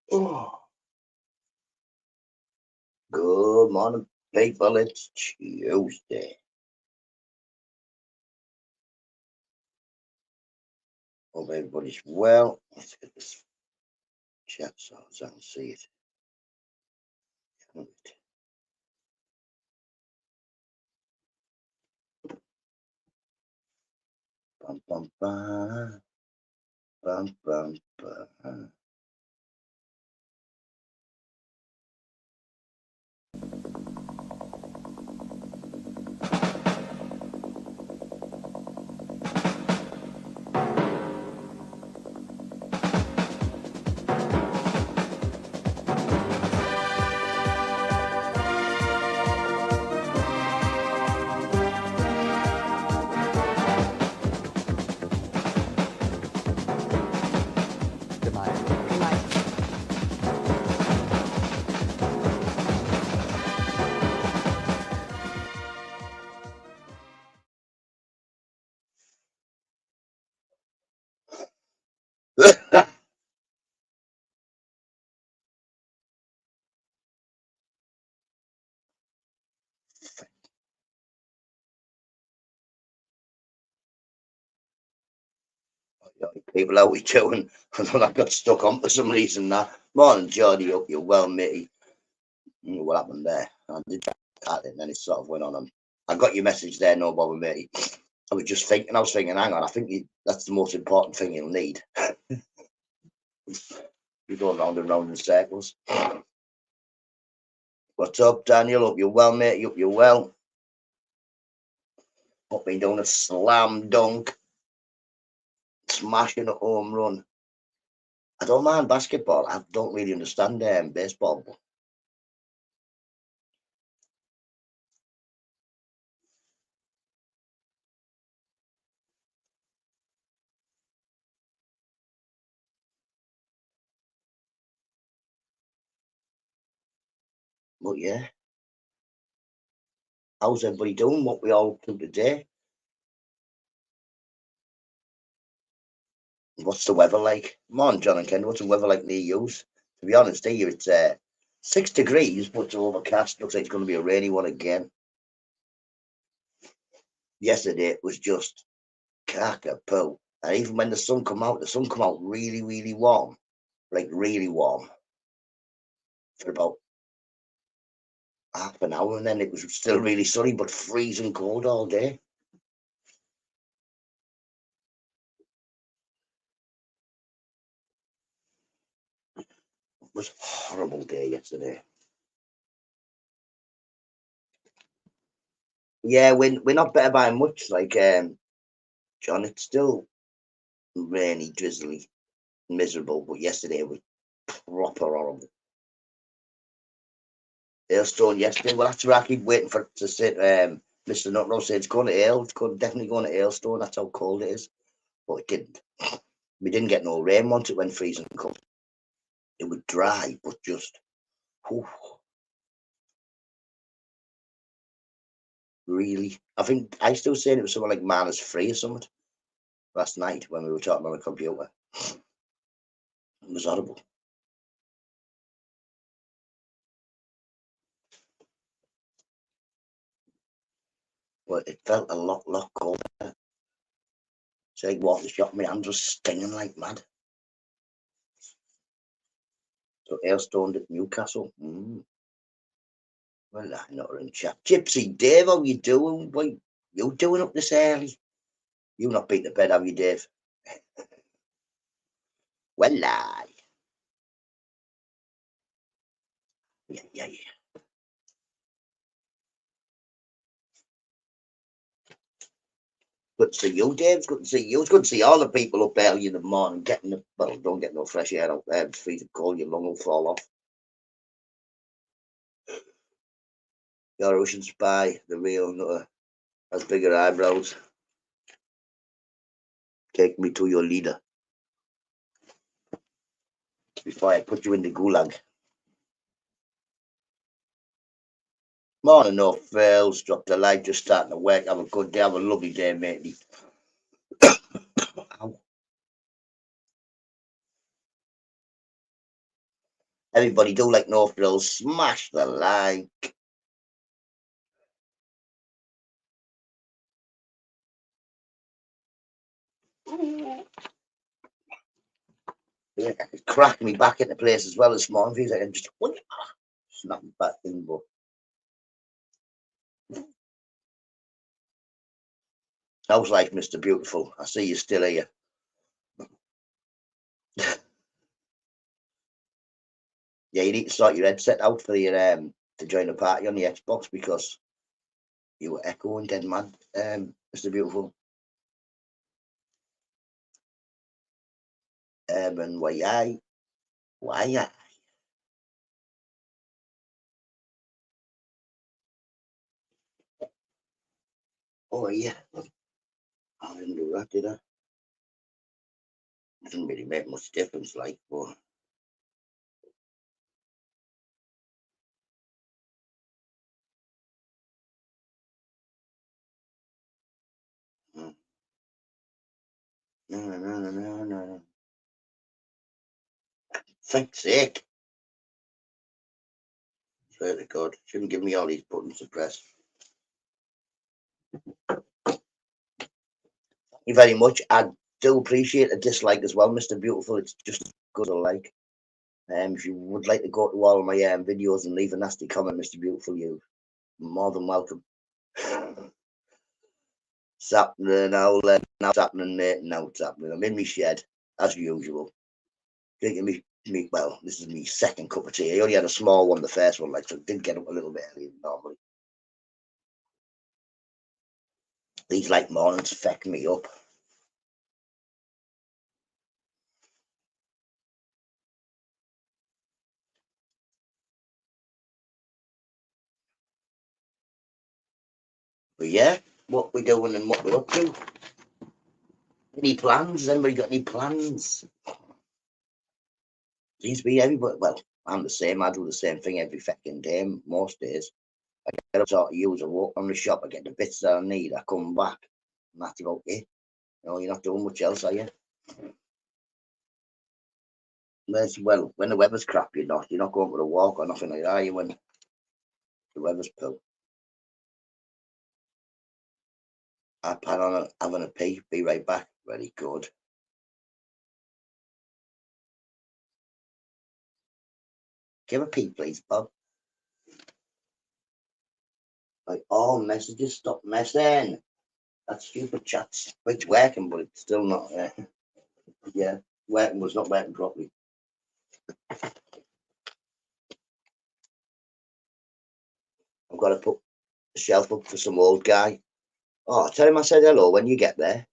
Oh, good morning, people. It's Tuesday. Hope everybody's well. Let's get this chat so I can see it. Bum, bum, bum. Bum, bum, bum. Good night. Good night. People, how we doing? I got stuck on for some reason now. Morning, Geordie. Hope you're well, matey. What happened there? I did that, and then it sort of went on. And I got your message there, no bother, matey. I was thinking, hang on, I think that's the most important thing you'll need. You're going round and round in circles. What's up, Daniel? Hope you're well, mate. Hope you're well. Hope you're doing a slam dunk, smashing a home run. I don't mind basketball. I don't really understand baseball. But yeah, how's everybody doing? What we all do today? What's the weather like? Come on, John and Ken. What's the weather like near you? To be honest, here it's 6 degrees, but it's overcast. Looks like it's going to be a rainy one again. Yesterday it was just cockapoo. And even when the sun come out really, really warm. Like really warm. For about half an hour, and then it was still really sunny, but freezing cold all day. It was a horrible day yesterday. Yeah, we're not better by much. Like John, it's still rainy, drizzly, miserable, but yesterday was proper horrible. Hailstone yesterday. Well, after I keep waiting for it to sit, Mr. Nutro said it's going to hail. It's definitely going to hailstone. That's how cold it is. But it didn't. We didn't get no rain once it went freezing cold. It was dry, but just whew, really. I think I still saying it was something like -3 or something last night when we were talking on the computer. It was horrible. Well, it felt a lot colder. It's like walking the shop, my hands were stinging like mad. So hailstormed at Newcastle. Well, I'm not in chat. Gypsy Dave, how you doing? What you doing up this early? You not been to bed, have you, Dave? Well, yeah. Good to see you, Dave. It's good to see you. It's good to see all the people up early in the morning getting the, well, don't get no fresh air out there. It's freezing cold, your lung will fall off. Your Russian spy, the real NUTTA, has bigger eyebrows. Take me to your leader before I put you in the gulag. Morning, no fails. Drop the light, just starting to work. Have a good day. Have a lovely day, matey. Everybody do like no frills. Smash the like. Yeah, it cracked me back into place as well this morning. Feels like I'm just snapping back in, but how's life, Mr. Beautiful? I see you still here. Yeah, you need to sort your headset out for your to join the party on the Xbox because you were echoing dead man, Mr. Beautiful. And why? Oh yeah, I didn't do that, did I? Doesn't really make much difference, like, but mm, no. Thanks sake. Swear to God, shouldn't give me all these buttons to press. Thank you very much. I do appreciate a dislike as well, Mr. Beautiful. It's just as good as a like. If you would like to go to all of my videos and leave a nasty comment, Mr. Beautiful, you're more than welcome. It's happening now, now it's happening, mate. Now it's happening. I'm in my shed, as usual. Drinking me, well, this is my second cup of tea. I only had a small one, the first one, like, so I did get up a little bit earlier than normally. These like mornings feck me up. But yeah, what we doing and what we're up to. Any plans? Has anybody got any plans? Seems to be everybody. Well, I'm the same. I do the same thing every fucking day, most days. I get up, sort of use a walk from the shop. I get the bits that I need. I come back, and that's about it. You know, you're not doing much else, are you? Well, when the weather's crap, you're not going for a walk or nothing like that, are you? When the weather's poor. I plan on having a pee. Be right back. Very good. Give a pee, please, Bob. Like, all messages, stop messing. That stupid chat's it's working, but it's still not. Yeah, working was not working properly. I've got to put the shelf up for some old guy. Oh, tell him I said hello when you get there.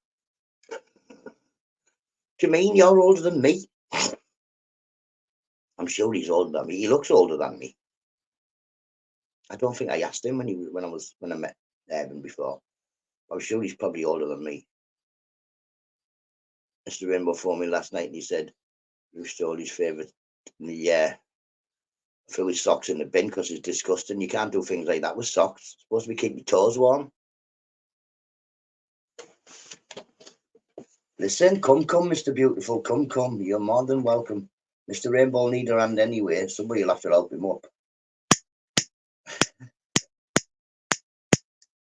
Do you mean you're older than me? I'm sure he's older than me. He looks older than me. I don't think I asked him when I met Evan before. I'm sure he's probably older than me. Mr. Rainbow phoned me last night and he said you stole his favourite. Yeah, threw his socks in the bin because it's disgusting. You can't do things like that with socks. It's supposed to be keeping your toes warm. Listen, come, Mr. Beautiful, come. You're more than welcome. Mr. Rainbow need a hand anyway. Somebody will have to help him up.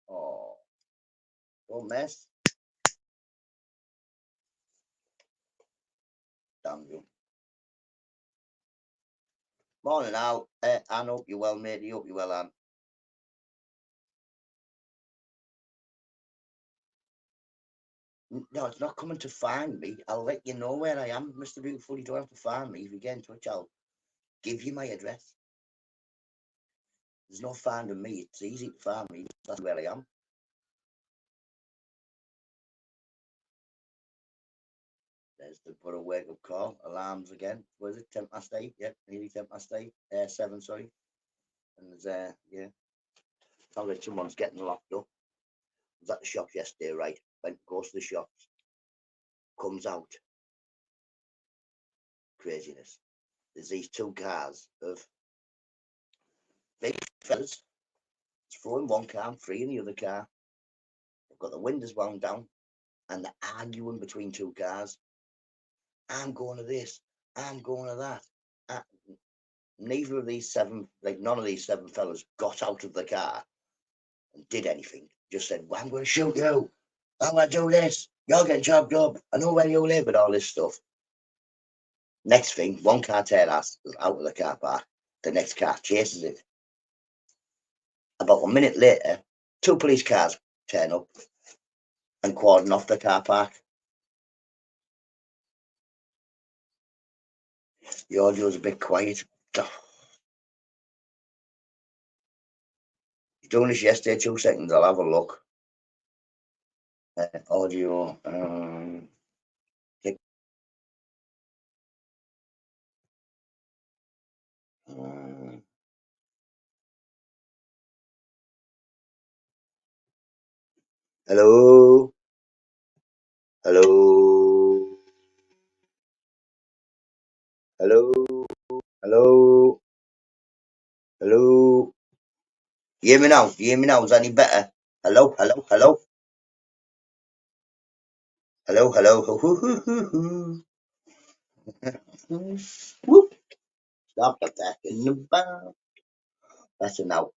Oh, don't mess. Damn you. Morning, Al. Anne, hope you're well, mate. You hope you're well, Anne. No, it's not coming to find me. I'll let you know where I am, Mr. Beautiful. You don't have to find me. If you get in touch, I'll give you my address. There's no finding me. It's easy to find me. That's where I am. There's the Borough wake up call. Alarms again. What is it? 8:10? Yep, nearly 8:10. 7, sorry. And there's yeah. Sounds like someone's getting locked up. I was at the shop yesterday, right? Goes to the shops, comes out. Craziness. There's these two cars of big fellas. It's four in one car and three in the other car. They've got the windows wound down and they're arguing between two cars. I'm going to this. I'm going to that. neither of these seven, like none of these seven fellas got out of the car and did anything. Just said, well, I'm going to shoot you. I'm going to do this. You're getting chopped up. I know where you live and all this stuff. Next thing, one car tail ass is out of the car park. The next car chases it. About a minute later, two police cars turn up and cordon off the car park. The audio's a bit quiet. You're doing this yesterday, 2 seconds. I'll have a look. Audio. Hello. Hello. Hello. Hello. Hello. You hear me now? You hear me now? Is that any better? Hello. Hello. Hello. Hello. Hello. Whoop. Stop attacking the bomb. That's it now.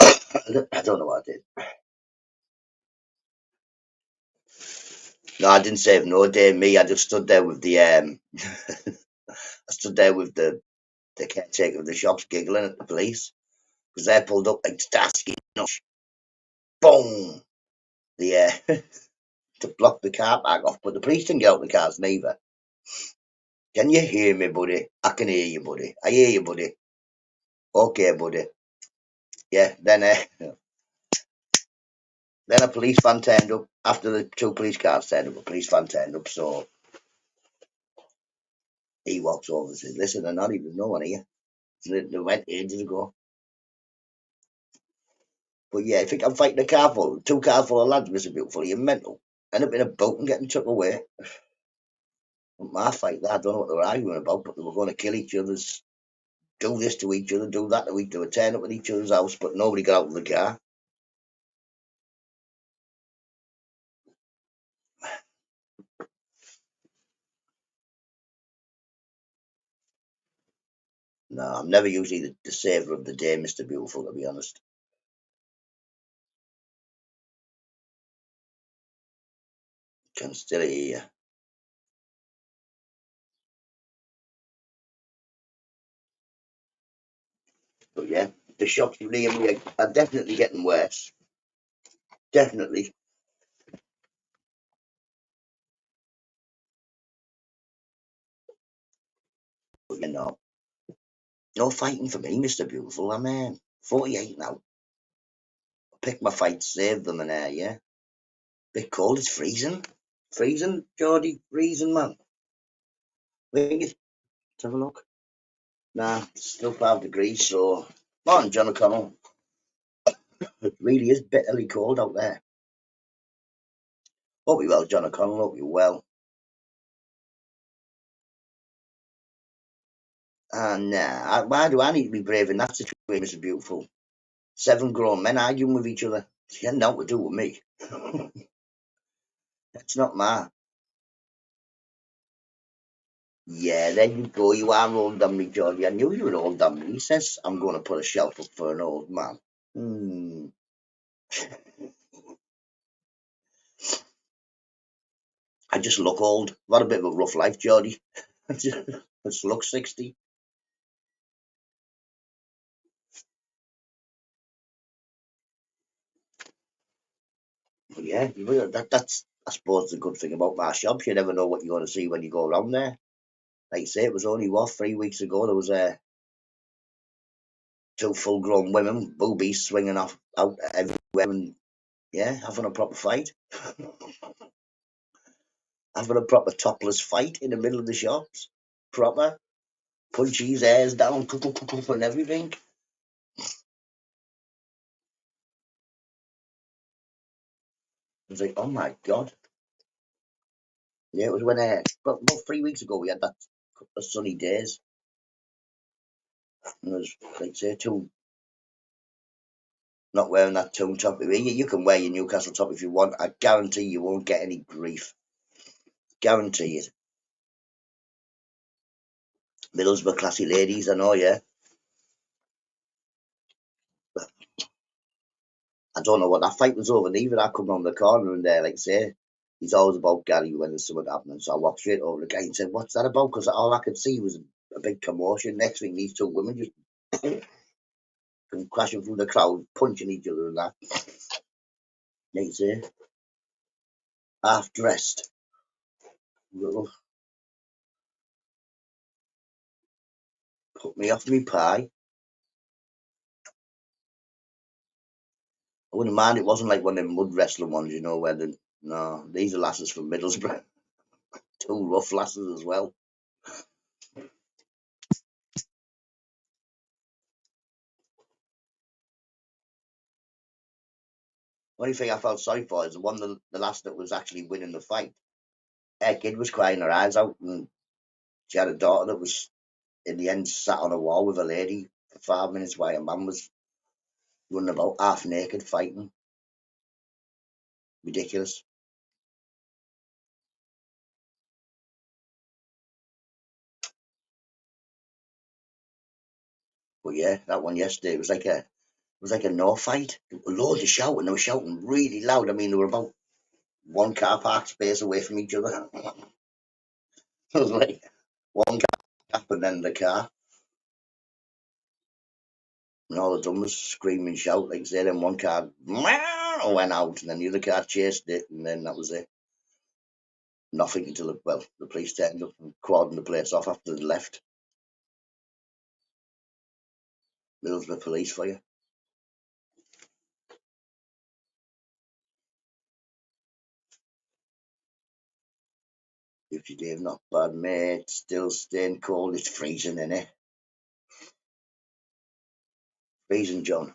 I don't know what I did. No, I didn't save no day. Me, I just stood there with the I stood there with the caretaker of the shops giggling at the police because they pulled up like Starsky. Boom! The to block the car park off, but the police didn't get out the cars neither. Can you hear me, buddy? I can hear you, buddy. I hear you, buddy. Okay, buddy. Yeah. Then then a police van turned up after the two police cars turned up. A police van turned up, so he walks over and says, "Listen, there's not even no one here. They went ages ago." But yeah, if you can fight a car full, two cars full of lads, Mr. Beautiful, you're mental. End up in a boat and getting took away. My fight, I don't know what they were arguing about, but they were going to kill each other's, do this to each other, do that to each other, turn up at each other's house, but nobody got out of the car. No, I'm never usually the saver of the day, Mr. Beautiful, to be honest. Can still hear you. But yeah, the shops near me are definitely getting worse. Definitely. But you know, no fighting for me, Mr. Beautiful. I'm 48 now. I picked my fights, saved them, and yeah. Bit cold, it's freezing. Freezing, Geordie, freezing, man. Let's have a look. Nah, it's still 5 degrees, so. Morning, John O'Connell. It really is bitterly cold out there. Hope you're well, John O'Connell. Hope you're well. And why do I need to be brave in that situation, Mr. Beautiful? 7 grown men arguing with each other. It's got nothing to do with me. That's not my. Yeah, there you go. You are old on me, Geordie. I knew you were old on me. He says I'm going to put a shelf up for an old man. I just look old. I've had a bit of a rough life, Geordie. I just look 60. But yeah, that's, I suppose, the good thing about my shops. You never know what you're going to see when you go around there. Like you say, it was only, 3 weeks ago, there was two full-grown women, boobies, swinging off out everywhere and, yeah, having a proper fight. Having a proper topless fight in the middle of the shops. Proper. Punch his hairs down, and everything. I was like, oh my God. Yeah, it was when, about 3 weeks ago, we had that couple of sunny days. And there's, like say, two, not wearing that tone top. You can wear your Newcastle top if you want. I guarantee you won't get any grief. Guarantee it. Middlesbrough classy ladies, I know, yeah. I don't know what that fight was over neither. I come around the corner and like I say, he's always about Gary when there's something happening. So I walked straight over the guy and said, "What's that about?" Because all I could see was a big commotion. Next thing, these two women just come crashing through the crowd, punching each other and that. Like I say, half dressed. Put me off me pie. I wouldn't mind. It wasn't like one of them mud wrestling ones, you know, where no, these are lasses from Middlesbrough. Two rough lasses as well. Only thing I felt sorry for is the lass that was actually winning the fight. Her kid was crying her eyes out, and she had a daughter that was in the end sat on a wall with a lady for 5 minutes while a man was running about half naked fighting. Ridiculous. But yeah, that one yesterday it was like a no fight. Loads of shouting. They were shouting really loud. I mean, they were about one car park space away from each other. It was like one car and then the car. And all the done was scream and shout, like I said, and one car went out, and then the other car chased it, and then that was it. Nothing until the police turned up and cordoned the place off after they left. Middlesbrough police for you. 50 Dave, not bad, mate. Still staying cold. It's freezing, innit? Freezing, John.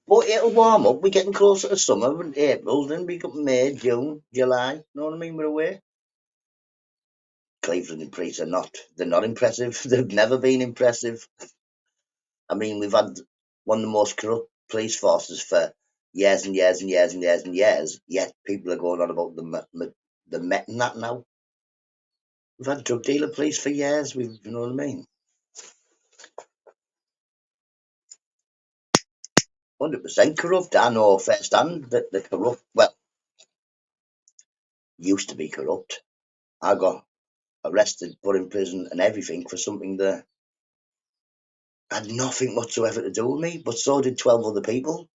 But it'll warm up. We're getting closer to summer in April, then we got May, June, July. You know what I mean? We're away. Cleveland and police they're not impressive. They've never been impressive. I mean, we've had one of the most corrupt police forces for years and years and years and years and years, yet people are going on about the Met and that now. We've had drug dealer police for years, you know what I mean? 100% corrupt. I know firsthand that the corrupt, well, used to be corrupt. I got arrested, put in prison and everything for something that had nothing whatsoever to do with me, but so did 12 other people.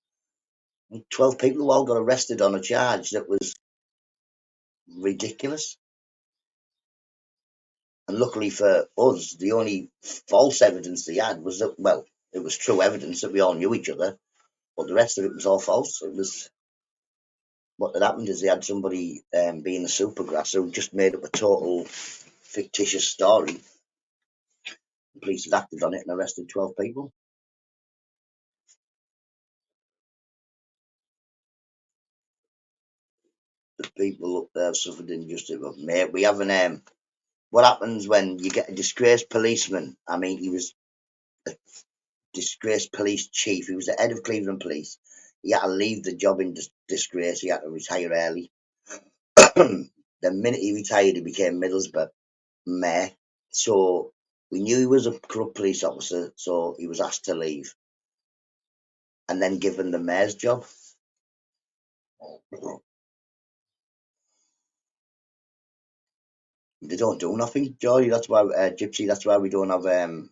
12 people who all got arrested on a charge that was ridiculous. And luckily for us, the only false evidence they had was that, well, it was true evidence that we all knew each other, but the rest of it was all false. It was what had happened is they had somebody being a supergrass who just made up a total fictitious story. The police had acted on it and arrested 12 people. The people up there suffered injustice. But mate, we haven't. What happens when you get a disgraced policeman? I mean, he was a disgraced police chief. He was the head of Cleveland Police. He had to leave the job in disgrace. He had to retire early. The minute he retired, he became Middlesbrough mayor. So we knew he was a corrupt police officer, so he was asked to leave and then given the mayor's job. They don't do nothing, Joy. That's why, Gypsy. That's why we don't have. That's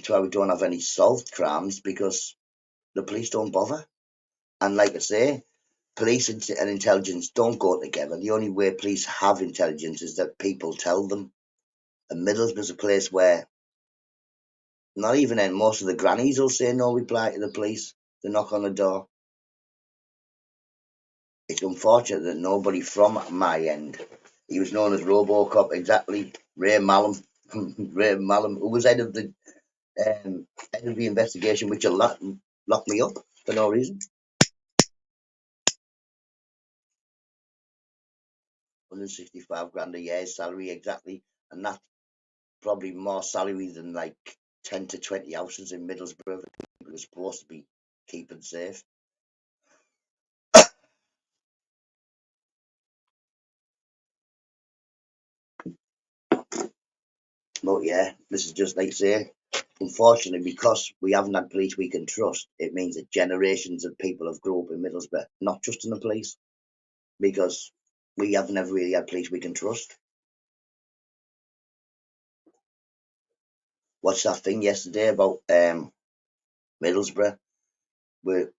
why we don't have any solved crimes because the police don't bother. And like I say, police and intelligence don't go together. The only way police have intelligence is that people tell them. And Middlesbrough's a place where not even then most of the grannies will say no reply to the police. They knock on the door. It's unfortunate that nobody from my end, he was known as Robocop, exactly, Ray Mallam, Ray Mallam, who was head of the investigation, which locked me up for no reason. 165 grand a year salary, exactly, and that's probably more salary than like 10 to 20 houses in Middlesbrough that people are supposed to be keeping safe. But yeah, this is just like I say. Unfortunately, because we haven't had police we can trust, it means that generations of people have grown up in Middlesbrough not trusting the police because we have never really had police we can trust. What's that thing yesterday about Middlesbrough? We're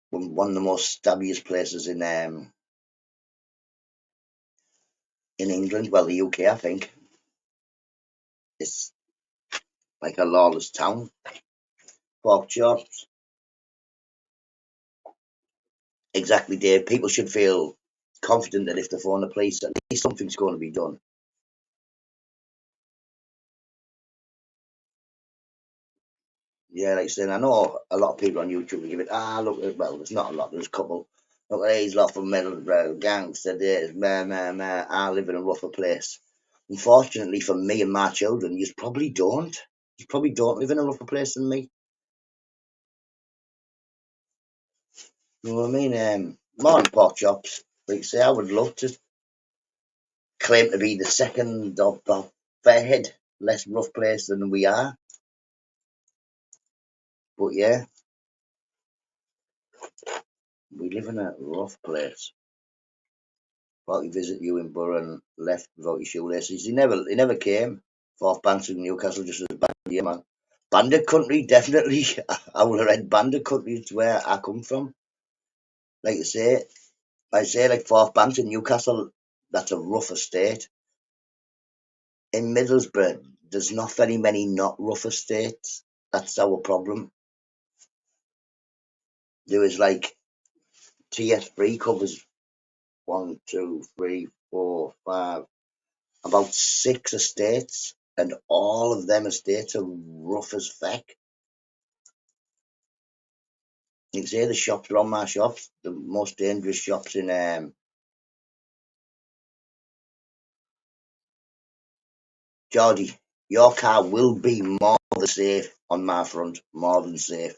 one of the most stabbiest places in England. Well, the UK, I think. It's like a lawless town. Pork chops. Exactly, Dave. People should feel confident that if they phone the police, at least something's going to be done. Yeah, like I said, I know a lot of people on YouTube will give it, look, well, there's not a lot, there's a couple. Look at these lot from Middlesbrough, gangster days, I live in a rougher place. Unfortunately for me and my children, you probably don't. You probably don't live in a rougher place than me. You know what I mean? Morning pork chops. Like I say, I would love to claim to be the second of Fairhead, less rough place than we are. But yeah, we live in a rough place. Thought he visit you in Borough and left without your shoelaces. He never came. Fourth Banter in Newcastle just as bad, yeah, man. Bandit country, definitely. I would have read Bandit country. It's where I come from. Like I say, like Fourth Banter in Newcastle, that's a rough estate. In Middlesbrough, there's not very many not rough estates. That's our problem. There is like TS3 covers one, two, three, four, five, about 6 estates, and all of them estates are rough as feck. You can say the shops are on my shops, the most dangerous shops in Geordie. Your car will be more than safe on my front, more than safe.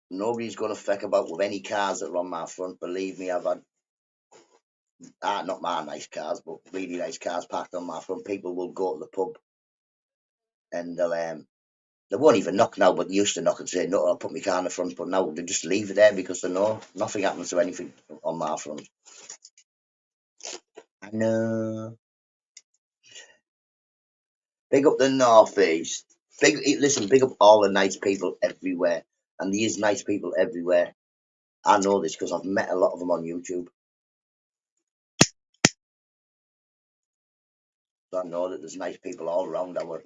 Nobody's going to feck about with any cars that are on my front. Believe me, I've had not my nice cars, but really nice cars parked on my front. People will go to the pub and they won't even knock now, but they used to knock and say, no, I'll put my car in the front, but now they just leave it there because they know nothing happens to anything on my front. I know. Big up the North East. Listen, big up all the nice people everywhere. And there is nice people everywhere. I know this because I've met a lot of them on YouTube. So I know that there's nice people all around our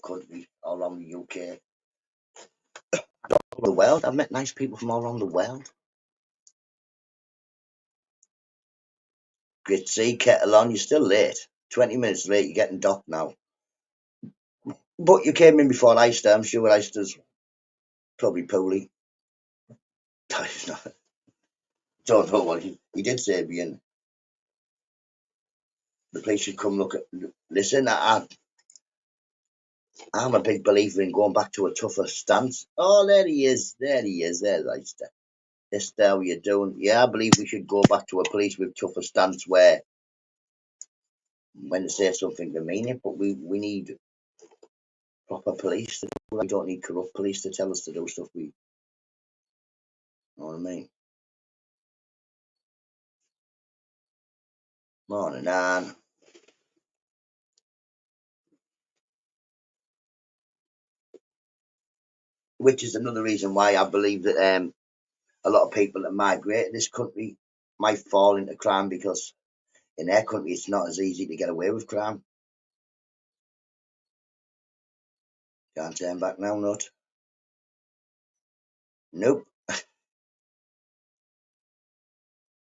country, all around the UK, all over the world. I've met nice people from all around the world. Great to see kettle on. You're still late. 20 minutes late. You're getting docked now. But you came in before Leicester. I'm sure Leicester's probably poorly. Don't know what he did say being the police should come look at. Listen, I'm a big believer in going back to a tougher stance. Oh, there he is. There he is. There's Leicester. Yes, how you doing? Yeah, I believe we should go back to a police with tougher stance where when they say something they mean it, but we need proper police. We don't need corrupt police to tell us to do stuff we know what I mean. Morning, Anne. Which is another reason why I believe that a lot of people that migrate to this country might fall into crime because in their country it's not as easy to get away with crime. Can't turn back now, Nut. Nope.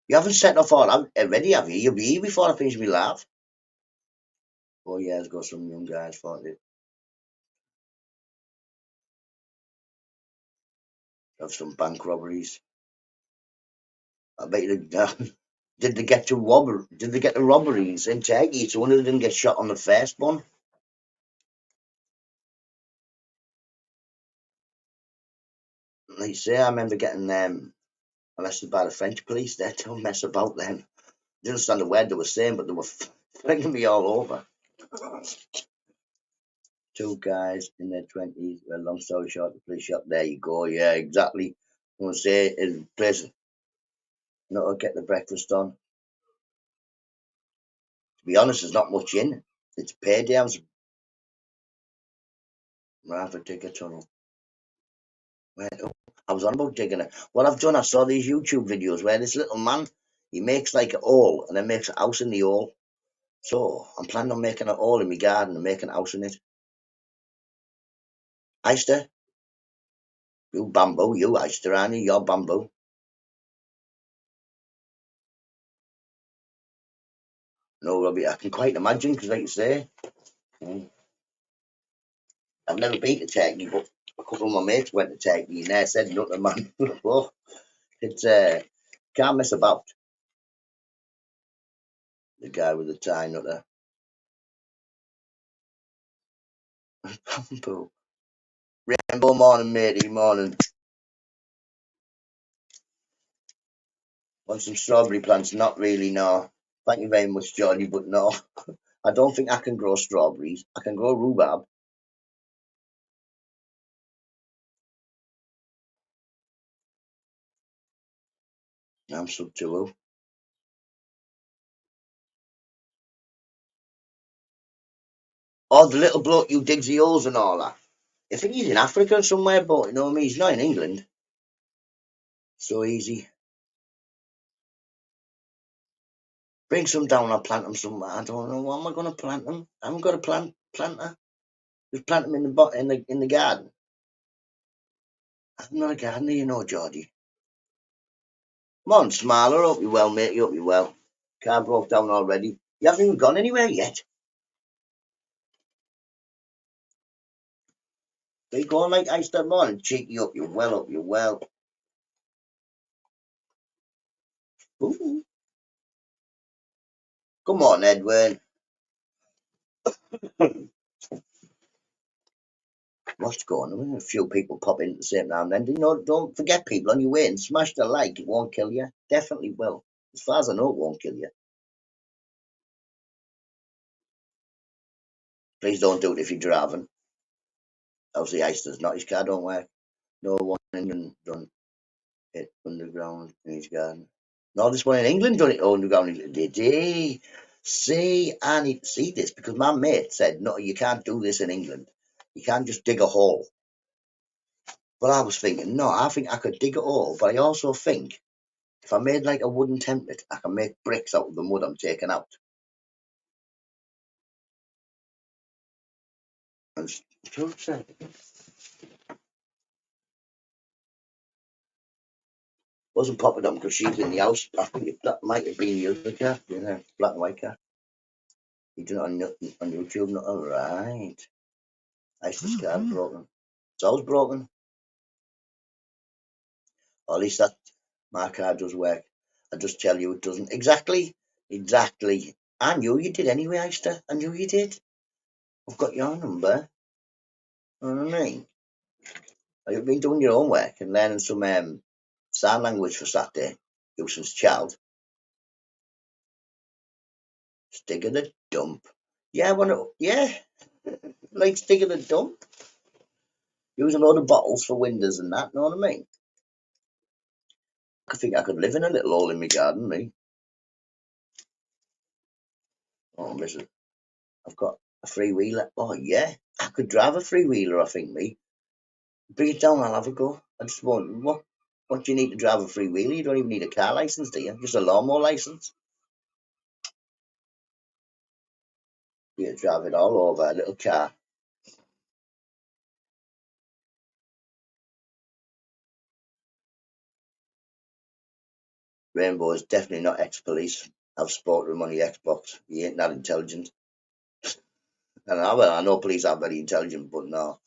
You haven't set off all out already, have you? You'll be here before I finish my laugh. 4 years ago, some young guys thought they'd have some bank robberies. I bet you did they get to robber? Did they get the robberies in Turkey? It's one of them didn't get shot on the first one. Like you say, I remember getting arrested by the French police. They don't mess about then. Didn't understand a word they were saying, but they were flinging me all over. Two guys in their 20s. Well, long story short, the police shop. There you go. Yeah, exactly. I'm going to say is place not to get the breakfast on. To be honest, there's not much in. It's payday. I was rather dig a tunnel. I was on about digging it. What I've done, I saw these YouTube videos where this little man, he makes like a hole and then makes a house in the hole. So I'm planning on making a hole in my garden and making a house in it. Oyster, you bamboo, you oyster, aren't you? You're bamboo. No, Robbie, I can quite imagine because, like you say, I've never been to Turkey, but a couple of my mates went to Turkey and they said, "Look, man, oh, it's can't mess about." The guy with the tie, nutter. Bamboo. Rainbow morning, matey, morning. Want some strawberry plants? Not really, no. Thank you very much, Geordie, but no. I don't think I can grow strawberries. I can grow rhubarb. I'm sub to. Oh, the little bloke who digs the holes and all that. I think he's in Africa somewhere, but you know what I mean? He's not in England. So easy. Bring some down, I'll plant them somewhere. I don't know. What am I going to plant them? I haven't got a planter. Just plant them in the garden. I'm not a gardener, you know, Geordie. Come on, Smaller. Hope you well, mate. You hope you well. Car broke down already. You haven't even gone anywhere yet. Are you going like ice that morning? Cheeky up, you well, up, you well. Ooh. Come on, Edwin. What's going on? A few people pop in at the same time. Then, you know, don't forget people on your way and smash the like. It won't kill you. Definitely will. As far as I know, it won't kill you. Please don't do it if you're driving. Obviously, ice does not. His car don't work. No one in England done it underground in his garden. No, this one in England done it underground. Did he? See, I need to see this because my mate said, no, you can't do this in England. You can't just dig a hole. But I was thinking, no, I think I could dig a hole, but I also think if I made like a wooden template, I can make bricks out of the mud I'm taking out. And wasn't popping up because she's in the house. I think that might have been the other car, black and white car. You do it on YouTube, not all right. Ice's car broken. It's always broken. Or at least that my car does work. I just tell you it doesn't. Exactly. Exactly. I knew you did anyway, Esther. I knew you did. I've got your number. You know what I mean? You've been doing your own work and learning some sign language for Saturday. Useless child. Stick in the dump. Yeah, I want to. Yeah, like stick in the dump. Use a load of bottles for windows and that. Know what I mean? I think I could live in a little hole in my garden, me. Oh, listen, I've got a three wheeler. Oh yeah, I could drive a three wheeler. I think me. Bring it down. I'll have a go. I just want what? What do you need to drive a three wheeler? You don't even need a car license, do you? Just a lawnmower license. You drive it all over a little car. Rainbow is definitely not ex-police. I've spoken to him on the Xbox. He ain't that intelligent. And I know police are very intelligent, but no.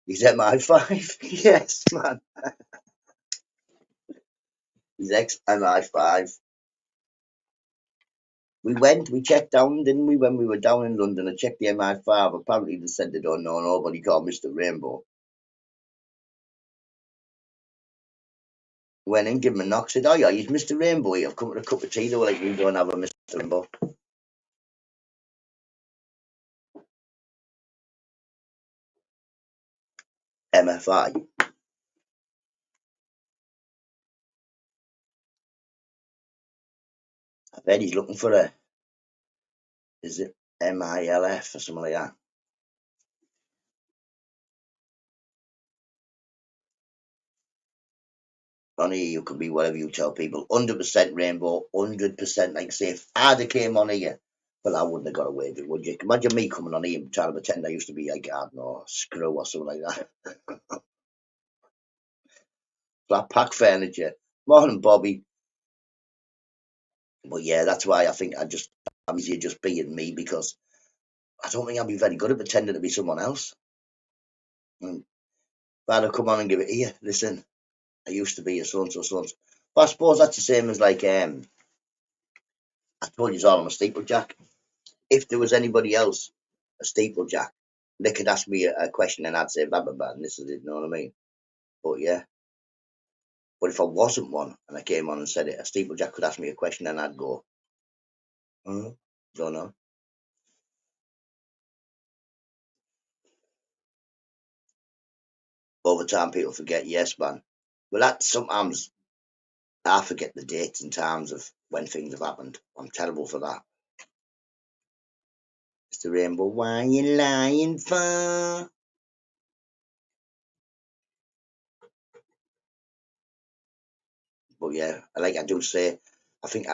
He's MI5. Yes, man. He's ex-MI5. We checked down, didn't we, when we were down in London? I checked the MI5. Apparently they said they don't know nobody called Mr. Rainbow. Went in, give him a knock, said, "Oh yeah, he's Mr. Rainbow. I've come with a cup of tea." They were like, "We don't have a Mr. Rainbow." MFI. I bet he's looking for a, is it MILF or something like that? On here, you could be whatever you tell people. 100% rainbow, 100%. Like, say, if I'd came on here, well, I wouldn't have got away with it, would you? Imagine me coming on here and trying to pretend I used to be like, I don't know, screw or something like that. Flat pack furniture. Morning, Bobby. But yeah, that's why I think I'm easier just being me, because I don't think I'd be very good at pretending to be someone else. And if I'd have come on and give it here, listen, I used to be a so-and-so, so-and-so. But I suppose that's the same as like, I told you all I'm a steeplejack. If there was anybody else, a steeplejack, they could ask me a question and I'd say blah blah blah, and this is it, you know what I mean? But yeah, but if I wasn't one and I came on and said it, a steeplejack could ask me a question and I'd go, don't know. Over time, people forget. Yes, man. Well, that sometimes I forget the dates and times of when things have happened. I'm terrible for that. It's the rainbow. Why you lying for? But yeah, like I do say, I think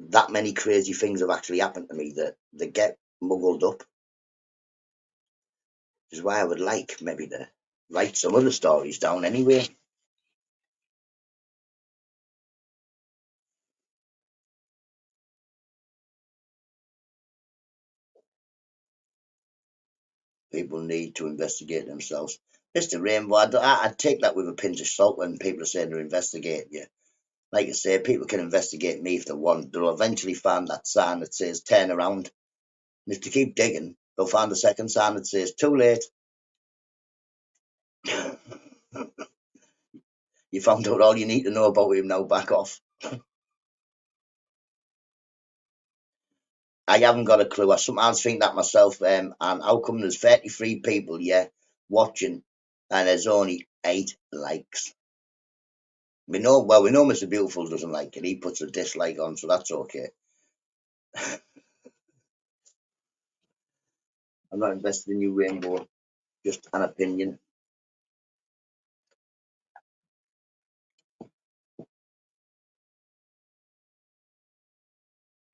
that many crazy things have actually happened to me that they get muggled up. Which is why I would like maybe to write some other stories down anyway. People need to investigate themselves. Mr. Rainbow, I'd take that with a pinch of salt when people are saying they're investigating you. Like I say, people can investigate me if they want. They'll eventually find that sign that says turn around. And if they keep digging, they'll find a second sign that says too late. You found out all you need to know about him, now back off. I haven't got a clue. I sometimes think that myself, and how come there's 33 people, yeah, watching, and there's only 8 likes? We know Mr. Beautiful doesn't like it. He puts a dislike on, so that's okay. I'm not invested in you, Rainbow. Just an opinion.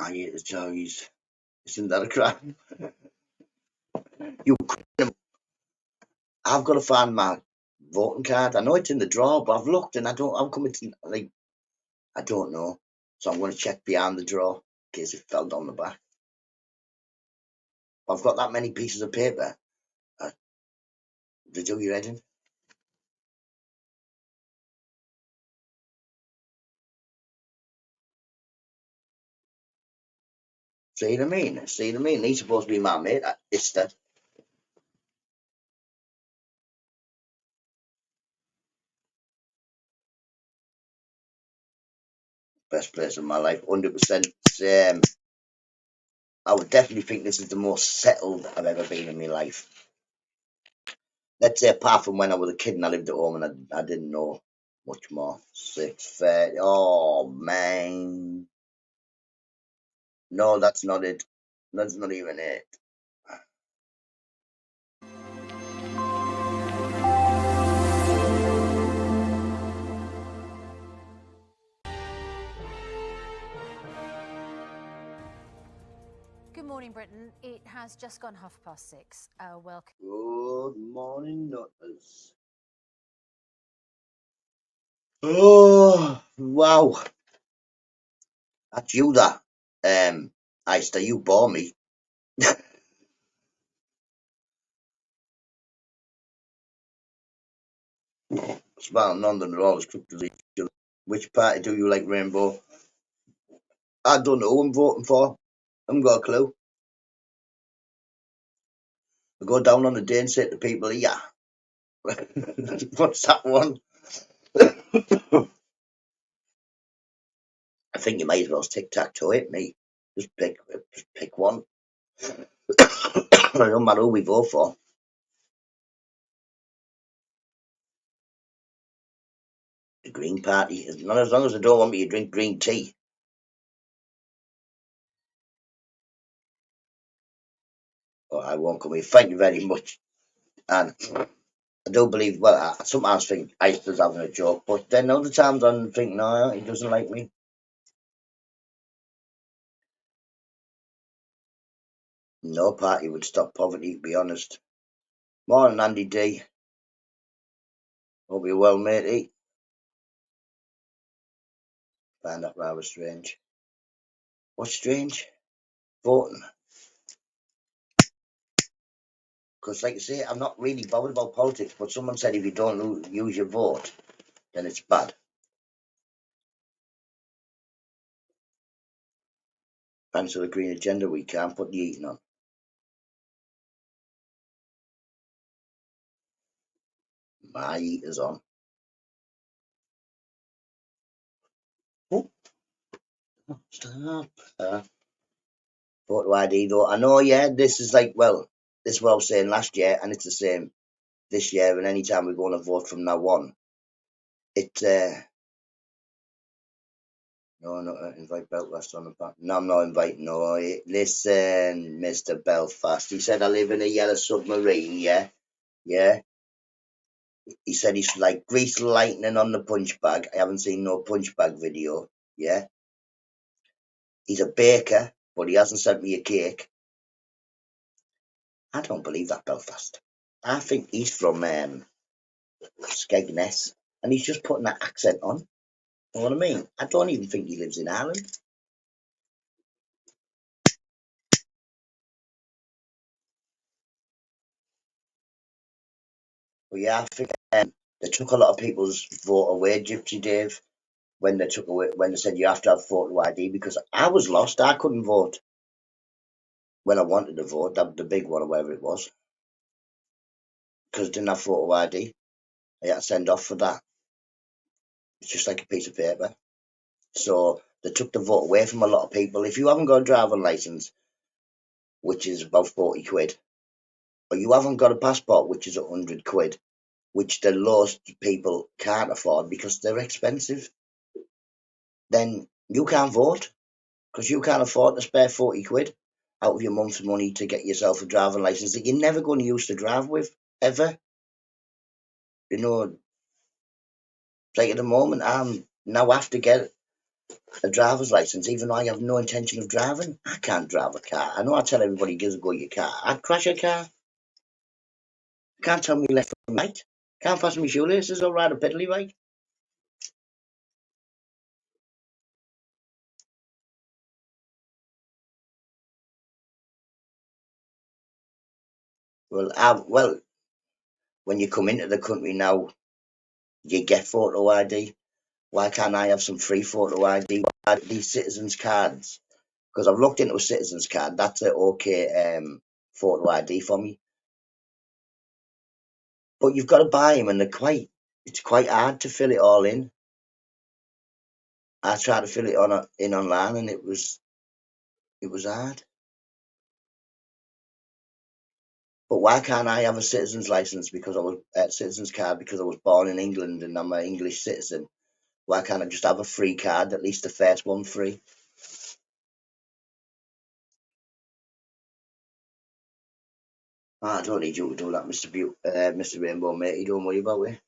I hate the Tories. Isn't that a crime? You, I've got to find my voting card. I know it's in the drawer, but I've looked and I don't. How come it's like? I don't know. So I'm going to check behind the drawer in case it fell down the back. I've got that many pieces of paper. To do your head in. See what I mean? See what I mean? He's supposed to be my mate. It's the best place of my life, 100%. I would definitely think this is the most settled I've ever been in my life. Let's say apart from when I was a kid and I lived at home and I didn't know much more. 6:30. Oh man. No, that's not it. That's not even it. Good morning, Britain. It has just gone 6:30. Welcome. Good morning, nutters. Oh wow. That's you that. Ister, you bore me. Smart London are always cooked as each other. Which party do you like, Rainbow? I don't know who I'm voting for. I haven't got a clue. I go down on the day and say to people, yeah. What's that one? I think you might as well tic-tac-toe it, mate. Just pick one. It don't matter who we vote for. The Green Party, as long as they don't want me to drink green tea. Oh, I won't come here. Thank you very much. And I do believe, well, I sometimes think Iceland's having a joke, but then other times I think, no, he doesn't like me. No party would stop poverty, to be honest. Morning, Andy D. Hope you're well, matey. Find that rather strange. What's strange? Voting. Because, like I say, I'm not really bothered about politics, but someone said if you don't use your vote, then it's bad. Thanks for the green agenda, we can't put the eating on. My eater's on. Oh, stop. Photo ID, though. I know, yeah, this is like, well, this is what I was saying last year, and it's the same this year, and any time we go on a vote from now on, it, no, no, invite Belfast on the back. No, I'm not inviting, no. Listen, Mr. Belfast, he said I live in a yellow submarine, yeah? Yeah? He said he's like grease lightning on the punch bag. I haven't seen no punch bag video, yeah? He's a baker, but he hasn't sent me a cake. I don't believe that, Belfast. I think he's from Skegness, and he's just putting that accent on. You know what I mean? I don't even think he lives in Ireland. But yeah, I think they took a lot of people's vote away, Gypsy Dave, when they said you have to have photo ID, because I was lost. I couldn't vote when I wanted to vote, the big one or whatever it was, because I didn't have photo ID. I had to send off for that. It's just like a piece of paper. So they took the vote away from a lot of people. If you haven't got a driving license, which is about 40 quid, or you haven't got a passport, which is 100 quid, which the most people can't afford because they're expensive, then you can't vote because you can't afford to spare 40 quid out of your month's money to get yourself a driving license that you're never going to use to drive with, ever. You know, like at the moment, I'm now have to get a driver's license, even though I have no intention of driving. I can't drive a car. I know I tell everybody, give a go your car. I'd crash a car. Can't tell me left from right. Can't pass me shoelaces or ride a pedally bike. Well, when you come into the country now, you get photo ID. Why can't I have some free photo ID? These citizens cards, because I've looked into a citizens card. That's an okay photo ID for me. But you've got to buy them, and it's quite hard to fill it all in. I tried to fill it in online, and it was hard. But why can't I have a citizen's license because I was citizen's card because I was born in England and I'm an English citizen? Why can't I just have a free card, at least the first one free? I don't need you to do that, Mr. Rainbow, mate. You don't worry about it.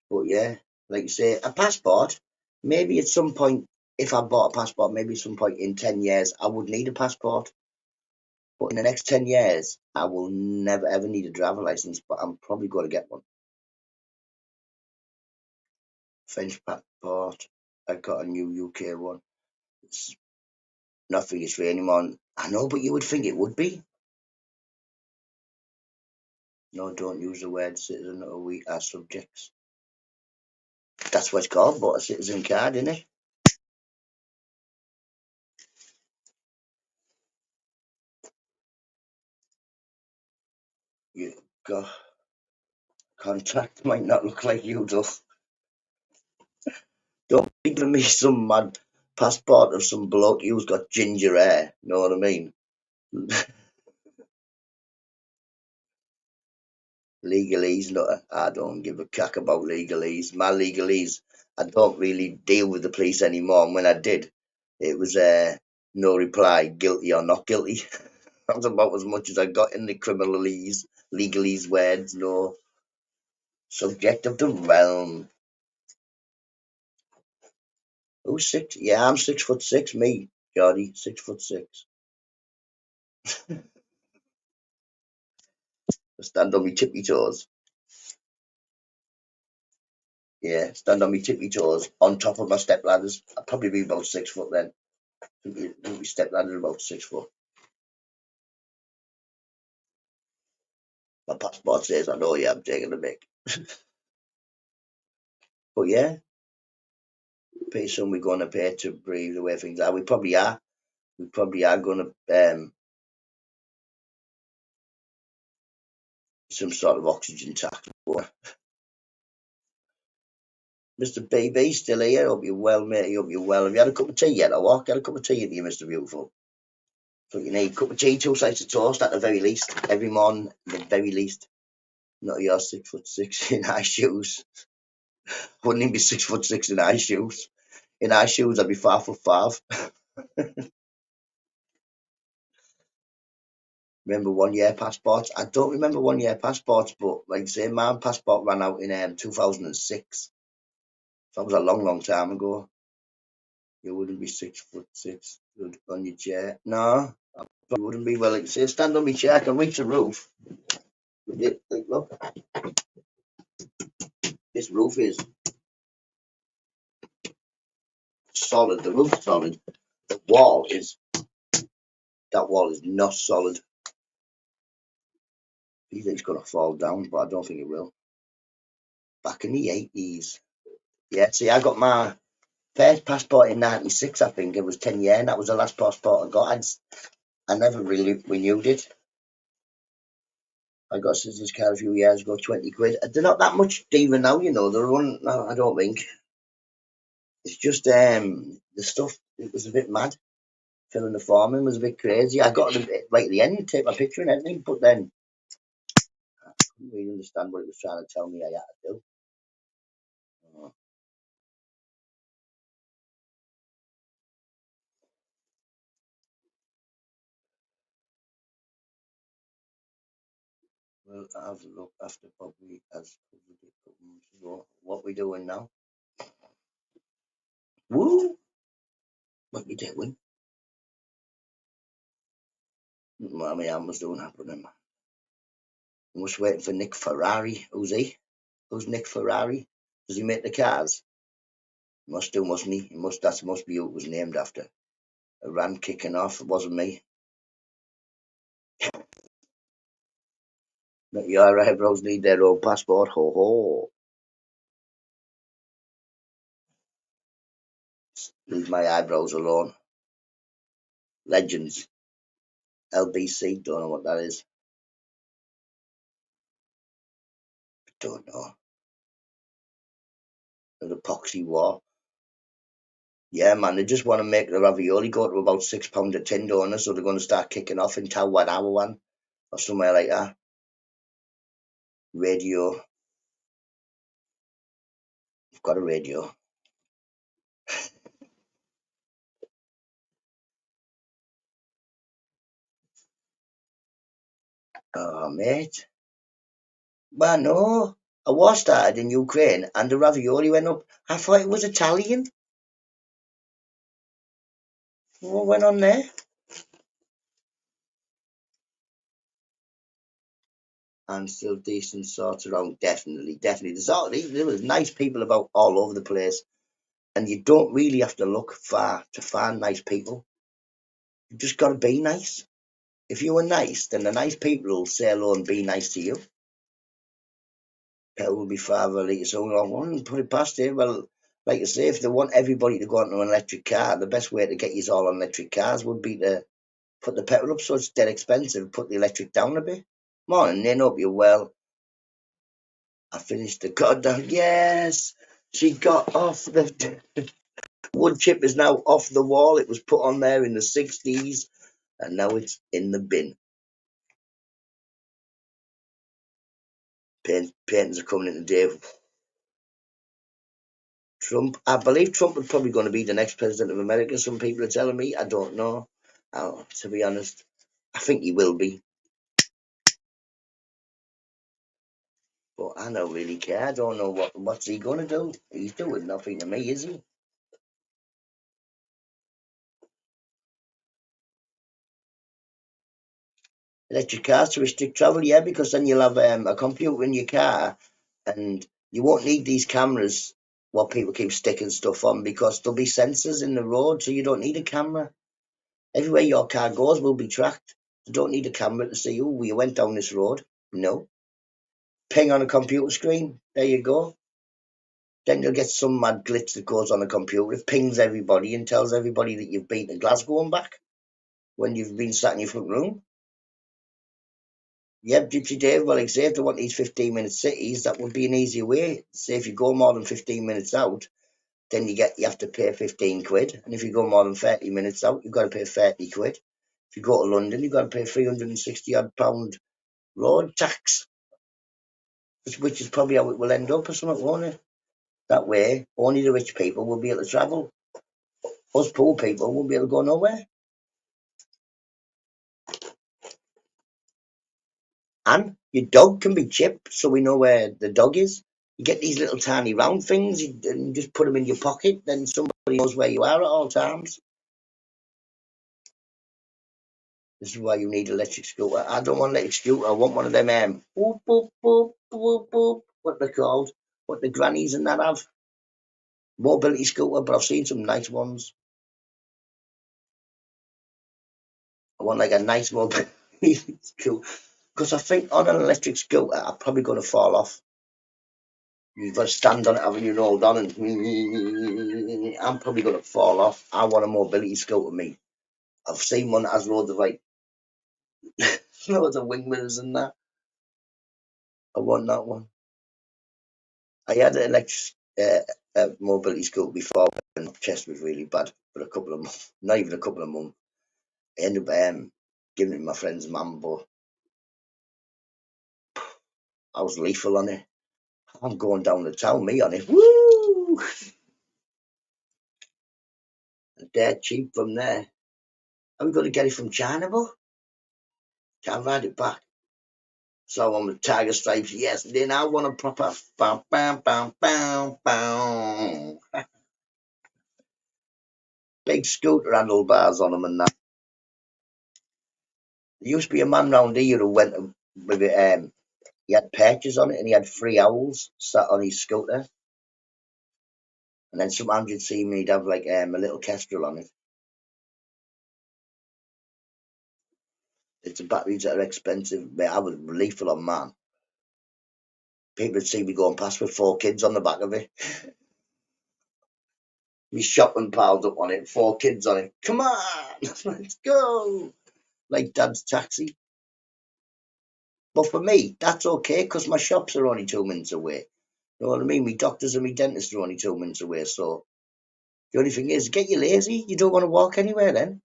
But yeah, like you say, a passport. Maybe at some point, if I bought a passport, maybe at some point in 10 years, I would need a passport. But in the next 10 years, I will never ever need a driver license. But I'm probably going to get one. French passport. I got a new UK one. It's nothing is free anymore. I know, but you would think it would be. No, don't use the word citizen or we are subjects. That's what it's called, but a citizen card, isn't it? You got contract might not look like you do. Don't be giving me some mad passport of some bloke who's got ginger hair. Know what I mean? Legalese, NUTTA. I don't give a cack about legalese. My legalese, I don't really deal with the police anymore. And when I did, it was no reply, guilty or not guilty. That was about as much as I got in the criminalese, legalese words. No subject of the realm. Who's 6? Yeah, I'm 6'6", me, Geordie, 6'6". I stand on my tippy toes. Yeah, stand on my tippy toes on top of my step ladders. I'd probably be about 6 foot then. I think my step ladder about 6 foot. My passport says I know, yeah, I'm taking the mic. But yeah, pretty soon we're going to pay to breathe the way things are. We probably are. We probably are going to some sort of oxygen tax. Mr. BB still here. Hope you're well, mate. Hope you're well. Have you had a cup of tea yet, or what? Get a cup of tea into you, Mr. Beautiful. So you need a cup of tea, 2 slices of toast at the very least, every morning, at the very least. Not your 6'6" in high shoes. Wouldn't even be 6'6" in high shoes. In high shoes, I'd be 5'5". Remember 1 year passports? I don't remember 1 year passports, but like I say, my passport ran out in 2006. So that was a long, long time ago. You wouldn't be 6'6" on your chair. No, I probably wouldn't be. Well, like I say, stand on my chair, I can reach the roof. Look, this roof is solid. The roof's solid. The wall is, that wall is not solid. I think it's going to fall down, but I don't think it will. Back in the 80s. Yeah, see, I got my first passport in 96, I think. It was 10 years, and that was the last passport I got. I never really renewed it. I got a citizen's card a few years ago, 20 quid. They're not that much dearer now, you know. They're on, no, I don't think. It's just the stuff, it was a bit mad. Filling the form in was a bit crazy. I got it right at the end, take my picture and everything, but then I couldn't really understand what it was trying to tell me I had to do. Well, have a look after probably as covered it a couple months ago. What we doing now? Woo! What you doing? Well, my arm was doing happening. I'm just waiting for Nick Ferrari. Who's he? Who's Nick Ferrari? Does he make the cars? Must do, mustn't he? That must be who it was named after. A ram kicking off. It wasn't me. Not your eyebrows need their own passport. Ho ho. Leave my eyebrows alone. Legends. LBC. Don't know what that is. Don't know. An epoxy war. Yeah, man, they just want to make the ravioli go to about £6 a tin, don't they? So they're going to start kicking off in Tower Hour one or somewhere like that. Radio. I've got a radio. Oh, mate. Well, no. A war started in Ukraine and the ravioli went up. I thought it was Italian. What went on there? And still decent sorts around. Definitely, definitely. There was nice people about all over the place. And you don't really have to look far to find nice people. You just got to be nice. If you were nice, then the nice people will say hello and be nice to you. Pet will be father like so I wouldn't put it past it. Well, like I say, if they want everybody to go onto an electric car, the best way to get you all on electric cars would be to put the petrol up so it's dead expensive, put the electric down a bit. Morning, Nin, hope you're well. I finished the goddamn. Yes, she got off the wood chip is now off the wall. It was put on there in the 60s, and now it's in the bin. Paintings are coming in today. Trump, I believe Trump is probably going to be the next president of America. Some people are telling me. I don't know. To be honest, I think he will be. But I don't really care. I don't know what's he going to do. He's doing nothing to me, is he? Electric cars to restrict travel, yeah, because then you'll have a computer in your car, and you won't need these cameras. What people keep sticking stuff on, because there'll be sensors in the road, so you don't need a camera. Everywhere your car goes will be tracked. You don't need a camera to see, oh, you went down this road. No. Ping on a computer screen. There you go. Then you'll get some mad glitch that goes on a computer. It pings everybody and tells everybody that you've been to Glasgow and back when you've been sat in your front room. Yeah, Gypsy Dave, well, like say if they want these 15-minute cities, that would be an easier way. Say if you go more than 15 minutes out, then you have to pay 15 quid. And if you go more than 30 minutes out, you've got to pay 30 quid. If you go to London, you've got to pay 360 odd pound road tax, which is probably how it will end up or something, won't it? That way, only the rich people will be able to travel. Us poor people won't be able to go nowhere. And your dog can be chipped, so we know where the dog is. You get these little tiny round things, and you just put them in your pocket, then somebody knows where you are at all times. This is why you need an electric scooter. I don't want an electric scooter. I want one of them, boop, boop, boop, boop, boop, what they're called, what the grannies and that have. Mobility scooter, but I've seen some nice ones. I want like a nice mobility scooter. Because I think on an electric scooter, I'm probably going to fall off. You've got to stand on it, haven't you, rolled on, and I'm probably going to fall off. I want a mobility scooter, me. I've seen one that has loads of like loads of wing mirrors and that. I want that one. I had an electric mobility scooter before, and my chest was really bad for a couple of months. Not even a couple of months. I ended up giving it to my friend's mum, but I was lethal on it. I'm going down the town, me on it. Woo! Dead cheap from there. Are we going to get it from China, but can't ride it back. So on the tiger stripes, yes. Then I want a proper bam, bam, bam, bam, bam. Big scooter handlebars on them and that. There used to be a man round here who went with it. He had perches on it and he had 3 owls sat on his scooter. And then sometimes you'd see me, he'd have like a little kestrel on it. It's the batteries that are expensive, but I was lethal on mine. People would see me going past with 4 kids on the back of it. Me shopping piled up on it, 4 kids on it. Come on, let's go. Like Dad's taxi. But for me, that's okay because my shops are only 2 minutes away. You know what I mean? My doctors and my dentists are only 2 minutes away. So the only thing is, get you lazy. You don't want to walk anywhere then.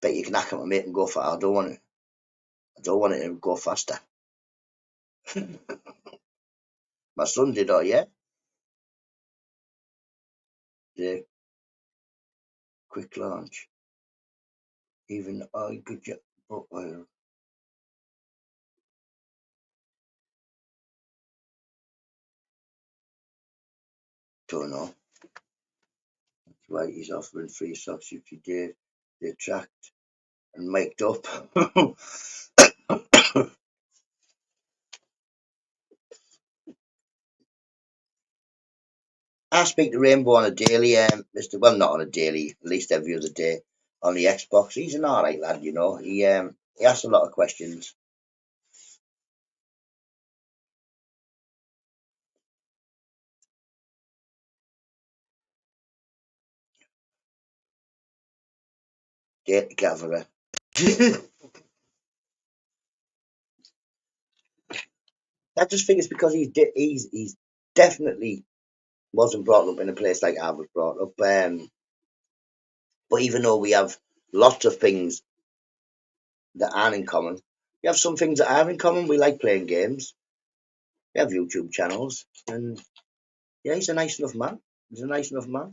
Bet you can hack at my mate and go far. I don't want it. I don't want it to go faster. My son did, oh yeah? The quick launch. Even I could get, but I don't know. That's right, he's offering free socks if you did. They're tracked and mic'd up. I speak to Rainbow on a daily, well, not on a daily, at least every other day on the Xbox. He's an alright lad, you know. He asks a lot of questions. Data gatherer. I just think it's because he's definitely wasn't brought up in a place like I was brought up. But even though we have lots of things that aren't in common, We have some things that are in common. We like playing games. We have YouTube channels, and yeah, he's a nice enough man. He's a nice enough man.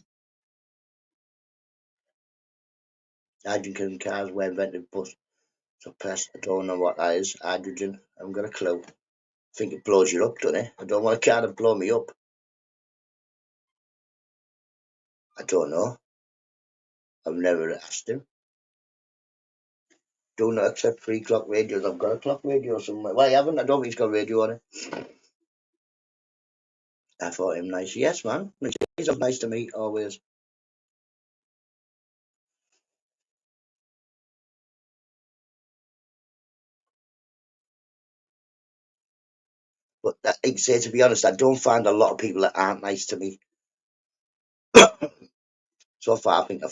Hydrogen cars were invented, but suppressed. I don't know what that is. Hydrogen. I haven't got a clue. I think it blows you up, doesn't it? I don't want a car to blow me up. I don't know. I've never asked him. Do not accept free clock radios. I've got a clock radio somewhere. Well, I haven't. I don't think he's got a radio on it. I thought him nice. Yes, man. He's nice to me always. But like say, to be honest, I don't find a lot of people that aren't nice to me. So far, I think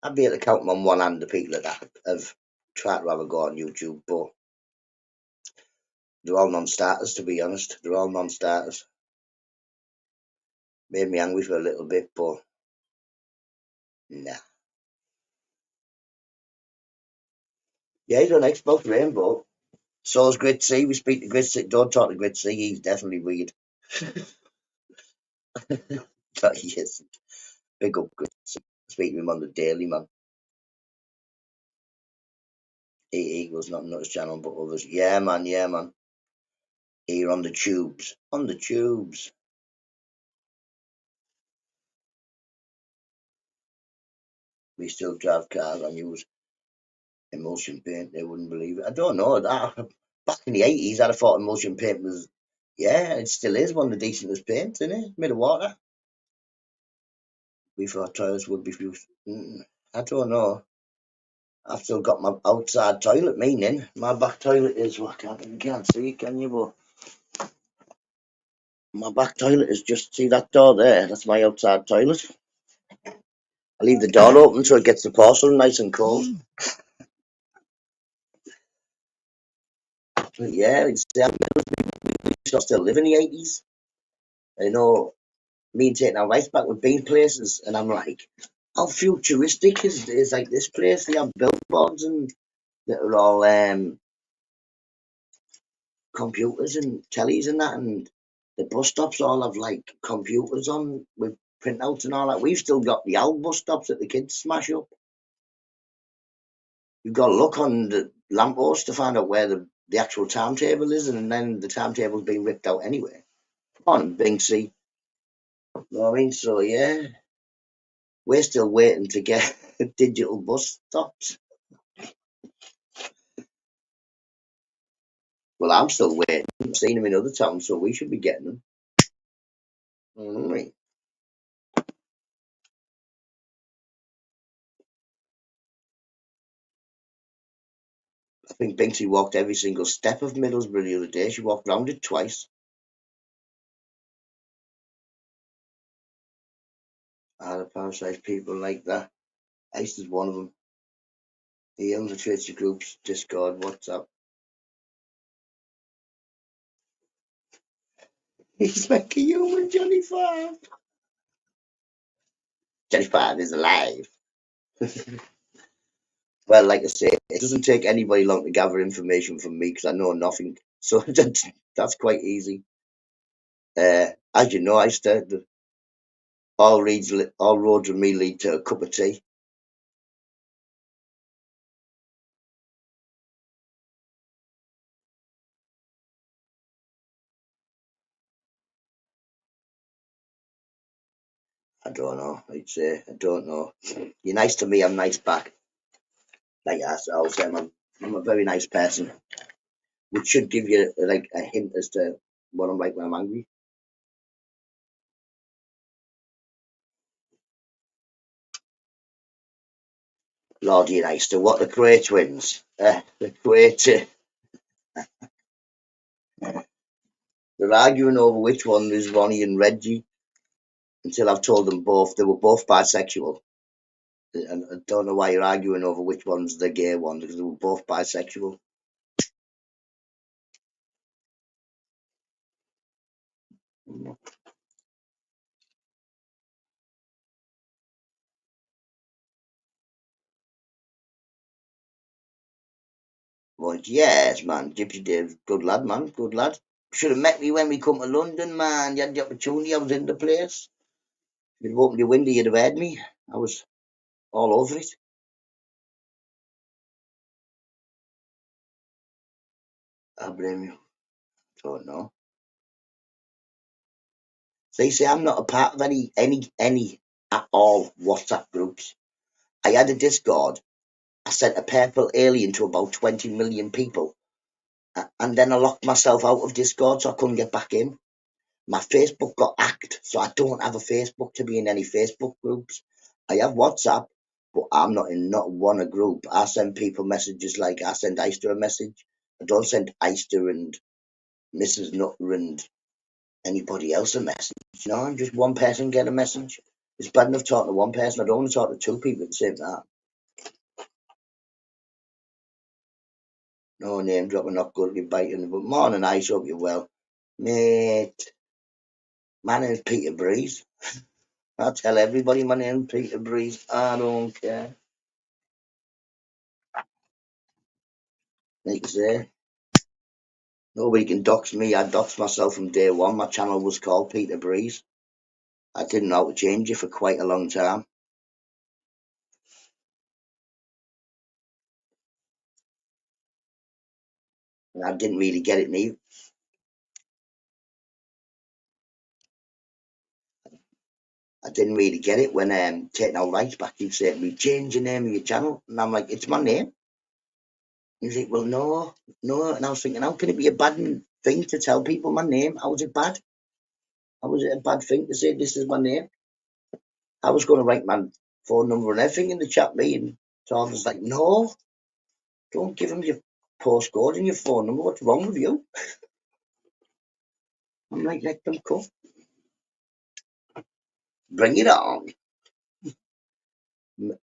I'd be able to count them on one hand the people that have tried to have a go on YouTube, but they're all non-starters, to be honest. They're all non-starters. Made me angry for a little bit, but nah. Yeah, he's on Xbox Rainbow. So's Grit C. We speak to Grit C. Don't talk to Grit C. He's definitely weird. But he is. Big up Grit C. Speak to him on the daily, man. He was not on his channel, but others. Yeah, man. Yeah, man. Here on the tubes. On the tubes. We still drive cars and use emulsion paint. They wouldn't believe it. I don't know. Back in the 80s, I'd have thought emulsion paint was, yeah, it still is one of the decentest paints, isn't it? Made of water. We thought toilets would be fused. I don't know. I've still got my outside toilet, meaning my back toilet is, well, you can't see it, can you? But my back toilet is just, see that door there? That's my outside toilet. I leave the door open so it gets the porcelain nice and cold. But yeah, we still live in the 80s. I know me taking our life back with being places, and I'm like, how futuristic is like this place? They have billboards and that are all computers and tellies and that, and the bus stops all have like computers on with printouts and all that. We've still got the old bus stops that the kids smash up. You've got to look on the lamppost to find out where the actual timetable is, and then the timetable's been ripped out anyway. On Binksy. You know what I mean? So yeah, we're still waiting to get digital bus stops. Well, I'm still waiting. I've seen them in other towns, so we should be getting them. Right. I think Binksy walked every single step of Middlesbrough the other day. She walked round it twice. The parasite people like that. Ace is one of them. He owns the Tracy Group's Discord, WhatsApp. He's like a human, Johnny Five. Johnny Five is alive. Well, like I say, it doesn't take anybody long to gather information from me because I know nothing. So that's quite easy. As you know, I started all roads with me lead to a cup of tea. I don't know. I'd say I don't know. You're nice to me, I'm nice back. Like I'll say, I'm a very nice person, which should give you like a hint as to what I'm like when I'm angry. Lord, you're nice to what the Quay twins. The Quay. They're arguing over which one is Ronnie and Reggie until I've told them both they were both bisexual. And I don't know why you're arguing over which one's the gay one because they were both bisexual. points. Yes, man. Gypsy Dave, good lad, man. Good lad. Should have met me when we come to London, man. You had the opportunity. I was in the place. If you'd opened your window, you'd have heard me. I was all over it. I blame you. Don't know. So you say I'm not a part of any at all WhatsApp groups. I had a Discord. I sent a purple alien to about 20 million people. And then I locked myself out of Discord so I couldn't get back in. My Facebook got hacked, so I don't have a Facebook to be in any Facebook groups. I have WhatsApp, but I'm not in not one a group. I send people messages like I send Easter a message. I don't send Easter and Mrs. Nutter and anybody else a message. No, just one person get a message. It's bad enough talking to one person. I don't want to talk to two people at the same time. No name dropping, not good, you biting. But morning, I hope you're well. Mate, my name's Peter Breeze. I tell everybody my name's Peter Breeze. I don't care. Like I say, nobody can dox me. I doxed myself from day one. My channel was called Peter Breeze. I didn't know how to change it for quite a long time. And I didn't really get it neither. I didn't really get it when taking our rights back. He'd say to me, change the name of your channel. And I'm like, it's my name. He's like, well, no. And I was thinking, how can it be a bad thing to tell people my name? How was it bad? How was it a bad thing to say this is my name? I was going to write my phone number and everything in the chat meeting. So I was like, no, don't give them your postcode and your phone number. What's wrong with you? I'm like, let them come. Bring it on. It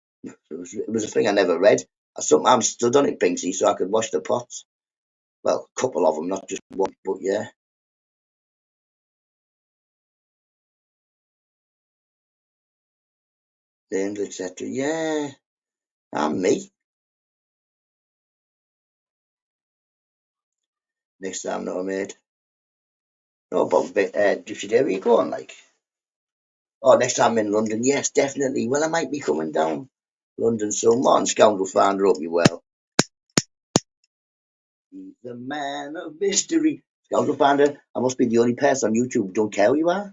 was a thing I never read. I sometimes stood on it, Pinksy, so I could wash the pots. Well, a couple of them, not just one, but yeah. Names, etc. Yeah, I'm me. Next time, not a mate. No, but if you where you going, like? Oh, next time in London, yes, definitely. Well, I might be coming down London soon. Martin Scoundrel Finder, hope you well. He's the man of mystery. Scoundrel Finder, I must be the only person on YouTube who don't care who you are.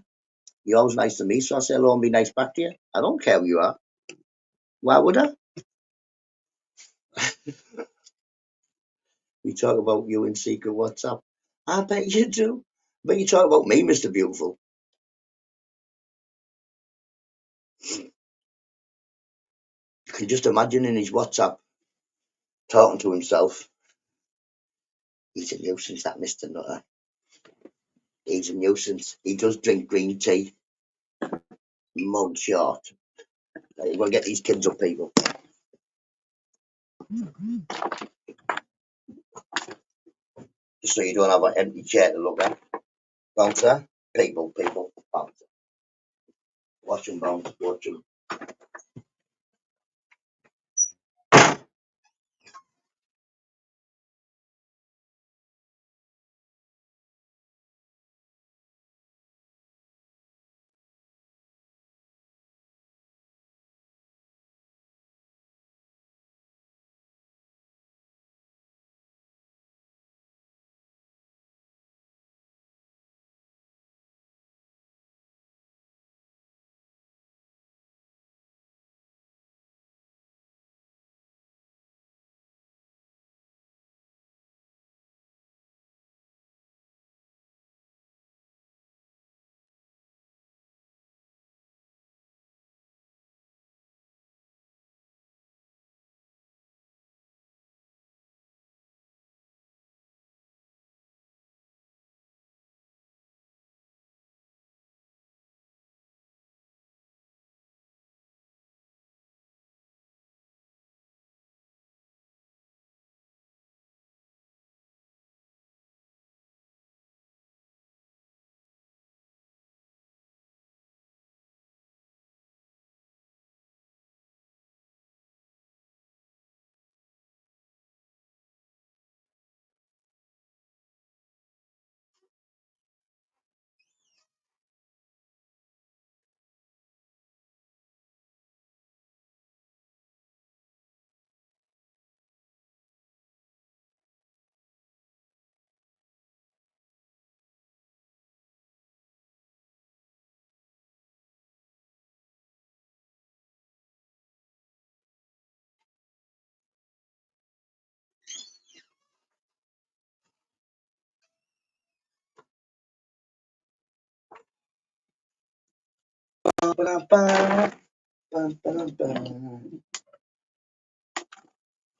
You're always nice to me, so I say hello and be nice back to you. I don't care who you are. Why would I? We talk about you in secret WhatsApp. I bet you do. But you talk about me, Mr. Beautiful. You can just imagine in his WhatsApp talking to himself. He's a nuisance, that Mr. Nutter. He's a nuisance. He does drink green tea. Mug short. We'll get these kids up, people. Just so you don't have an empty chair to look at. Bouncer. People. Bouncer. Watch them bounce. Watch them.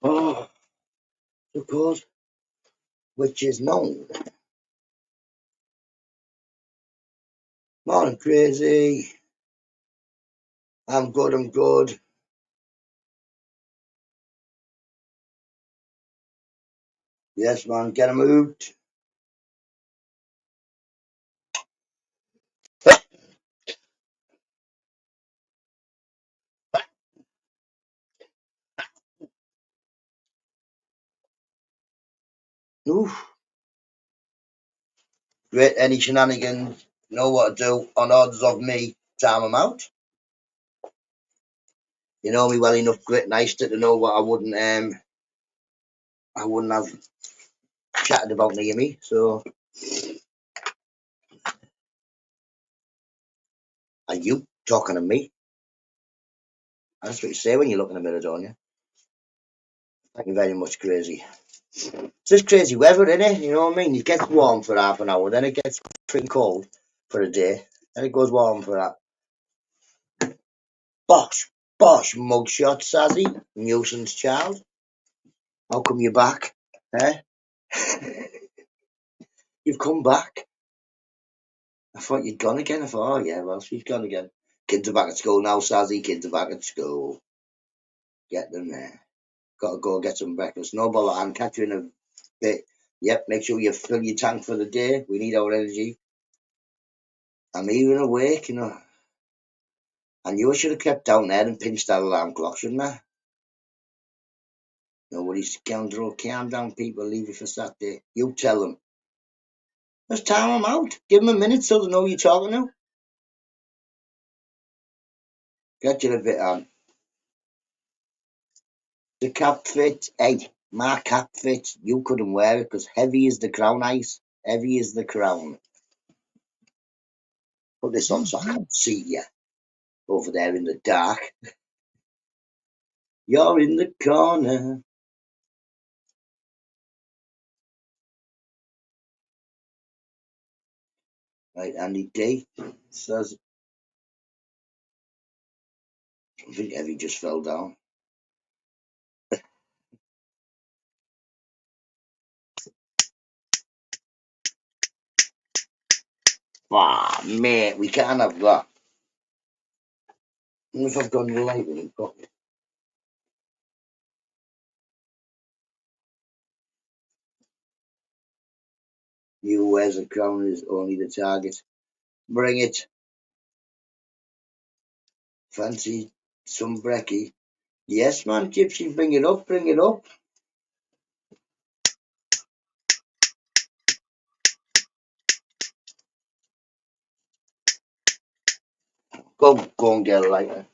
Oh, of course, which is known. Morning, crazy. I'm good, I'm good. Yes, man, get 'em out. Oof. Great, any shenanigans, know what to do on orders of me, time 'em out. You know me well enough, Grit Nice to know what I wouldn't have chatted about near me, so are you talking to me? That's what you say when you look in the mirror, don't you? Thank you very much, crazy. It's just crazy weather, isn't it? You know what I mean? It gets warm for half an hour, then it gets pretty cold for a day, then it goes warm for that. Bosh, bosh, mugshot, Sazzy, nuisance child. How come you're back? Eh? You've come back. I thought you'd gone again. I thought, oh yeah, well, she's gone again. Kids are back at school now, Sazzy. Kids are back at school. Get them there. Got to go get some breakfast. No bother. I'll catch you in a bit. Yep, make sure you fill your tank for the day. We need our energy. I'm even awake, you know. I knew I should have kept down there and pinched that alarm clock, shouldn't I? Nobody scoundrel. Calm down, people. Leave it for Saturday. You tell them. Just time them out. Give them a minute so they know you're talking to. Get you a bit on. The cap fit. Hey, my cap fit. You couldn't wear it because heavy is the crown ice. Heavy is the crown. Put this on so I can't see you over there in the dark. You're in the corner. Right, Andy D says, I think Heavy just fell down. Ah, mate, we can't have that. What if I've gone late with it? You wears a crown is only the target. Bring it. Fancy some brekkie? Yes, man, Gypsy, bring it up, bring it up. Go and get a lighter.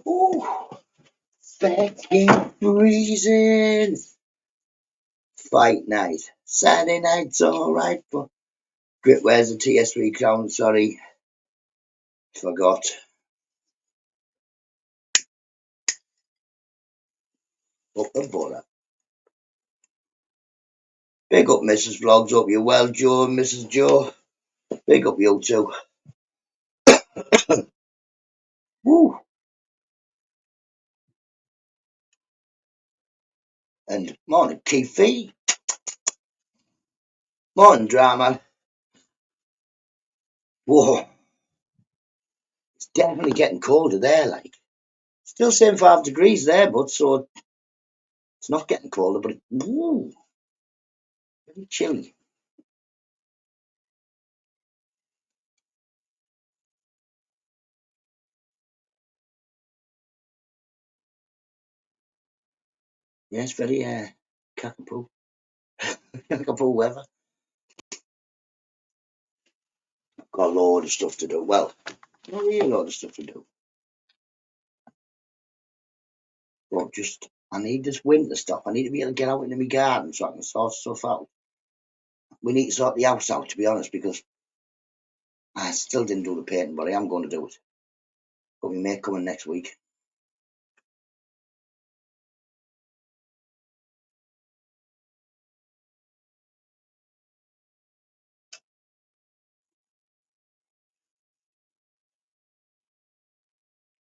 Ooh, fucking freezing. Fight night. Saturday night's alright, but Grit wears a TS3 crown, sorry. Forgot. Up the butter. Big up Mrs. Vlogs, hope you're well, Joe and Mrs. Joe. Big up you two. Woo. And morning, Keithy. Morning drama. Whoa, it's definitely getting colder there, like. Still saying 5 degrees there, but so it's not getting colder, but woo, very chilly. Yeah, it's very cockapoo. Cockapoo weather. Got a load of stuff to do. Well, not really a lot of stuff to do. But just, I need this wind to stop. I need to be able to get out into my garden so I can sort stuff out. We need to sort the house out, to be honest, because I still didn't do the painting, but I am going to do it. Got my mate coming next week.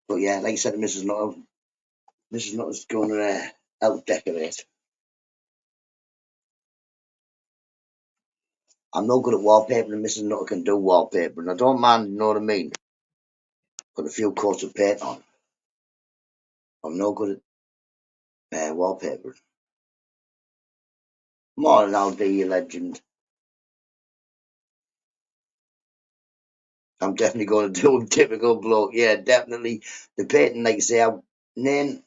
But yeah, like I said to Mrs. Nutter's going to help decorate. I'm no good at wallpaper, and Mrs. Nutter can do wallpaper, and I don't mind, you know what I mean? Put a few coats of paint on. I'm no good at wallpaper. More than I'll be, you legend. I'm definitely going to do a typical bloke. Yeah, definitely. The painting, like I say, Nan,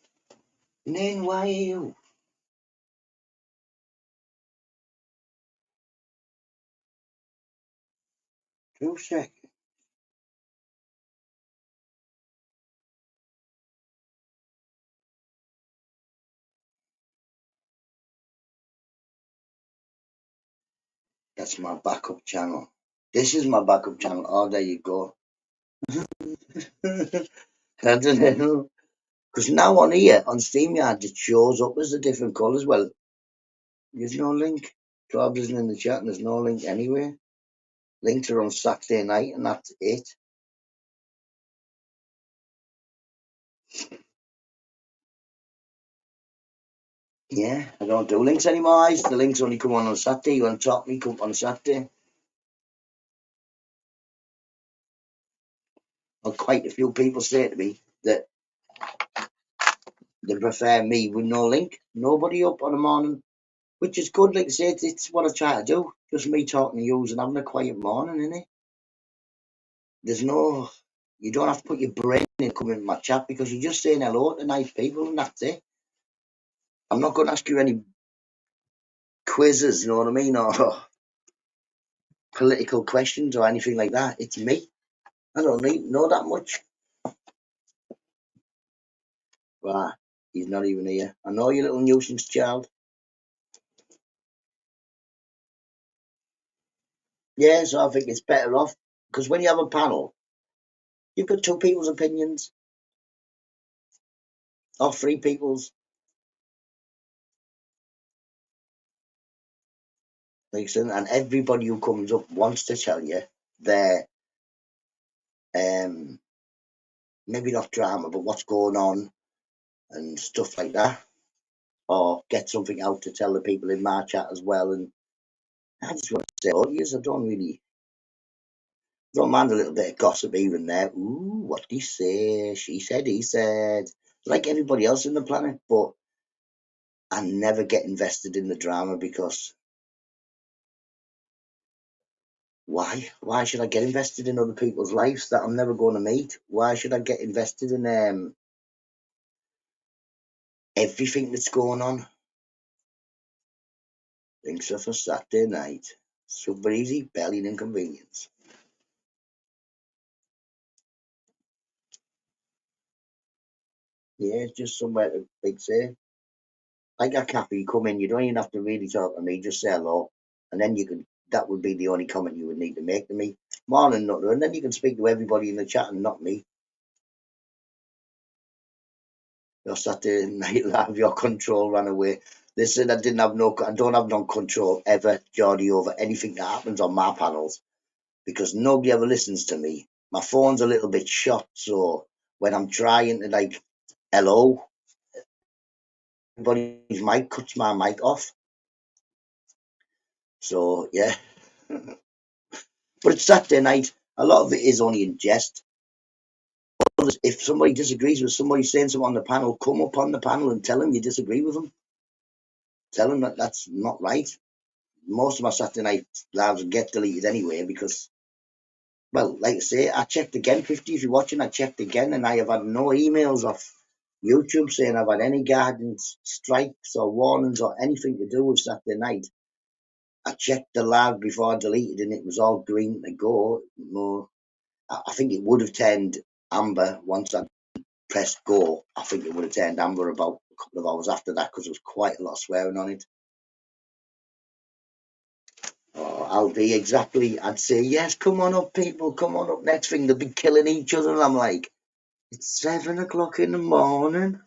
why are you? 2 seconds. That's my backup channel. This is my backup channel. Oh, there you go. I don't know. Because now on here, on StreamYard, it shows up as the different colours. Well, there's no link. Rob isn't in the chat and there's no link anywhere. Links are on Saturday night and that's it. Yeah, I don't do links anymore. The links only come on Saturday. You want to talk me, come on Saturday. Well, quite a few people say to me that they prefer me with no link. Nobody up on the morning, which is good. Like I say, it's what I try to do. Just me talking to you and having a quiet morning, innit? There's no, you don't have to put your brain in coming into my chat because you're just saying hello to nice people and that's it. I'm not going to ask you any quizzes, you know what I mean, or political questions or anything like that. It's me. I don't know that much. Right, he's not even here. I know you little nuisance child. Yeah, so I think it's better off because when you have a panel, you've got 2 people's opinions or 3 people's. Listen, and everybody who comes up wants to tell you their maybe not drama, but what's going on and stuff like that, or get something out to tell the people in my chat as well. And I just want to say, oh yes, I don't mind a little bit of gossip even there. Ooh, what did he say? She said, he said, like everybody else in the planet, but I never get invested in the drama because why? Why should I get invested in other people's lives that I'm never going to meet? Why should I get invested in everything that's going on? Thinks of a Saturday night. Super easy, barely an inconvenience. Yeah, it's just somewhere to big say. Like a cafe, you come in, you don't even have to really talk to me, just say hello. And then you can, that would be the only comment you would need to make to me. Morning, Nutter. And then you can speak to everybody in the chat and not me. Your Saturday night live, your control ran away. Listen, I don't have no control ever, Geordie, over anything that happens on my panels because nobody ever listens to me. My phone's a little bit shot, so when I'm trying to like, hello, everybody's mic cuts my mic off. So yeah, But it's Saturday night. A lot of it is only in jest. If somebody disagrees with somebody saying something on the panel, come up on the panel and tell them you disagree with them. Tell them that that's not right. Most of my Saturday night lives get deleted anyway because, well, like I say, I checked again. 50, if you're watching, I checked again, and I have had no emails off YouTube saying I've had any guidance, strikes, or warnings, or anything to do with Saturday night. I checked the live before I deleted, and it was all green to go. No, I think it would have turned amber once I pressed go. I think it would have turned amber about a couple of hours after that because there was quite a lot of swearing on it. Oh, I'll be exactly. I'd say, yes, come on up, people, come on up. Next thing, they'll be killing each other. And I'm like, it's 7 o'clock in the morning.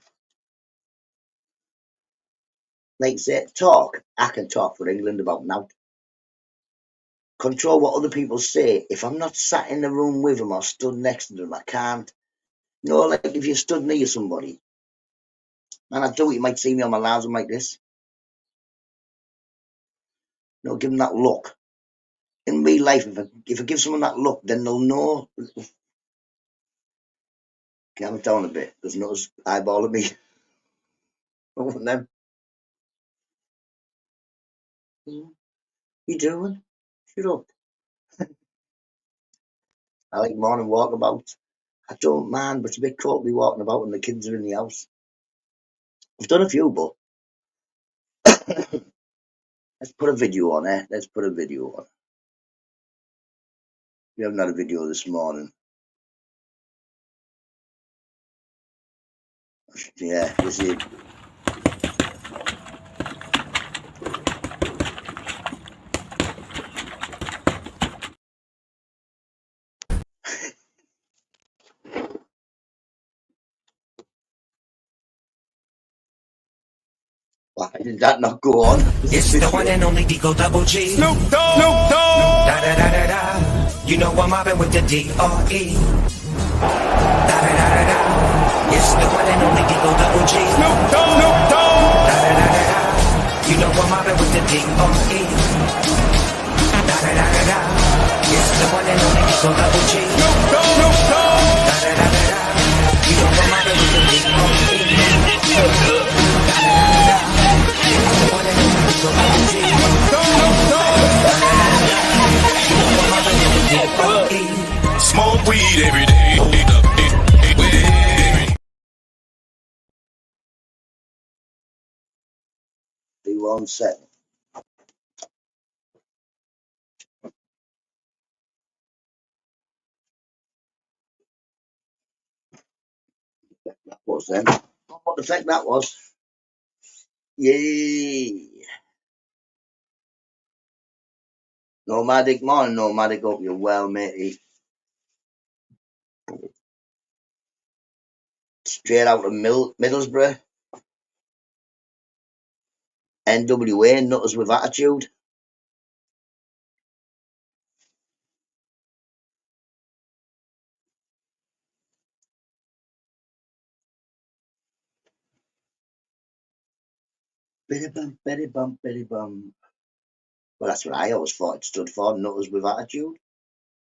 Like I say, talk. I can talk for England about now. Control what other people say. If I'm not sat in the room with them or stood next to them, I can't. You know, like if you stood near somebody, and I do it, you might see me on my lives like this. You know, give them that look. In real life, if I give someone that look, then they'll know. Calm it down a bit. There's no eyeballing me. I want them. You doing? Shut up. I like morning walkabouts. I don't mind, but it's a bit cold to be walking about when the kids are in the house. I've done a few, but let's put a video on, eh? Let's put a video on. We haven't had a video this morning. Yeah, you see. Why did that not go on? It's the one and only Digo Double G. Snoop Dogg. Snoop Dogg. Da da da da da. You know I'm mobbing with the D-R-E. Da da da da da. It's the one and only Digo Double G. Snoop Dogg. Snoop Dogg. Da da da da da. You know I'm mobbing with the D-R-E. Da da da da da. It's the one and only Digo Double G. Snoop Dogg. Snoop Dogg. Da da da da da. You know I'm mobbing with the D-R-E. Da da da da da. Smoke weed every day. Do 1 second. That was then. What the heck that was? Yay! Nomadic morning, nomadic. Hope you're well, matey. Straight out of Middlesbrough. NWA, Nutters with Attitude. Bitty bum, bitty bum, bitty bum. Well, that's what I always thought it stood for, Nutters with Attitude.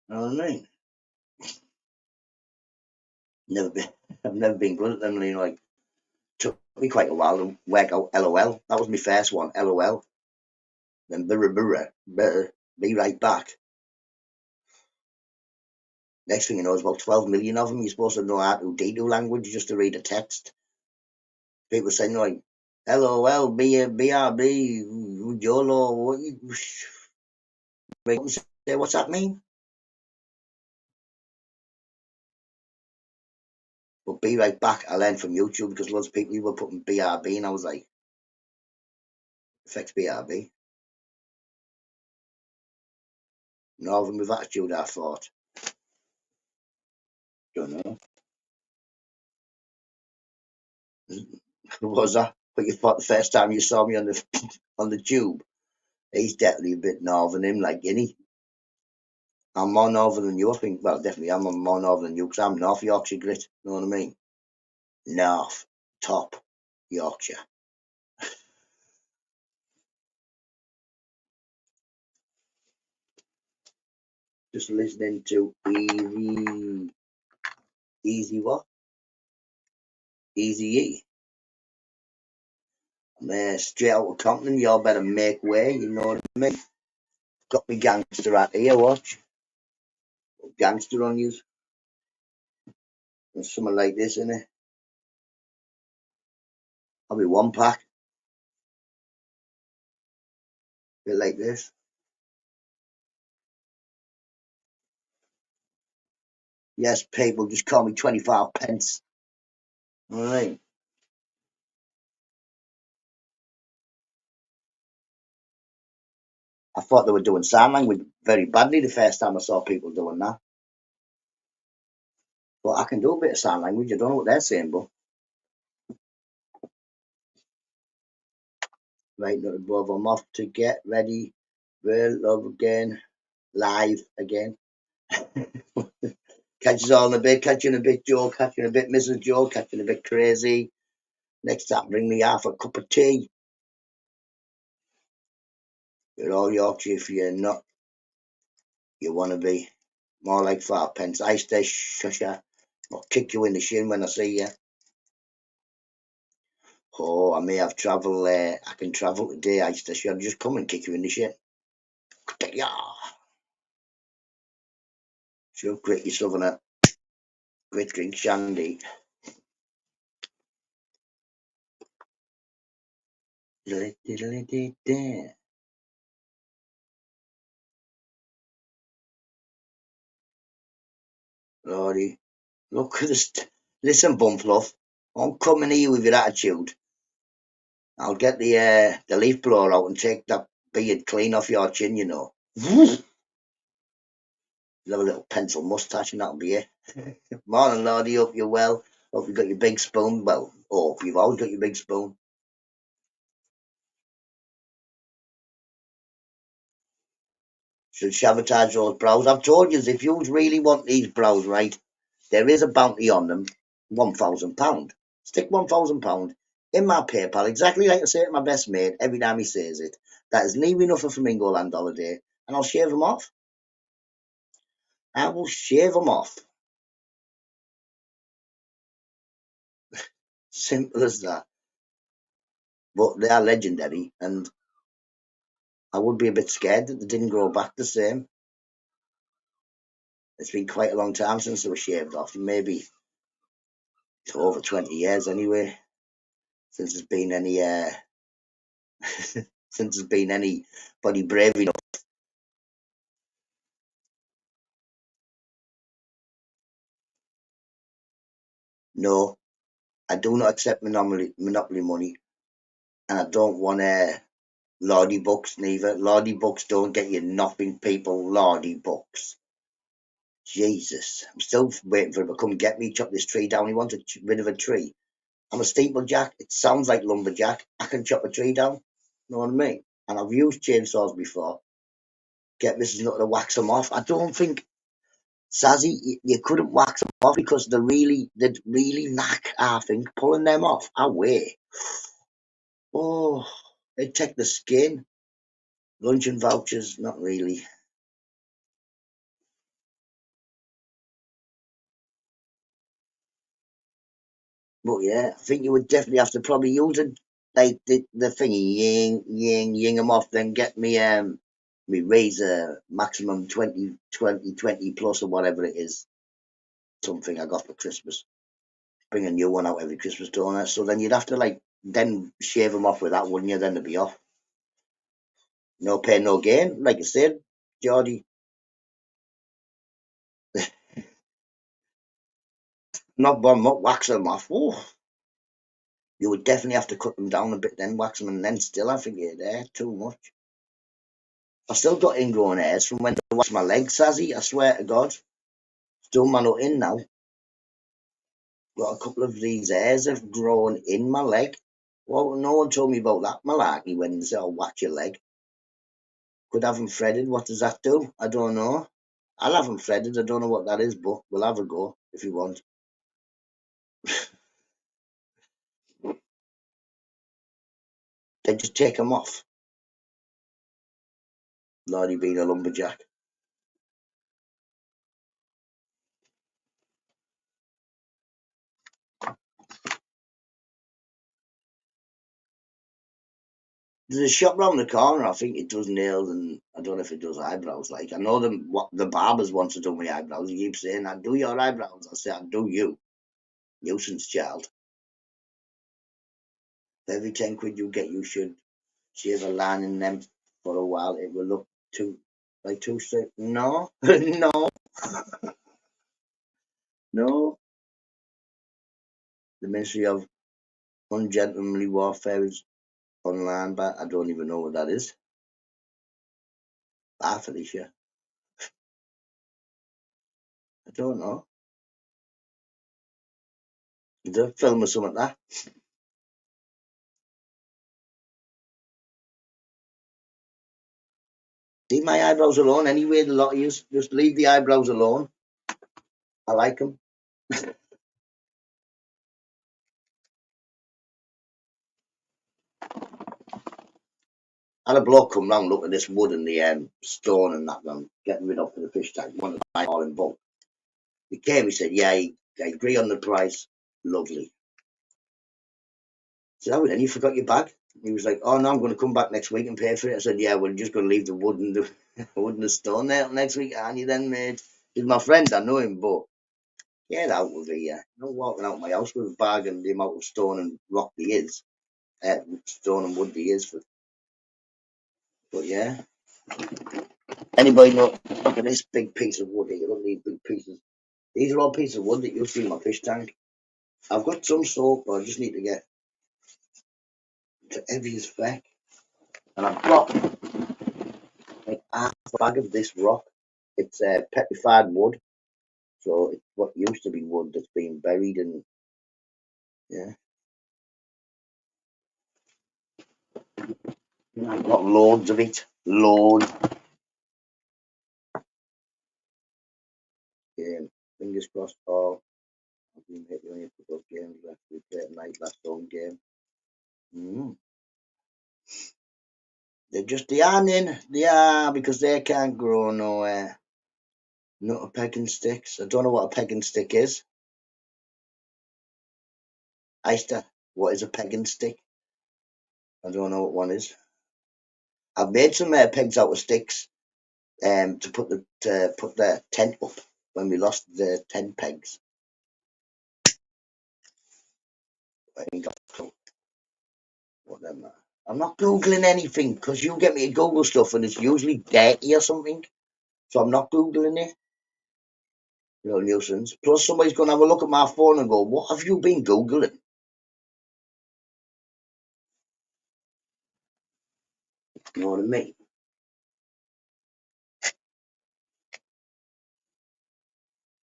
You know what I mean? I've never been good at them. You know, like, took me quite a while to work out LOL. That was my first one, LOL. Then be right back. Next thing you know, there's about 12 million of them. You're supposed to know how to do language just to read a text. People saying like, LOL, BRB, YOLO, what you say, what's that mean? But be right back, I learned from YouTube because lots of people were putting BRB and I was like, affects BRB. Northern with Attitude, I thought. Don't know. What was that? What you thought the first time you saw me on the on the tube? He's definitely a bit northern, him, like, innit? I'm more northern than you, I think. Well, definitely, I'm more northern than you because I'm North Yorkshire grit. You know what I mean? North, top, Yorkshire. Just listening to Easy what? Easy E. I'm straight out of Compton. Y'all better make way. You know what I mean? Got me gangster out here. Watch. Gangster on you. There's something like this in it. I'll be one pack. Bit like this. Yes, people just call me 25 pence. All right. I thought they were doing sign language very badly the first time I saw people doing that. But I can do a bit of sign language. I don't know what they're saying, but right now, above, I'm off to get ready. Real love again. Live again. Catch us all in a bit. Catch you in a bit, Joe. Catch you in a bit, Mrs. Joe. Catch you in a bit, crazy. Next time, bring me half a cup of tea. You're all Yorkshire. If you're not, you want to be more like 5 pence. I stay shusha. I'll kick you in the shin when I see you. Oh, I may have travel. I can travel today. I should just come and kick you in the shin. Yeah. Sure, great you southerner. Great drink shandy. Lordy, look at this. Listen, Bumfluff, I'm coming here with your attitude. I'll get the leaf blower out and take that beard clean off your chin, you know. You'll have a little pencil moustache and that'll be it. Morning, Lordy, hope you're well. Hope you've got your big spoon. Well, hope you've always got your big spoon. Should sabotage those brows. I've told you, if you really want these brows right, there is a bounty on them. £1,000. Stick £1,000 in my PayPal, exactly like I say to my best mate every time he says it. That is near enough for Flamingo Land holiday, and I'll shave them off. I will shave them off. Simple as that. But they are legendary, and I would be a bit scared that they didn't grow back the same. It's been quite a long time since they were shaved off, maybe over 20 years anyway, since there's been any since there's been anybody brave enough. No, I do not accept monopoly money, and I don't want Lordy bucks neither. Lordy bucks don't get you nothing, people. Lordy bucks. Jesus, I'm still waiting for him to come get me, chop this tree down. He wants rid of a tree. I'm a steeplejack. It sounds like lumberjack. I can chop a tree down. You know what I mean? And I've used chainsaws before. Get Mrs. Nutter to wax them off. I don't think, Sazzy, you couldn't wax them off because they'd really knack, I think, pulling them off. Away. Oh, they'd take the skin. Luncheon vouchers, not really. But yeah, I think you would definitely have to probably use it like the thingy, ying them off, then get me razor maximum 20 plus or whatever it is. Something I got for Christmas. Bring a new one out every Christmas, don't I? So then you'd have to then shave them off with that, wouldn't you? Then they'd be off. No pain, no gain. Like I said, Geordie. Not wax them off. Oh, you would definitely have to cut them down a bit, then wax them, and then still I think you're there too much. I still got ingrown hairs from when I washed my legs, Sazzy. I swear to God. Still my nut in now. Got a couple of these hairs have grown in my leg. Well, no one told me about that malarkey when they said, "Oh, watch your leg." Could have them threaded. What does that do? I don't know. I'll have them threaded. I don't know what that is, but we'll have a go if you want. Then just take them off. Lordy being a lumberjack. There's a shop round the corner. I think it does nails, and I don't know if it does eyebrows. Like I know them. What the barbers wants to do my eyebrows. He keeps saying, "I do your eyebrows." I say, "I do you." Nuisance child. Every 10 quid you get, you should shave a line in them for a while. It will look too straight. No, no, no. The Ministry of Ungentlemanly Warfare is online, but I don't even know what that is. Bye, Felicia. I don't know. Is there a film or something like that? Leave my eyebrows alone anyway. The lot of you just leave the eyebrows alone. I like them. I had a bloke come round, look at this wood and the stone and that I'm getting rid of for the fish tank. One of mine all in bulk. He came, he said, "Yeah, I agree on the price." Lovely. I said, "Oh, then you forgot your bag?" He was like, "Oh, no, I'm going to come back next week and pay for it." I said, "Yeah, we're just going to leave the wood and the wood and the stone there next week, aren't you then, mate?" He's my friend, I know him, but get out of here. Not walking out of my house with a bag and the amount of stone and rock there is. Stone and wood there is. But yeah. Anybody know? Look at this big piece of wood here. Look at these big pieces. These are all pieces of wood that you'll see in my fish tank. I've got some soap, but I just need to get to heavy as feck. And I've got like half a bag of this rock. It's petrified wood. So it's what used to be wood that's been buried in. Yeah. I've got loads of it. Loads. Game. Fingers crossed, Paul. I've been hit only a couple of games left. We played tonight, last home game. They're just yarning. They are because they can't grow nowhere. Not a pegging sticks. I don't know what a pegging stick is. Eister, what is a pegging stick? I don't know what one is. I've made some pegs out of sticks to put the tent up when we lost the tent pegs. I ain't got a clue what them are. I'm not Googling anything because you get me to Google stuff and it's usually dirty or something. So I'm not Googling it. You know, nuisance. Plus somebody's going to have a look at my phone and go, "What have you been Googling?" You know what I mean?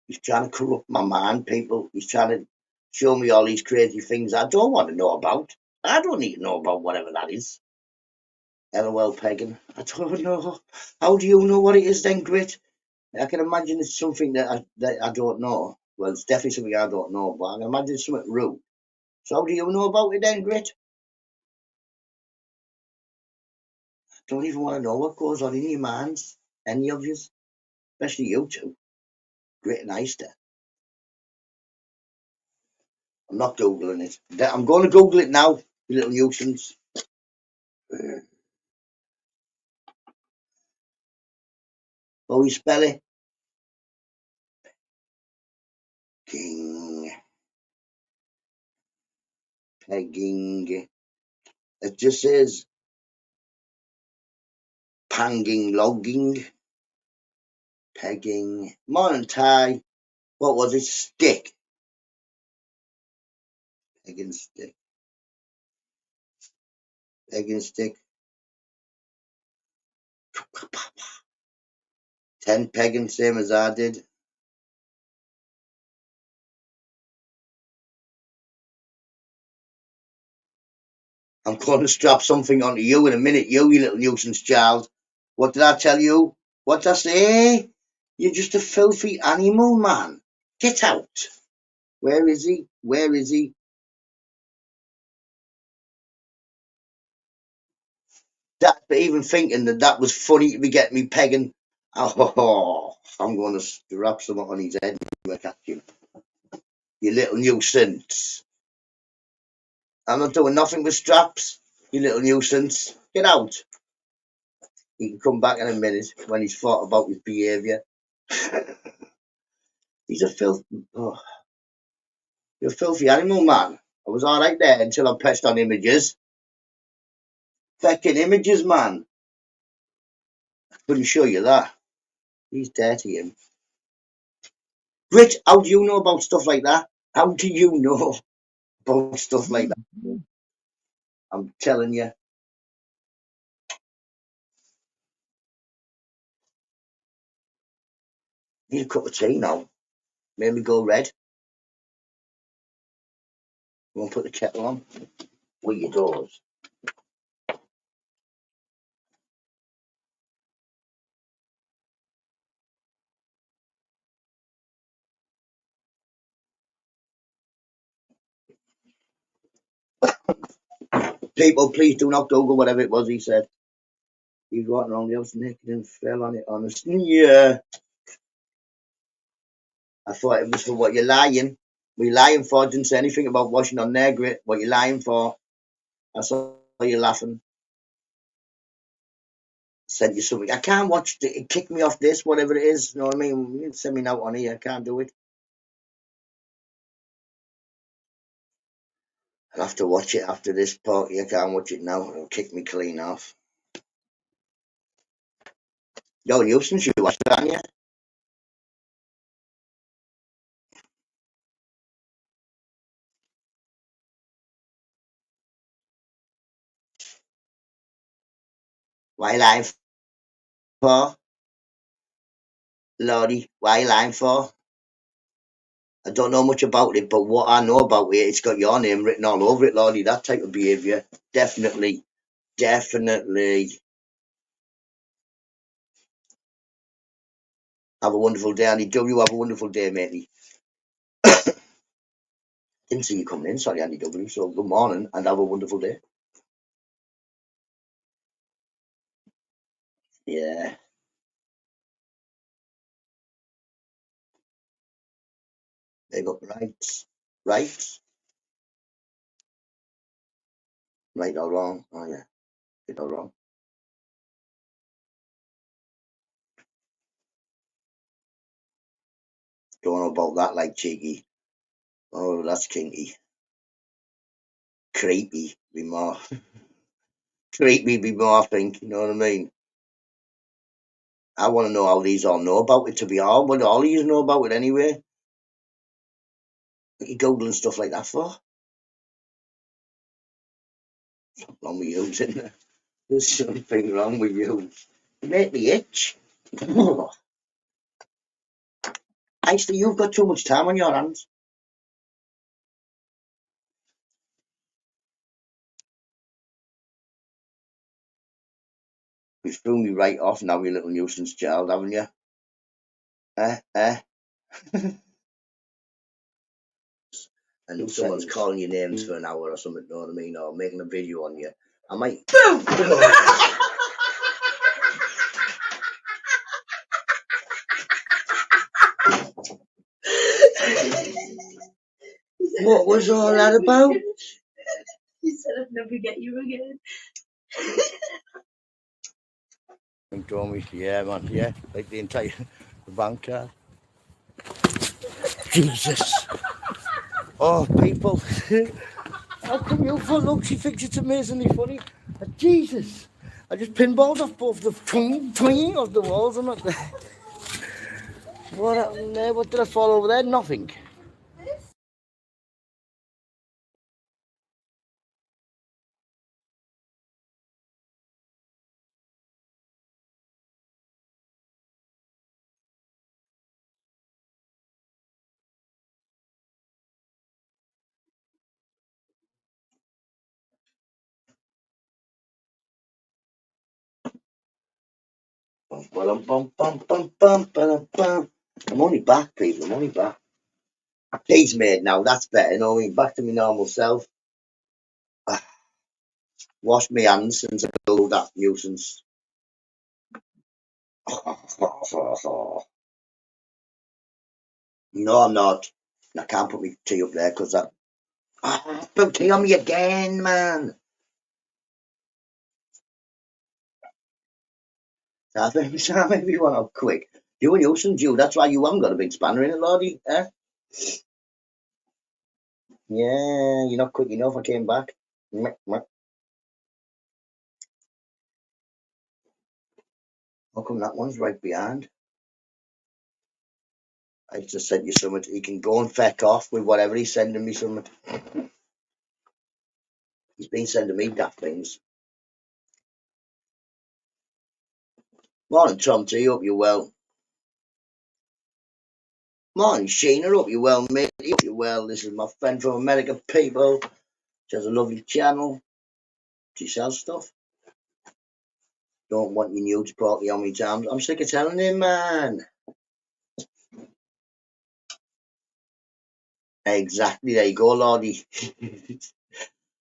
He's trying to corrupt my mind, people. He's trying to show me all these crazy things I don't want to know about. I don't need to know about whatever that is. LOL pegging. I don't know. How do you know what it is then, Grit? I can imagine it's something that I don't know. Well, it's definitely something I don't know, but I can imagine it's something rude. So how do you know about it then, Grit? I don't even want to know what goes on in your minds. Any of you, especially you two. Grit and Eister. I'm not Googling it. I'm going to Google it now, you little nuisance. How you spell it? King. Pegging. It just says panging, logging, pegging. Morning tie. What was it? Stick. Pegging stick. Pegging stick. 10 pegging, same as I did. I'm going to strap something onto you in a minute, you little nuisance child. What did I tell you? What did I say? You're just a filthy animal, man. Get out. Where is he? Where is he? That, but even thinking that was funny to be getting me pegging. Oh, I'm going to strap something on his head and catch him. You little nuisance. I'm not doing nothing with straps, you little nuisance. Get out. He can come back in a minute when he's thought about his behaviour. He's a you're a filthy animal, man. I was alright there until I pressed on images. Fucking images, man. I couldn't show you that. He's dirty, him. Rich, how do you know about stuff like that? How do you know about stuff like that? I'm telling you. Need a cup of tea now. Made me go red. You want to put the kettle on? With your doors. People, please do not Google whatever it was he said. He was walking around the house naked and fell on it on a yeah. I thought it was for what you're lying. What you're lying for? Didn't say anything about washing on their grit. What you're lying for? I saw you laughing. Sent you something. I can't watch it. Kick me off this, whatever it is. You know what I mean? You can send me out on here. I can't do it. I'll have to watch it after this party. I can't watch it now. It'll kick me clean off. Yo, nuisance, you watched it, haven't you? Why lying for? Lordy, why lying for? I don't know much about it, but what I know about it, it's got your name written all over it, Lordy. That type of behaviour. Definitely. Definitely. Have a wonderful day, Andy W. Have a wonderful day, matey. Didn't see you coming in, sorry, Andy W. So good morning and have a wonderful day. Yeah. They got rights. Rights? Right or wrong? Oh, yeah. Right or wrong? Don't know about that, like cheeky. Oh, that's kinky. Creepy, be more. Creepy, be more, I think. You know what I mean? I want to know how these all know about it, to be all. What all these know about it anyway? What are you Googling stuff like that for? Something wrong with you, isn't there? There's something wrong with you. You make me itch. Actually, you've got too much time on your hands. You threw me right off now, you little nuisance child, haven't you? And someone's calling your names for an hour or something, you know what I mean? Or making a video on you. I might. What was all that about? He said I'd never get you again. Yeah, man, yeah. Like the entire banter. Jesus. Oh, people. How come you for look? She thinks it's amazingly funny. Jesus. I just pinballed off both the twing of the walls. I'm not there. What happened there? What did I fall over there? Nothing. I'm only back, people. I'm only back. Tea's made now. That's better. You know what I mean? Back to my normal self. Wash my hands since I do that nuisance. No, I'm not. I can't put my tea up there because that. Put tea on me again, man. Maybe one up quick. You and Houston, Jew. That's why you haven't got a big spanner in it, Lordy. Eh? Yeah, you're not quick enough. I came back. Meh, meh. How come that one's right behind? I just sent you something. He can go and feck off with whatever he's sending me something. He's been sending me daft things. Morning, Tom T. Hope you're well. Morning, Sheena. Hope you're well, mate. Hope you're well. This is my friend from America, people. She has a lovely channel. She sells stuff. Don't want you new to party how many times. I'm sick of telling him, man. Exactly. There you go, Lordy.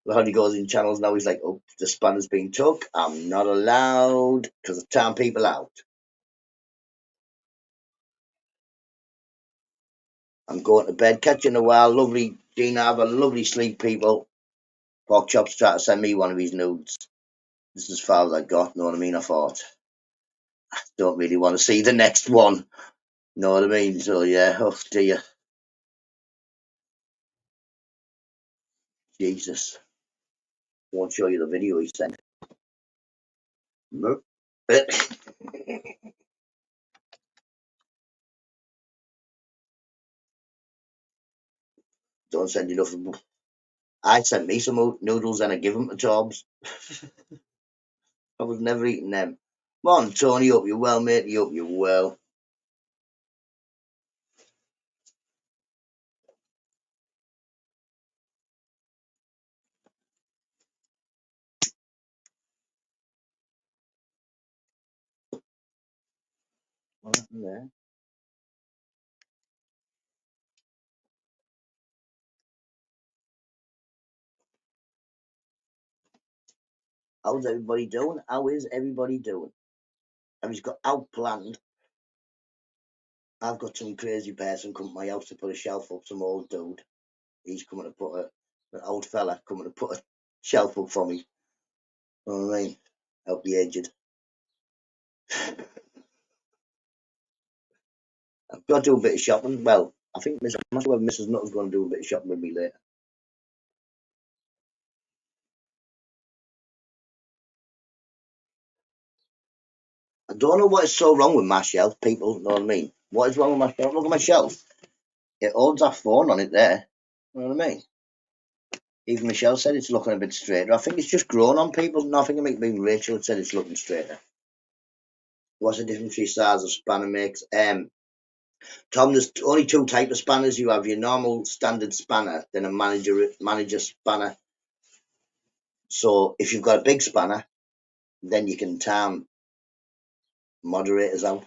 Lordy goes in channels now. He's like, oh, the spanner's been took. I'm not allowed because of time people out. I'm going to bed. Catch you in a while. Lovely, Gina. Have a lovely sleep, people. Pork Chop's trying to send me one of his nudes. This is as far as I got. Know what I mean? I thought, I don't really want to see the next one. Know what I mean? So, yeah. Oh, dear. Jesus. Won't show you the video he sent. Nope. Don't send you nothing. I sent me some noodles and I give them to Tobbs. I was never eating them. Morning, Tony. Hope you're well, mate. Hope you're well. What happened there? How's everybody doing? How is everybody doing? Have you got out planned? I've got some crazy person come to my house to put a shelf up, some old dude. He's coming to put an old fella coming to put a shelf up for me. You know what I mean? Help the aged. I've got to do a bit of shopping. Well, I think I'm not sure whether Mrs. Nutta's going to do a bit of shopping with me later. I don't know what is so wrong with my shelf, people. Know what I mean? What is wrong with my shelf? Look at my shelf. It holds that phone on it there. You know what I mean? Even Michelle said it's looking a bit straighter. I think it's just grown on people. No, I think it might be Rachel said it's looking straighter. What's the difference between styles of spanner makes? Tom, there's only two types of spanners. You have your normal standard spanner, then a manager spanner. So if you've got a big spanner, then you can time moderators out.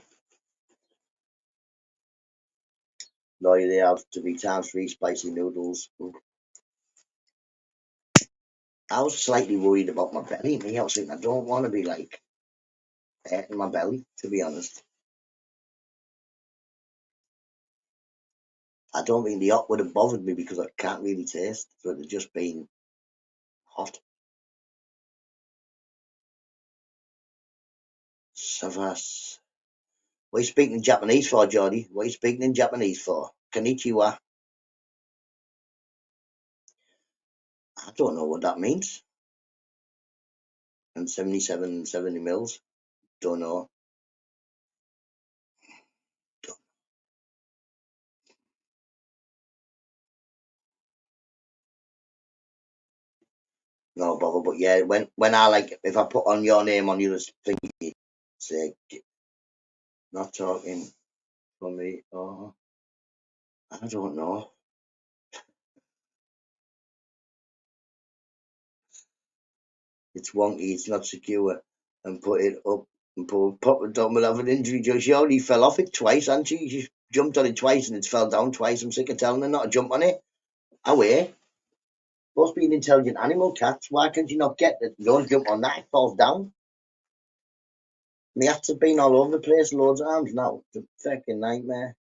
Lawyer, they have to be times 3 spicy noodles. I was slightly worried about my belly. I was thinking I don't want to be like hurting my belly, to be honest. I don't think the hot would have bothered me because I can't really taste. So it would have just been hot. Savas. What are you speaking in Japanese for, Jordy? What are you speaking in Japanese for? Konnichiwa. I don't know what that means. And 77 70 mils. Don't know. No bother. But yeah, when I like, if I put on your name on the other thing, say, not talking for me. Oh, I don't know. It's wonky. It's not secure. And put it up and pop it down. Will have an injury. She already fell off it twice, and she jumped on it twice and it's fell down twice. I'm sick of telling her not to jump on it. Away. Supposed to be an intelligent animal, cats. Why can't you not get it? Don't jump on that. It falls down. My hats have been all over the place loads of times now. It's a fucking nightmare.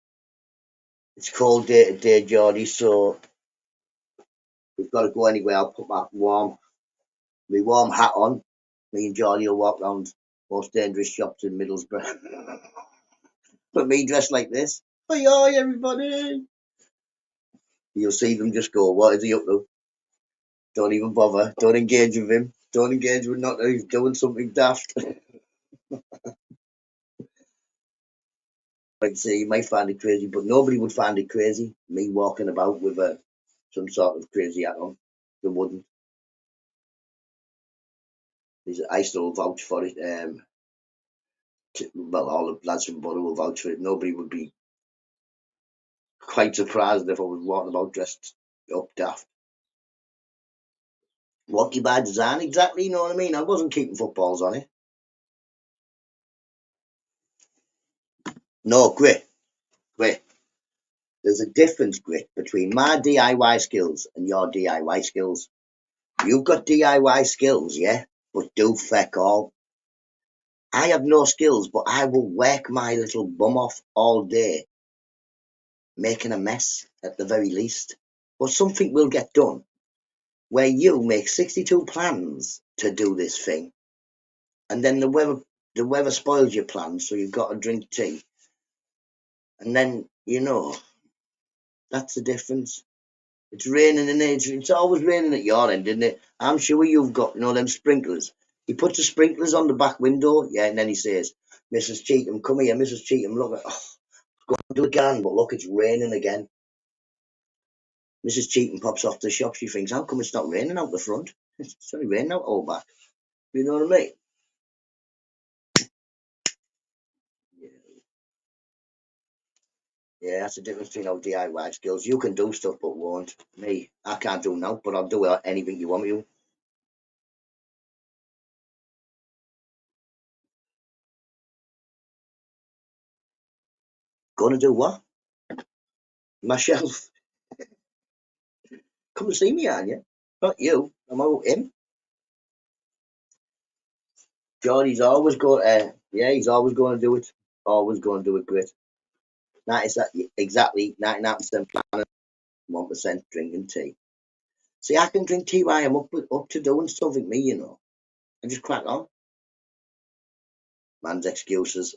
It's cold day today, Geordie, so we've got to go anyway. I'll put my warm hat on. Me and Geordie will walk round Most dangerous shops in Middlesbrough. But me dressed like this. Hi, everybody. You'll see them just go, what is he up to? Don't even bother. Don't engage with him. Don't engage with NUTTA. He's doing something daft. Like I say, you might find it crazy, but nobody would find it crazy. Me walking about with some sort of crazy hat on. They wouldn't. I still vouch for it. Well, all the lads from Borough will vouch for it. Nobody would be quite surprised if I was walking about dressed up daft. Walkie by design, exactly, you know what I mean? I wasn't keeping footballs on it. No, Grit. There's a difference, Grit, between my DIY skills and your DIY skills. You've got DIY skills, yeah, but do feck all. I have no skills, but I will work my little bum off all day, making a mess at the very least. But something will get done. Where you make 62 plans to do this thing, and then the weather spoils your plans, so you've got to drink tea. And then, that's the difference. It's raining in it. It's always raining at your end, isn't it? I'm sure you've got, them sprinklers. He puts the sprinklers on the back window, yeah, and then he says, Mrs. Cheetham, come here, Mrs. Cheetham, look, go and do it again, but look, it's raining again. Mrs. Cheetham pops off the shop. She thinks, how come it's not raining out the front? It's only raining out all back. You know what I mean? Yeah, that's the difference between our DIY skills. You can do stuff but won't. Me, I can't do now, but I'll do anything you want me to. Gonna do what? Myself. Come and see me, aren't you? Not you. I'm out him. Geordie's always going he's always going to do it. Always going to do it great. That is exactly 99% planning, 1% drinking tea. See, I can drink tea while I'm up to doing something, me, I just crack on. Man's excuses.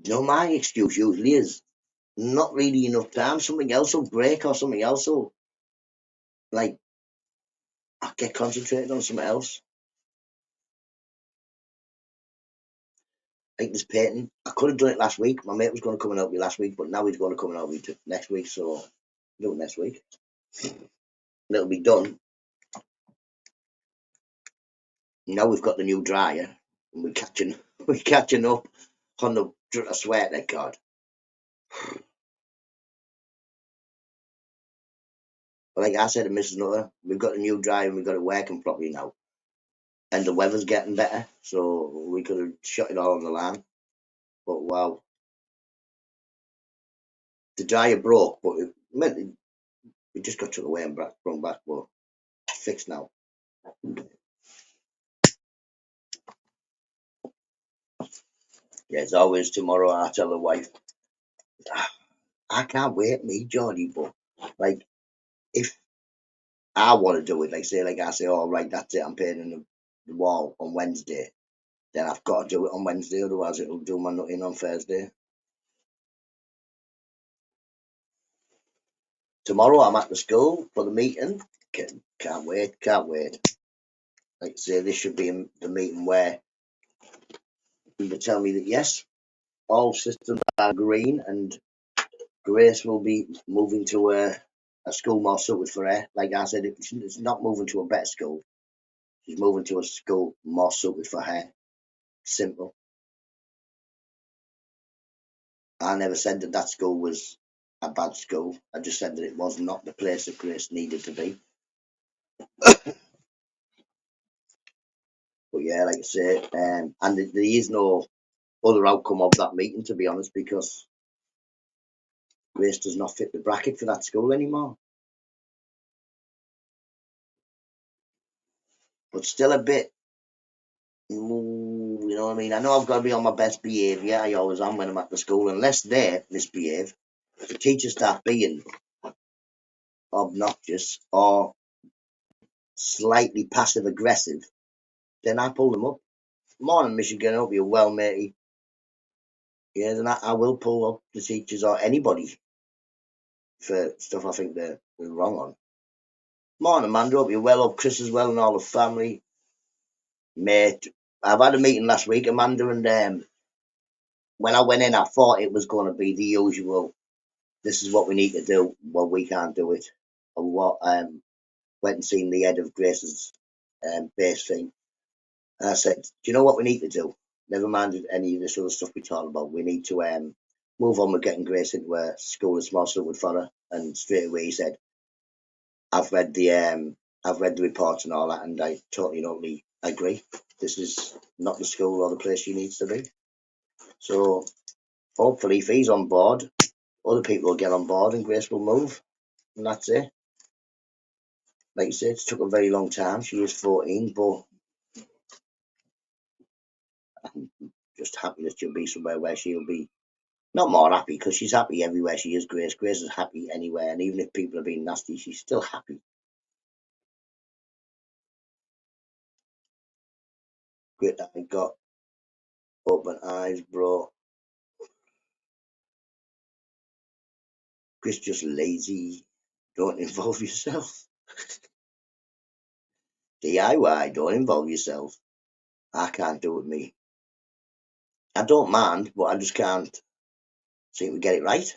My excuse usually is not really enough time. Something else will break or something else will, like, I get concentrated on something else. Like this painting. I could have done it last week. My mate was going to come and help me last week, but now he's going to come and help me next week, so I'll do it next week. And it'll be done. Now we've got the new dryer, and we're catching up on the, I swear to God. But like I said to Mrs. Nutter, we've got a new dryer and we've got it working properly now. And the weather's getting better, so we could have shut it all on the line. But wow. The dryer broke, but it just got took away and brought back, but fixed now. Yeah, it's always tomorrow. I tell the wife, I can't wait, me, Geordie, but like, if I want to do it, like I say, all right, that's it, I'm painting the wall on Wednesday, then I've got to do it on Wednesday, otherwise it'll do my nutting on Thursday. Tomorrow I'm at the school for the meeting. Can't wait. Like I say, this should be the meeting where people tell me that yes, all systems are green and Grace will be moving to a school more suited for her. Like I said, it's not moving to a better school. She's moving to a school more suited for her. Simple. I never said that school was a bad school. I just said that it was not the place that Grace needed to be. But yeah, like I say, and there is no other outcome of that meeting, to be honest, because Grace does not fit the bracket for that school anymore. But still a bit, you know what I mean? I know I've got to be on my best behaviour. I always am when I'm at the school, unless they misbehave. If the teachers start being obnoxious or slightly passive aggressive, then I pull them up. Morning, Michigan. Hope you're well, matey. Yeah, and I will pull up the teachers or anybody for stuff I think they're wrong on. Morning, Amanda. Hope you're well. Hope Chris is well and all the family. Mate, I've had a meeting last week, Amanda, and when I went in, I thought it was going to be the usual. This is what we need to do. Well, we can't do it. Or what? Went and seen the head of Grace's base thing. And I said, do you know what we need to do? Never mind any of this other stuff we talked about. We need to move on with getting Grace into a school that's more suited for her. And straight away he said, I've read the reports and all that, and I totally agree. This is not the school or the place she needs to be. So hopefully, if he's on board, other people will get on board, and Grace will move, and that's it. Like you said, it took a very long time. She is 14, but I'm just happy that she'll be somewhere where she'll be not more happy, because she's happy everywhere she is. Grace is happy anywhere, and even if people are being nasty, she's still happy. Great that I got open eyes, bro. Chris just lazy. Don't involve yourself. DIY, don't involve yourself. I can't do it with me. I don't mind, but I just can't seem to get it right.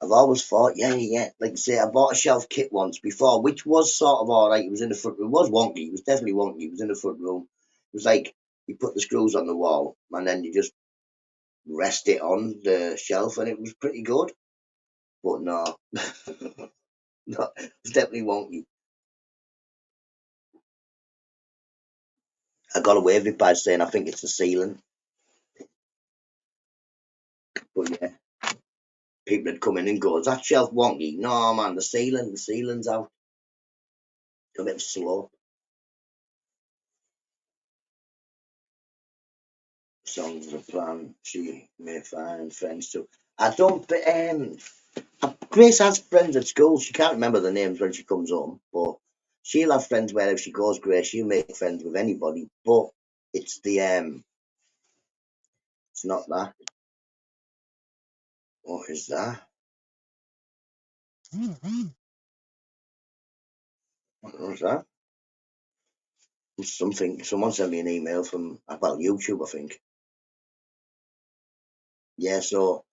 I've always thought, yeah. Like I say, I bought a shelf kit once before, which was sort of all right. It was in the front room. It was wonky. It was definitely wonky. It was in the front room. It was like you put the screws on the wall and then you just rest it on the shelf, and it was pretty good. But no, no, it's definitely wonky. I got away with it by saying I think it's the ceiling. But yeah, people had come in and go, is that shelf wonky? No, man, the ceiling's out. A bit slow. Songs of a plan, she may find friends too. I don't, Grace has friends at school. She can't remember the names when she comes home, but she'll have friends wherever she goes. Grace, she'll make friends with anybody, but it's it's not that. What is that? What was that? Something. Someone sent me an email from about YouTube, I think. Yeah, so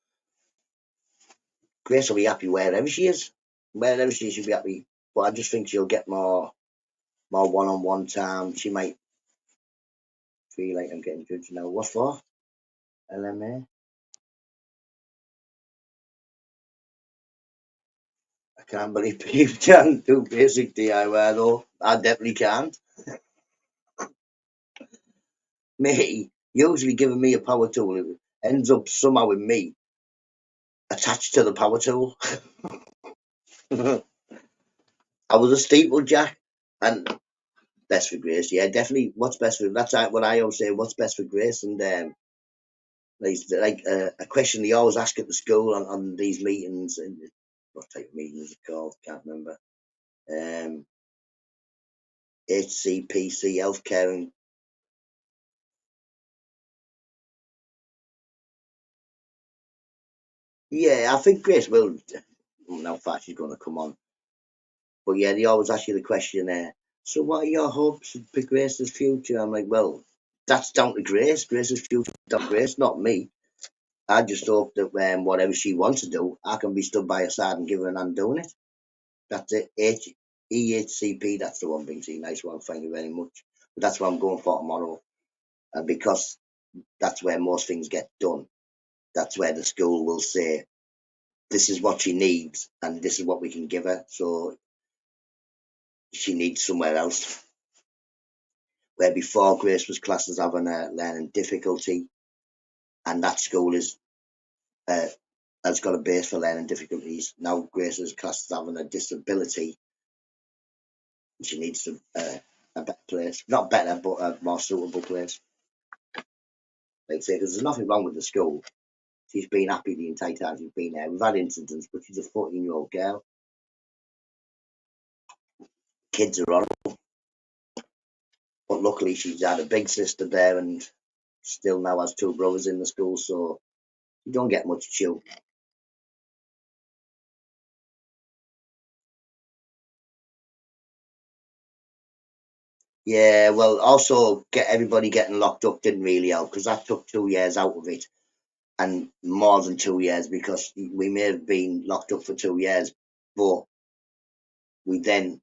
Grace will be happy wherever she is. Wherever she is, she'll be happy. But I just think she'll get more one-on-one time. She might feel like I'm getting judged now. What for? LMA? I can't believe people can't do basic DIY though. I definitely can't. Me, usually giving me a power tool, it ends up somehow with me attached to the power tool. I was a steeplejack, and best for Grace, yeah, definitely. What's best for that's what I always say. What's best for Grace, and like a question they always ask at the school on these meetings. And what type of meetings are called? Can't remember. HCPC healthcare and yeah, I think Grace will. How far she's going to come on, but yeah, they always ask you the question there. So, what are your hopes for Grace's future? I'm like, well, that's down to Grace. Grace's future, down to Grace, not me. I just hope that whatever she wants to do, I can be stood by her side and give her an hand doing it. That's it. EHCP, that's the one, BT. Nice one, thank you very much. But that's what I'm going for tomorrow. And because that's where most things get done, that's where the school will say, this is what she needs and this is what we can give her. So she needs somewhere else. Where before Grace was classed as having a learning difficulty, and that school is has got a base for learning difficulties. Now Grace is classed as having a disability. She needs a better place, not better, but a more suitable place. Like I say, because there's nothing wrong with the school. She's been happy the entire time she's been there. We've had incidents, but she's a 14-year-old girl. Kids are horrible. But luckily she's had a big sister there and still now has two brothers in the school, so you don't get much chill. Yeah, well, also get everybody getting locked up didn't really help because that took 2 years out of it, and more than 2 years because we may have been locked up for 2 years, but we then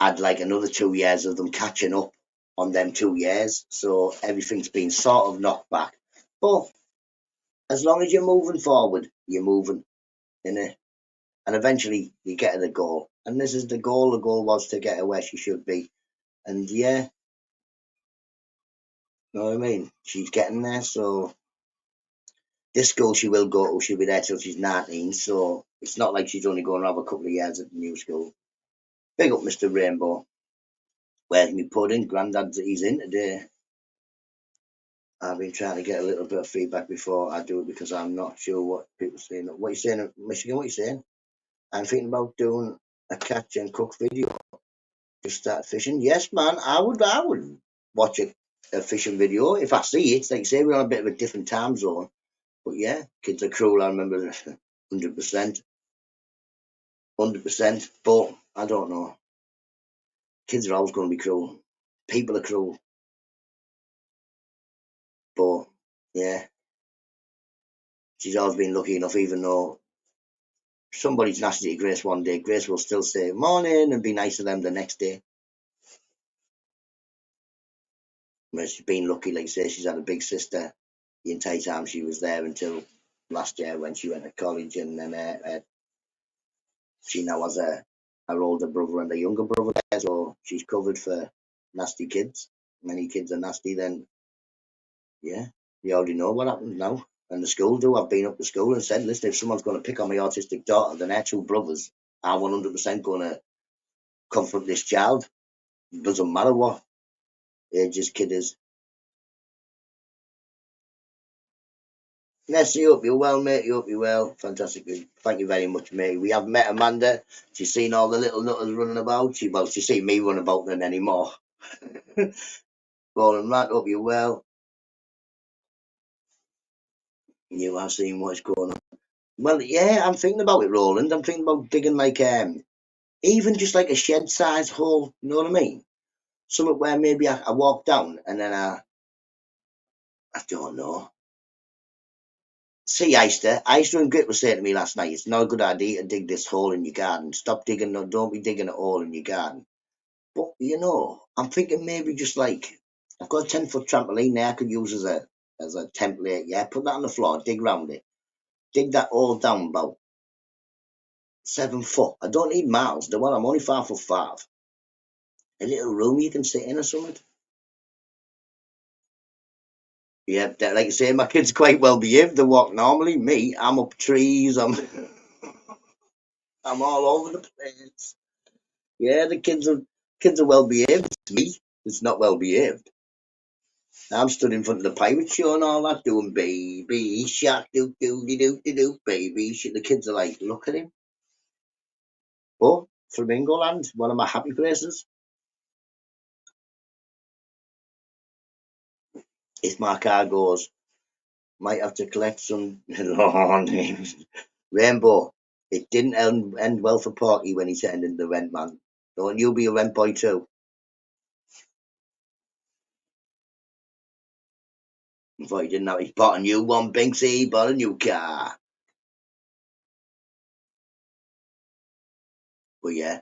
had like another 2 years of them catching up on them 2 years, so everything's been sort of knocked back. But as long as you're moving forward, you're moving, innit? And eventually you get to the goal, and this is the goal. The goal was to get her where she should be, and yeah, you know what I mean. She's getting there, so. This school she will go to, she'll be there till she's 19, so it's not like she's only going to have a couple of years at the new school. Big up Mr. Rainbow. Where's me pudding? Grandad's he's in today. I've been trying to get a little bit of feedback before I do it because I'm not sure what people are saying. What are you saying, Michigan? What are you saying? I'm thinking about doing a catch and cook video. Just start fishing. Yes, man, I would watch a fishing video if I see it. Like you say, we're on a bit of a different time zone. But yeah, kids are cruel, I remember 100%. 100%, but I don't know. Kids are always going to be cruel. People are cruel, but yeah, she's always been lucky enough. Even though somebody's nasty to Grace one day, Grace will still say morning and be nice to them the next day. Whereas she's been lucky, like I say, she's had a big sister the entire time she was there until last year when she went to college, and then she now has her older brother and a younger brother there, so she's covered for nasty kids. Many kids are nasty, then yeah, you already know what happens now. And the school do. I've been up to school and said, listen, if someone's going to pick on my autistic daughter, then our two brothers are 100% going to confront this child. It doesn't matter what age this kid is. Nessie, you hope you're well, mate. You hope you're well. Fantastic. Thank you very much, mate. We have met Amanda. She's seen all the little nutters running about. She's seen me run about then anymore. Roland Matt, hope you're well. You have seen what's going on. Well, yeah, I'm thinking about it, Roland. I'm thinking about digging like even just like a shed size hole, you know what I mean? Something where maybe I walk down and then I don't know. See, Easter and Grit was saying to me last night, it's not a good idea to dig this hole in your garden. Stop digging, don't be digging a hole in your garden. But, I'm thinking maybe just like, I've got a 10-foot trampoline there I could use as a template, yeah? Put that on the floor, dig round it. Dig that hole down about 7 foot. I don't need miles. I'm only 5'5". A little room you can sit in or something. Yeah, like I say, my kids quite well behaved. They walk normally. Me, I'm up trees. I'm all over the place. Yeah, the kids are well behaved. It's me that's not well behaved. I'm stood in front of the pirate show and all that, doing baby shark, do do do do do baby shit. The kids are like, look at him. But Flamingo Land, one of my happy places. If my car goes, might have to collect some. Rainbow. It didn't end well for Porky when he turned into the rent man. Don't you be a rent boy too? I thought he didn't know he bought a new one, Binksy. He bought a new car. But yeah,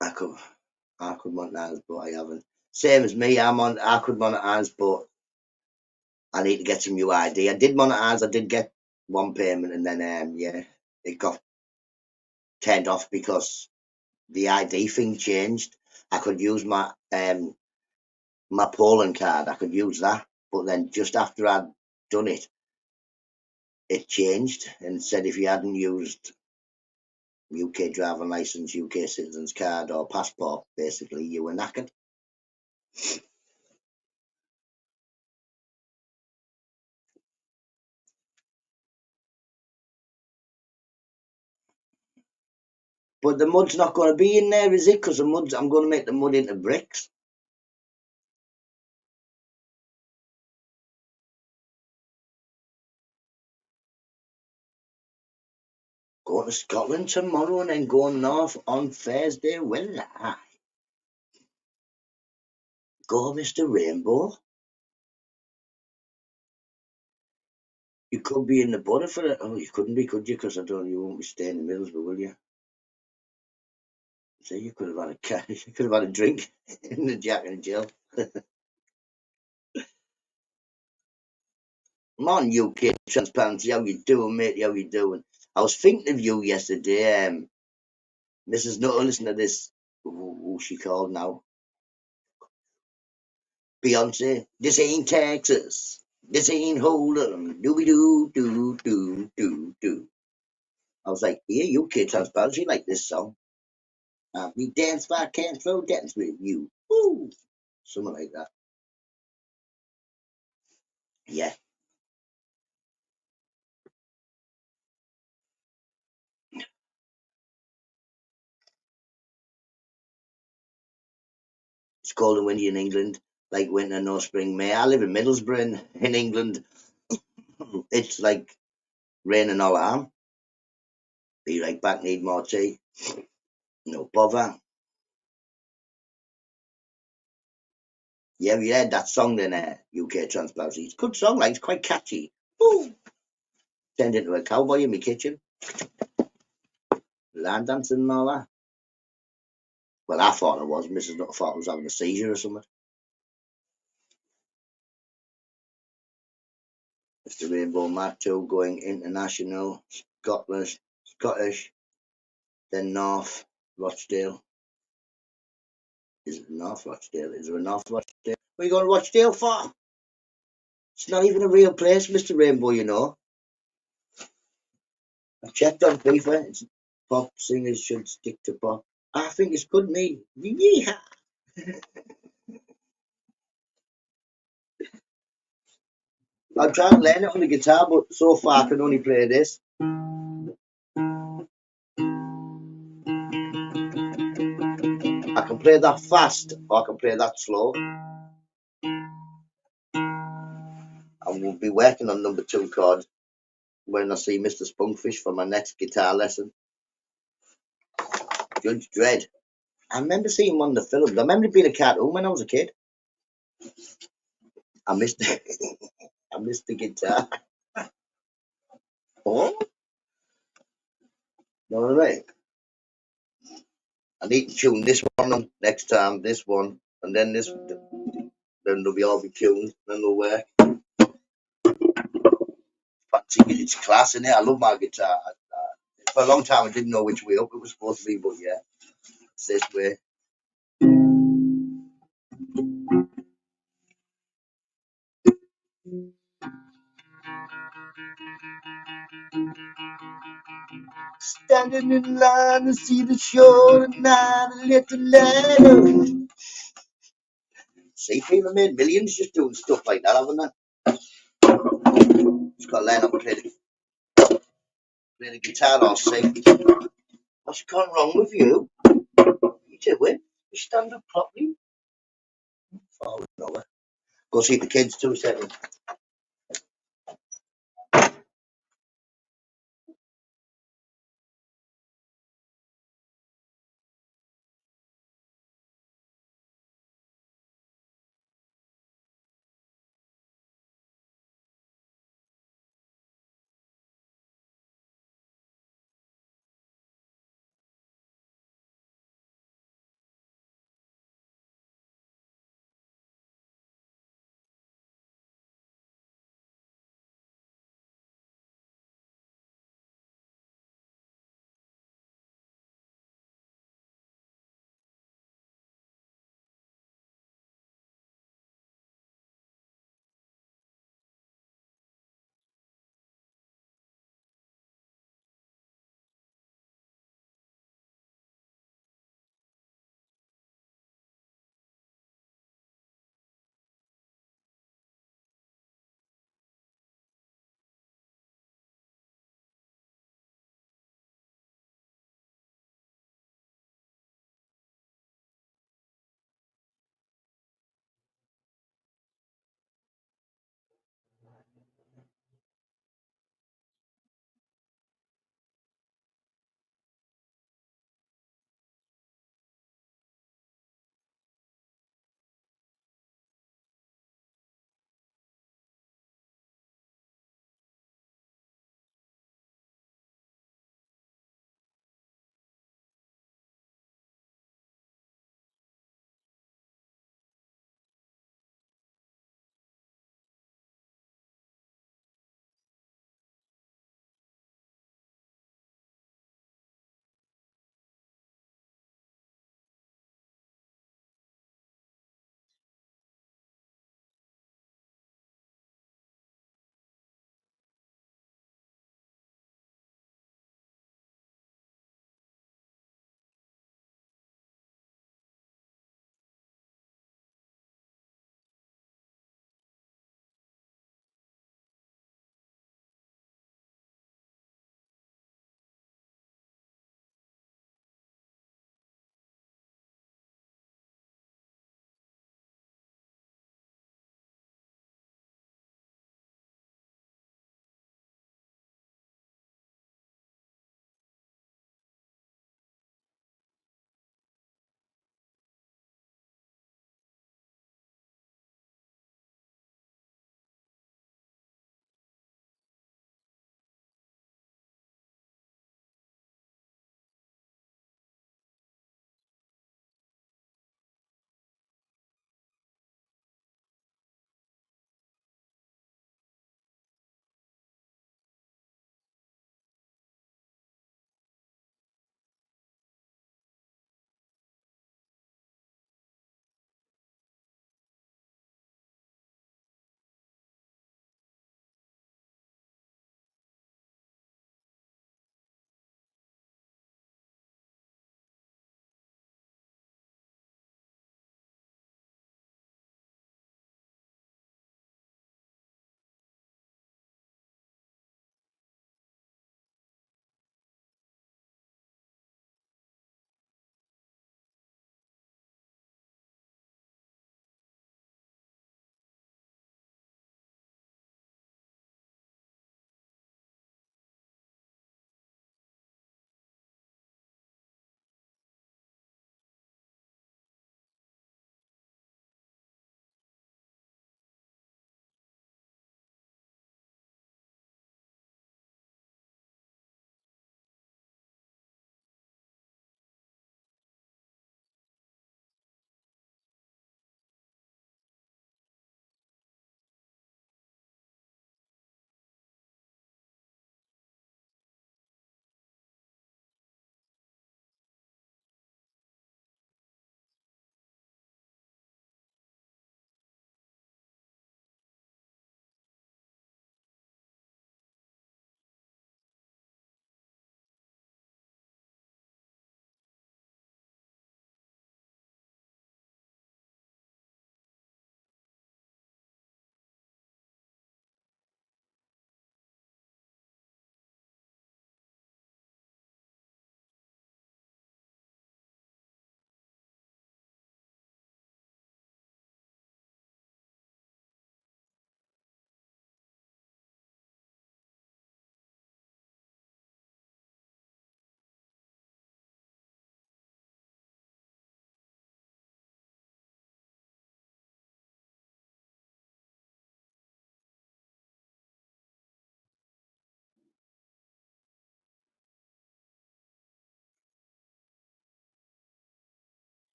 I could monetize, but I haven't. Same as me, I could monetize, but I need to get some new ID. I did monetize, I did get one payment, and then yeah, it got turned off because the ID thing changed. I could use my Poland card, I could use that, but then just after I'd done it, it changed and said if you hadn't used UK driving license, UK citizen's card or passport, basically you were knackered. But the mud's not going to be in there, is it? Because I'm going to make the mud into bricks. Going to Scotland tomorrow and then going north on Thursday. Well, go, Mr. Rainbow. You could be in the butter for it. Oh, you couldn't be, could you? Because you won't be staying in Middlesbrough, will you? So you could have had you could have had a drink in the Jack and Jill. Come on, UK Transparency. How you doing, mate? How you doing? I was thinking of you yesterday. Mrs. Nutter, listen to this. Who she called now? Beyonce. This ain't Texas. This ain't Hold'em. Do. I was like, yeah, UK Transparency like this song. We dance, but I can't throw dance with you. Woo! Something like that. Yeah. It's cold and windy in England, like winter, no spring, May. I live in Middlesbrough in England. It's like raining all the time. Be right back, need more tea. No bother. Yeah, we heard that song then, UK Transparency. It's a good song, like, it's quite catchy. Woo! Turned into a cowboy in my kitchen. Line dancing and all that. Well, I thought it was. Mrs. Nutter thought I was having a seizure or something. Mr. Rainbow Macho going international. Scottish, then North Rochdale. Is it North Rochdale? Is there a North Rochdale? What are you going to Rochdale for? It's not even a real place, Mr. Rainbow, you know. I checked on FIFA. It's pop singers should stick to pop. I think it's good, me. Yeehaw! I'm trying to learn it on the guitar, but so far I can only play this. I can play that fast, or I can play that slow. And we'll be working on number 2 chord when I see Mr. Spunkfish for my next guitar lesson. Judge Dredd. I remember seeing one of the films. I remember it being a cartoon when I was a kid. I missed I missed the guitar. Oh, know what I mean? I need to tune this one on next time, this one, and then this. Then they'll be all be tuned, then they'll work. Fancy it's class in it. I love my guitar. For a long time, I didn't know which way up it was supposed to be, but yeah, it's this way. Standing in line to see the show tonight, a little later. See, people have made millions just doing stuff like that, haven't they? Just got to learn how to play the guitar or sing. What's gone wrong with you? You doing? You stand up properly. Oh, no. Go see the kids 2 seconds.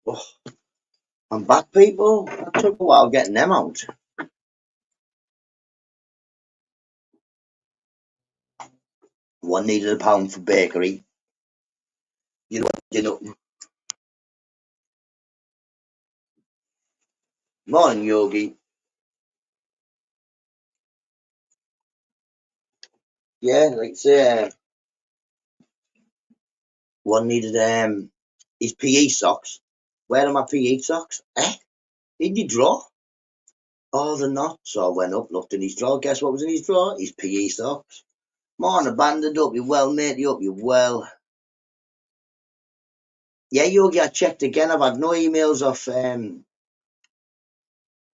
Oh, I'm back, people. It took a while getting them out. One needed £1 for bakery. You know. Morning, Yogi. Yeah, like I say, one needed his PE socks. Where are my PE socks? In your drawer? Oh, they're not. So I went up, looked in his drawer. Guess what was in his drawer? His PE socks. Morning, abandoned. Up you well, mate. Up you well. Yeah, Yogi, I checked again. I've had no emails off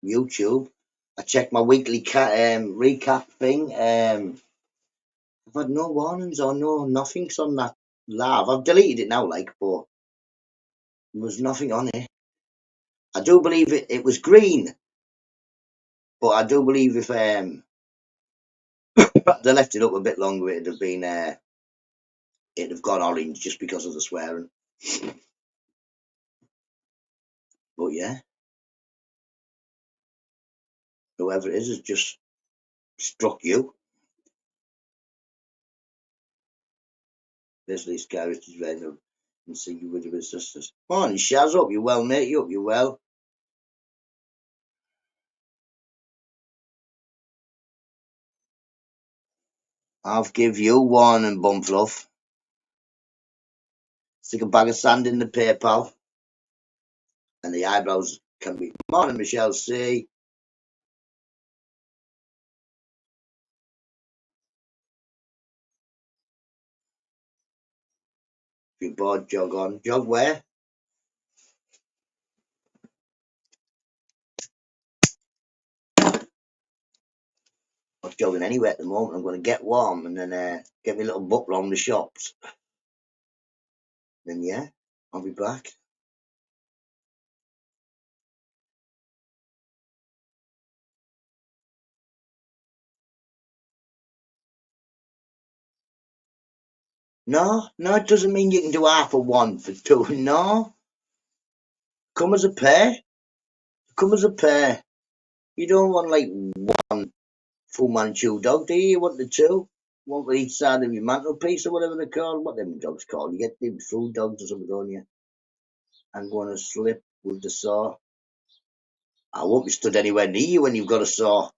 YouTube. I checked my weekly recap thing. I've had no warnings or nothing's on that live. I've deleted it now, like, but there was nothing on it. I do believe it was green, but I do believe if they left it up a bit longer, it'd have been it'd have gone orange just because of the swearing. But yeah, whoever it is has just struck you. There's these characters random and see you with your sisters. Morning, Shaz. Up you well, mate. You up you well. I'll give you one and bum fluff. Stick a bag of sand in the PayPal. And the eyebrows can be. Morning, Michelle C. If you're bored, jog on. Jog where? I'm jogging anyway at the moment. I'm going to get warm and then get me a little buckler on the shops. Then yeah, I'll be back. No, it doesn't mean you can do half of one for two. No, come as a pair. Come as a pair. You don't want like one Fu Manchu dog, do you? You want the two? One for each side of your mantelpiece or whatever they're called. What them dogs called? You get them food dogs or something, don't you? I'm going to slip with the saw. I won't be stood anywhere near you when you've got a saw.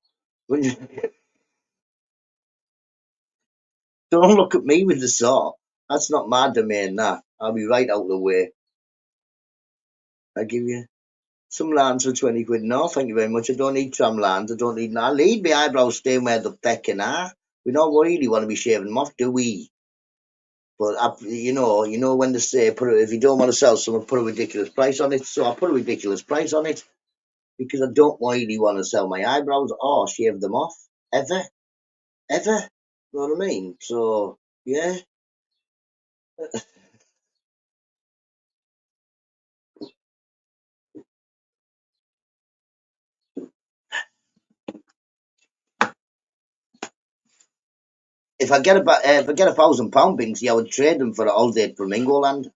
Don't look at me with the saw. That's not my domain, that. I'll be right out of the way. I give you some lands for 20 quid. No, thank you very much. I don't need tram lands. I don't need... I leave my eyebrows staying where the feckin' are. We don't really want to be shaving them off, do we? But, you know when they say, if you don't want to sell someone, put a ridiculous price on it. So I put a ridiculous price on it because I don't really want to sell my eyebrows or shave them off. Ever. You know what I mean? So, yeah. If I get £1,000 Binksy, I would trade them for a holiday Flamingo Land.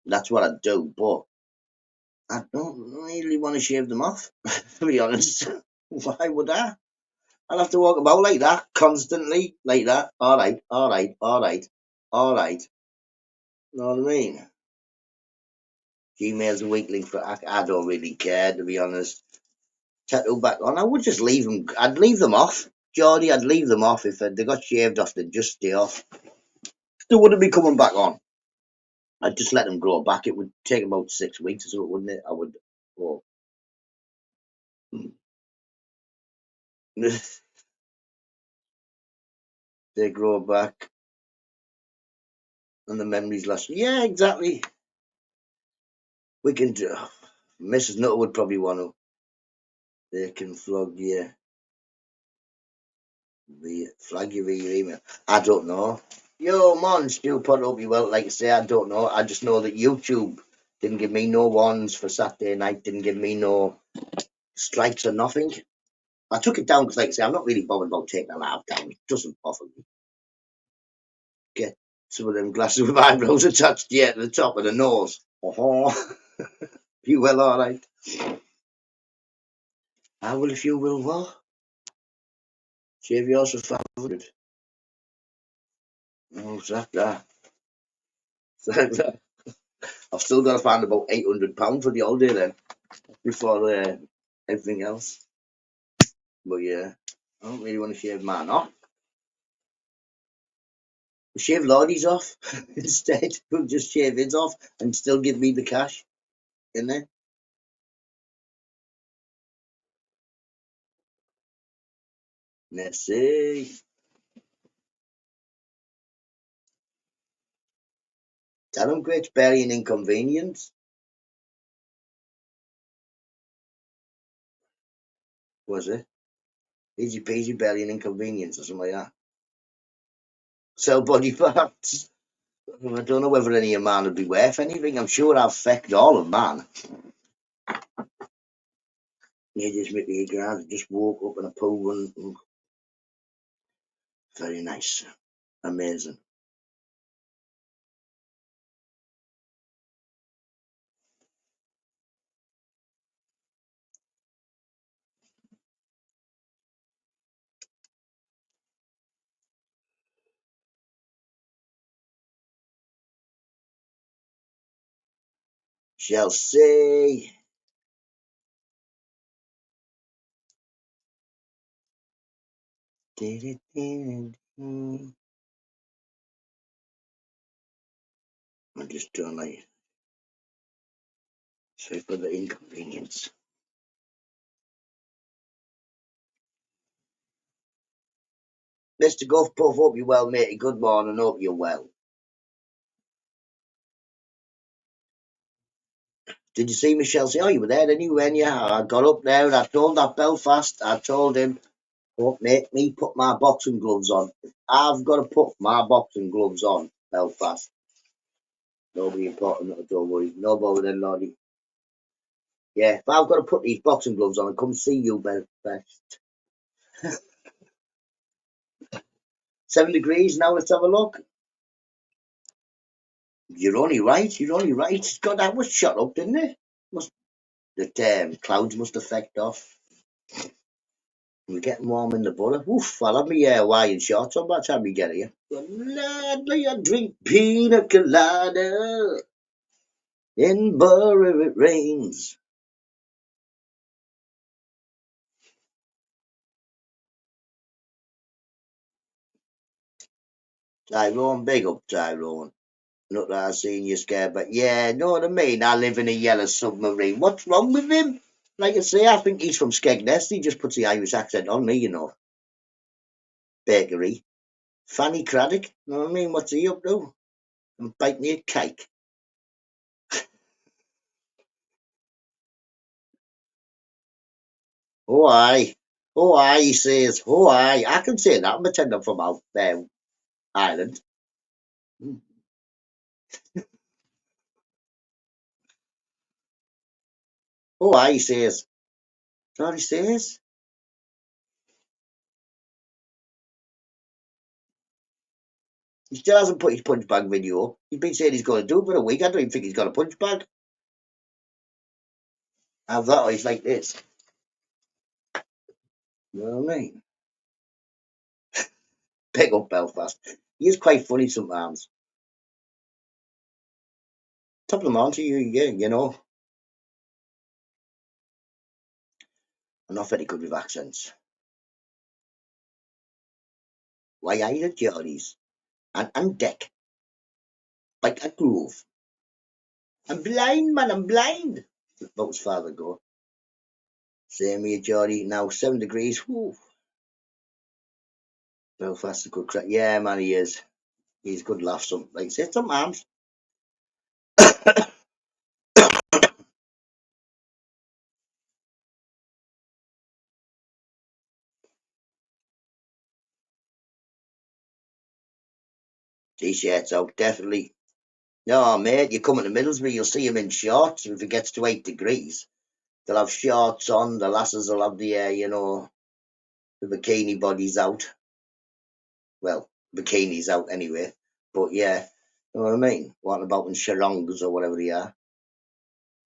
That's what I'd do, but I don't really want to shave them off, to be honest. Why would I? I'd have to walk about like that, constantly, like that. All right. You know what I mean? Gmail's a weakling for... I don't really care, to be honest. Tattoo back on. I would just leave them. I'd leave them off. Geordie, I'd leave them off. If they got shaved off, they'd just stay off. They wouldn't be coming back on. I'd just let them grow back. It would take about 6 weeks or so, wouldn't it? I would. Oh. They grow back. And the memories last. Yeah, exactly. We can do. Mrs. Nutter would probably want to. They can flog you. Flag you via your email. I don't know. Yo, man, Stu put up you well. Like I say, I don't know. I just know that YouTube didn't give me no warnings for Saturday night. Didn't give me no strikes or nothing. I took it down because, like I say, I'm not really bothered about taking a live down. It doesn't bother me. Get some of them glasses with eyebrows attached to the top of the nose. You will, all right. I will if you will what? Shave yours for 500. Oh, that. I've still got to find about £800 for the holiday then, before everything else. But yeah, I don't really want to shave mine off. We'll shave Lordy's off instead. We'll just shave his off and still give me the cash in there. Let's see. Tell him Great Barry an inconvenience. Was it? Easy peasy Barry an inconvenience or something like that. Sell body parts. I don't know whether any of mine would be worth anything. I'm sure I've fecked all of mine. You just make me grand. I just woke up in a pool and very nice. Amazing. Shall see. I'm just doing like sorry for the inconvenience. Mr. Guff Puff, hope you're well, matey. Good morning, hope you're well. Did you see Michelle say, oh, you were there, didn't you, when I got up there and I told that Belfast, I told him, oh, make me put my boxing gloves on. I've got to put my boxing gloves on, Belfast. Nobody important, don't worry. No bother then, Lordy. Yeah, if I've got to put these boxing gloves on and come see you, Belfast. 7 degrees now, let's have a look. You're only right. God, that was shut up, didn't it? The clouds must have fecked off. We're getting warm in the butter. Oof, I'll have my Hawaiian shorts on by the time we get here. Gladly I drink pina colada in butter if it rains. Tyrone, big up Tyrone. Not that I've seen you scared, but yeah, know what I mean? I live in a yellow submarine. What's wrong with him? Like I say, I think he's from Skegness. He just puts the Irish accent on me, you know. Bakery. Fanny Craddock. Know what I mean? What's he up to? I'm biting me a cake. Oh, aye. Oh, aye, he says. Oh, aye. I can say that. I'm pretending I'm from out there, Ireland. Oh, aye, he says. What he says? He still hasn't put his punch bag video up. He's been saying he's going to do it for a week. I don't even think he's got a punch bag. Have that, or he's like this. You know what I mean? Pick up Belfast. He is quite funny sometimes. Top of the morning to you, yeah, you know. I'm not very good with accents. Why are the Geordies? And Deck. Like a groove. I'm blind, man, I'm blind. Let his father go. Same here, Geordie. Now 7 degrees. Whew. Belfast a good crack. Yeah, man, he is. He's good laugh. Some like I said, sometimes. T-shirts out, definitely. No, mate, you come into Middlesbrough, you'll see him in shorts. If it gets to 8 degrees, they'll have shorts on. The lasses will have the, the bikini bodies out. Well, bikinis out anyway. But yeah, you know what I mean? What about in charongs or whatever they are?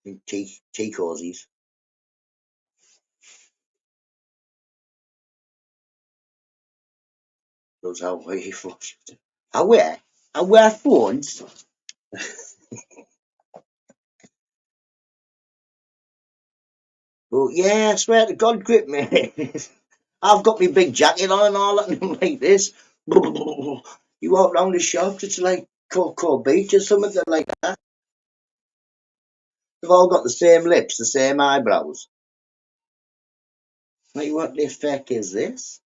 Tea cozies. Those how we I wear phones. But yeah, I swear to God, grip me. I've got my big jacket on and all that, and I'm like this. You walk round the shop, it's like Cocoa Beach or something like that. They've all got the same lips, the same eyebrows. Like, what the fuck is this?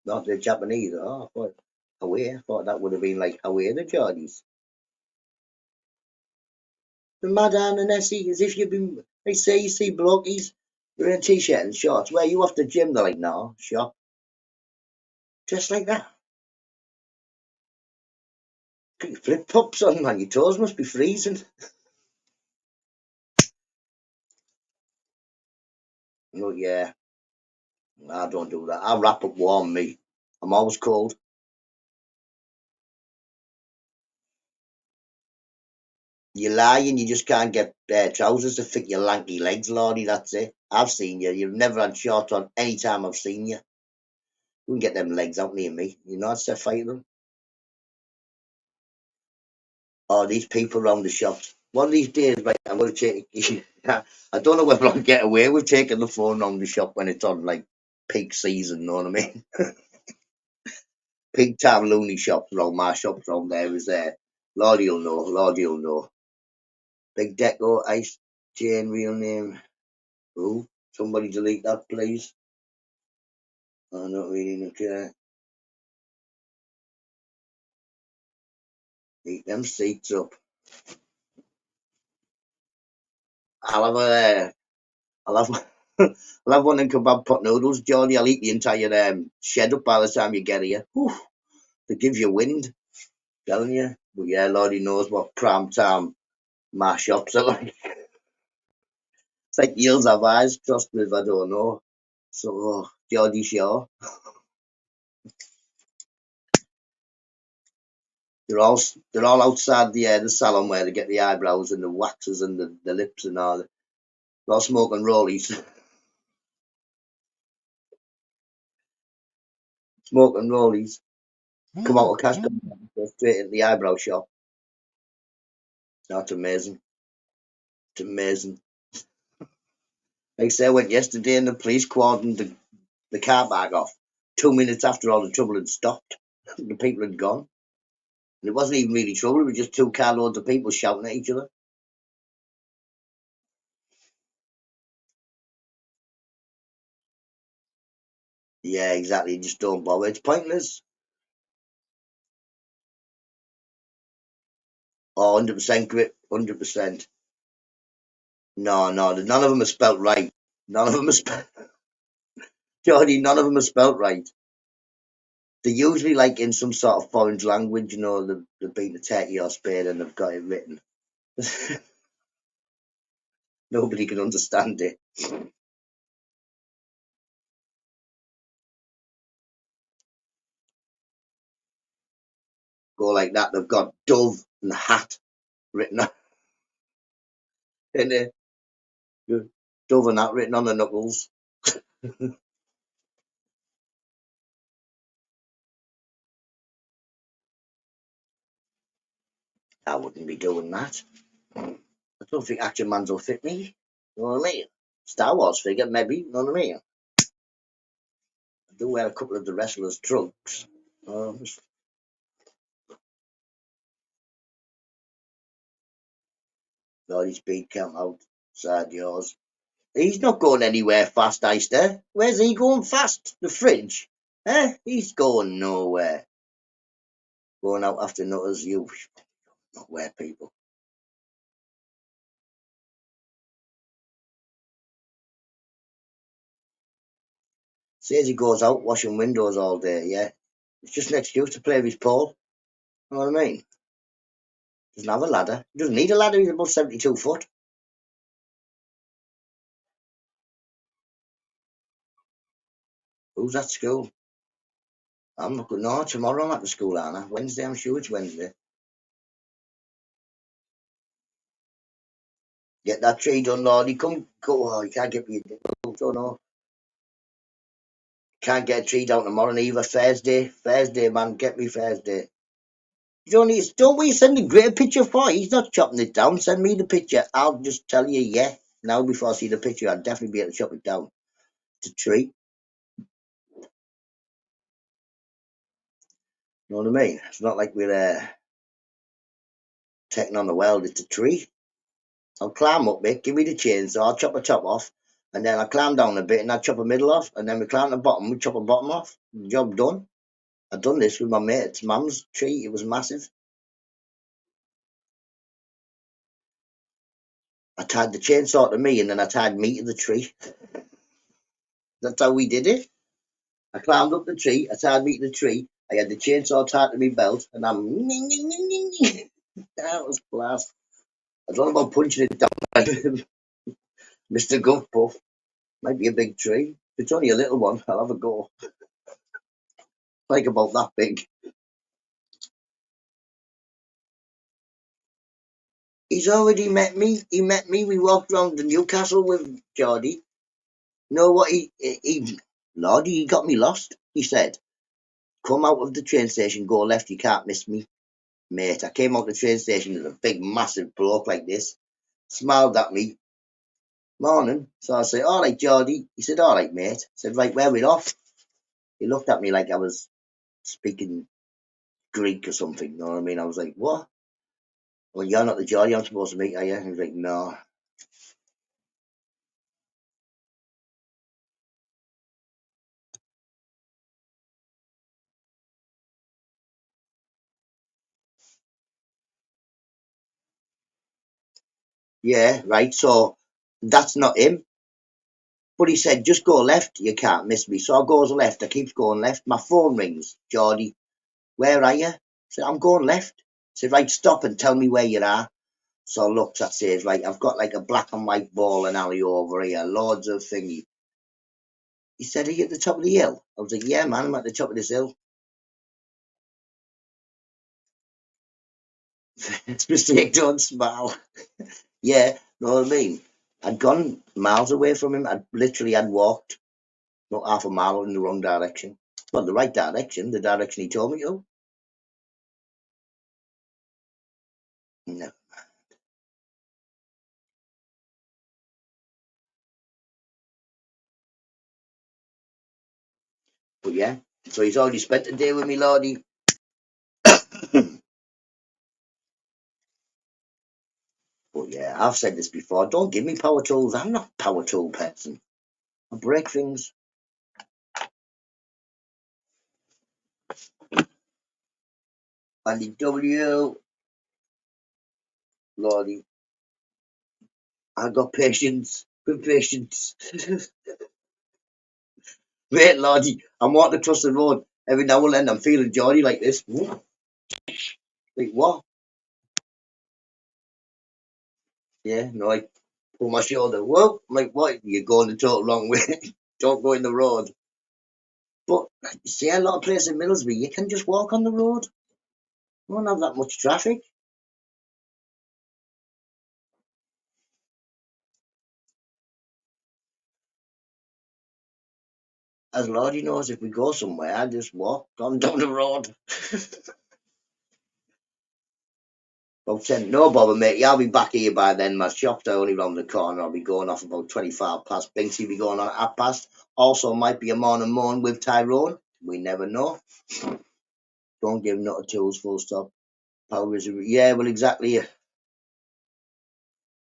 Not the Japanese. Oh, I thought, I thought that would have been like away the Geordies. The Madame and Essie, as if you've been, they say you see blokies, they're in a t-shirt and shorts. Where you off the gym? They're like, no, shop. Just like that. Got your flip-flops on, man. Your toes must be freezing. Oh, yeah. I don't do that. I wrap up warm, me. I'm always cold. You're lying, you just can't get trousers to fit your lanky legs, Lordy, that's it. I've seen you. You've never had shorts on any time I've seen you. You can get them legs out near me. You know, I'd fight them. Oh, these people around the shops. One of these days, right, I'm going to take. I don't know whether I'll get away with taking the phone around the shop when it's on like peak season. You know what I mean? Peak time loony shops around my shops around there is there. Lordy will know. Lordy will know. Big Deco Ice Jane real name. Who? Somebody delete that, please. I'm not reading it. Eat them seats up. I'll have a. I'll have. I'll have one of them kebab pot noodles, Geordie. I'll eat the entire shed up by the time you get here. Whew, they give you wind, telling you. But yeah, Lordy knows what prime time my shops are like. It's like eels have eyes, trust me if I don't know. So, Geordie Shaw. They're all outside the salon where they get the eyebrows and the waxes and the lips and all. They're all smoking rollies. Smoking rollies. Come out of cash, go straight into the eyebrow shop. That's amazing. It's amazing. Like I say, I went yesterday and the police cordoned the car park off 2 minutes after all the trouble had stopped. The people had gone. And it wasn't even really trouble, it was just two carloads of people shouting at each other. Yeah, exactly. Just don't bother. It's pointless. Oh, 100% grip. 100%. No, none of them are spelt right. None of them are spelt. Jordy, none of them are spelt right. They're usually like in some sort of foreign language, you know, they've been to Turkey or Spain and they've got it written. Nobody can understand it. Go like that. They've got dove and hat written on in there. Dove and hat written on the knuckles. I wouldn't be doing that. I don't think Action Man's will fit me. You know what I mean? Star Wars figure, maybe. You know what I mean? I do wear a couple of the wrestlers' trunks. Got his speed count outside yours. He's not going anywhere fast, Eister. Where's he going fast? The fridge? Eh? He's going nowhere. Going out after nutters, you not where people. Says he goes out washing windows all day, yeah. It's just an excuse to play with his pole. You know what I mean? Doesn't have a ladder. He doesn't need a ladder, he's above 72 foot. Who's at school? I'm not good. No, tomorrow I'm at the school, aren't I? Wednesday, I'm sure it's Wednesday. Get that tree done, Lordy. Come, go. Oh, you can't get me. Don't know. Can't get a tree down tomorrow either. Thursday, man. Get me Thursday. Don't we send a great picture for? He's not chopping it down. Send me the picture. I'll just tell you, yeah. Now before I see the picture, I'll definitely be able to chop it down. It's a tree. You know what I mean? It's not like we're taking on the world. It's a tree. I'll climb up it. Give me the chainsaw. I'll chop the top off, and then I'll climb down a bit, and I'll chop the middle off, and then we climb the bottom. We chop the bottom off. Job done. I've done this with my mate's mum's tree. It was massive. I tied the chainsaw to me, and then I tied me to the tree. That's how we did it. I climbed up the tree. I tied me to the tree. I had the chainsaw tied to my belt, and I'm that was class. I don't know about punching it down, Mr. Guff Puff. Might be a big tree. If it's only a little one, I'll have a go. Like about that big. He's already met me. He met me. We walked round the Newcastle with Geordie. You know what? Lordy, he got me lost. He said, "Come out of the train station, go left. You can't miss me, mate." I came out the train station with a big, massive bloke like this. Smiled at me. Morning. So I said, "All right, Geordie." He said, "All right, mate." I said, "Right, where we off?" He looked at me like I was speaking Greek or something. You know what I mean? I was like, "What?" "Well, you're not the Geordie I'm supposed to meet, are you?" He was like, "No." Yeah, right. So that's not him. But he said, "Just go left. You can't miss me." So I goes left. I keeps going left. My phone rings. "Geordie, where are you?" I said, "I'm going left." He said, "Right, stop and tell me where you are." So I looked, that says, right, I've got like a black and white ball and alley over here, loads of thingy. He said, "Are you at the top of the hill?" I was like, "Yeah, man, I'm at the top of this hill." It's mistake, don't smile. Yeah, know what I mean? I'd gone miles away from him. I'd walked not half a mile in the wrong direction. Well, the right direction, the direction he told me to. No. But yeah, so he's already spent the day with me, Lordy. But yeah, I've said this before. Don't give me power tools. I'm not a power tool person. I break things. And the W, Lordy, I got patience. Good patience. Wait, Lordy, I'm walking across the road. Every now and then I'm feeling Geordie like this. Like, what? Yeah, no, I pull my shoulder. Whoa, I'm like, what? You're going the total wrong way. Don't go in the road. But you see, a lot of places in Middlesbrough, you can just walk on the road. You won't have that much traffic. As Lordy knows, if we go somewhere, I just walk on down the road. About 10, no bother, mate. I'll be back here by then. My shop's only round the corner. I'll be going off about 25 past. Binksy be going on at past. Also, might be a morning moan with Tyrone. We never know. Don't give NUTTA tools, full stop. Power is, yeah, well, exactly.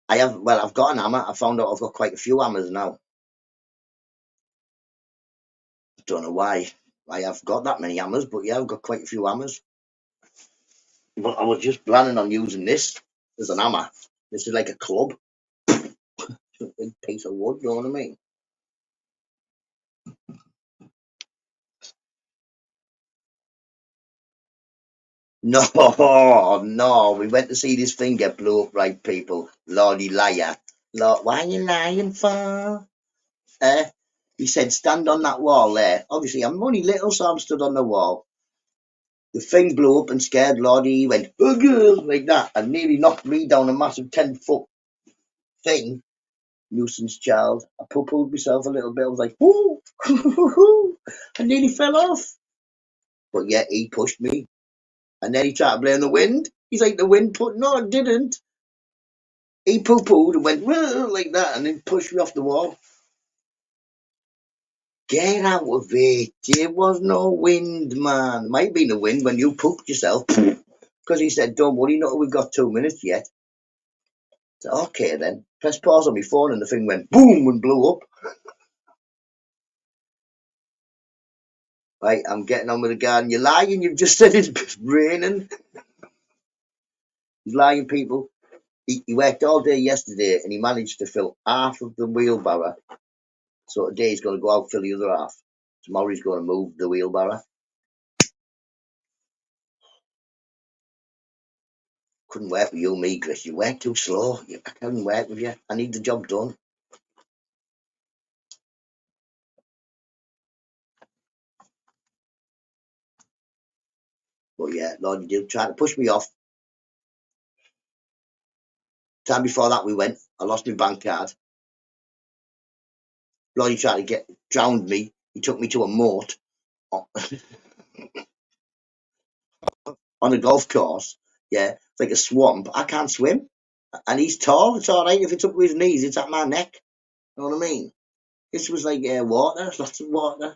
I've got an hammer. I found out I've got quite a few hammers now. Don't know why I have got that many hammers, but yeah, I've got quite a few hammers. But I was just planning on using this as an hammer. This is like a club. It's a big piece of wood, you know what I mean? No, no, we went to see this thing get blew up, right, people? Lordy liar. Lord, why are you lying for? He said, stand on that wall there. Obviously, I'm only little, so I'm stood on the wall. The thing blew up and scared Lordy. He went, oh, girl, like that, and nearly knocked me down a massive 10-foot thing, nuisance child. I poo-pooed myself a little bit. I was like, whoo, I nearly fell off. But yet he pushed me. And then he tried to blame the wind. He's like, the wind put, no, it didn't. He poo-pooed and went like that and then pushed me off the wall. Get out of it. There was no wind, man. Might have been the wind when you pooped yourself. Because he said, don't worry, no, we've got 2 minutes yet. I said, okay then. Press pause on my phone and the thing went boom and blew up. Right, I'm getting on with the garden. You're lying, you've just said it's raining. He's lying, people. He worked all day yesterday and he managed to fill half of the wheelbarrow. So today he's going to go out fill the other half. Tomorrow he's going to move the wheelbarrow. Couldn't work with you, me, Chris. You work too slow. I couldn't work with you. I need the job done. But yeah, Lord, you did try to push me off. Time before that we went. I lost my bank card. Lord, he tried to drowned me. He took me to a moat on a golf course. Yeah, it's like a swamp. I can't swim. And he's tall. It's all right. If it's up to his knees, it's at my neck. You know what I mean? This was like water. Lots of water.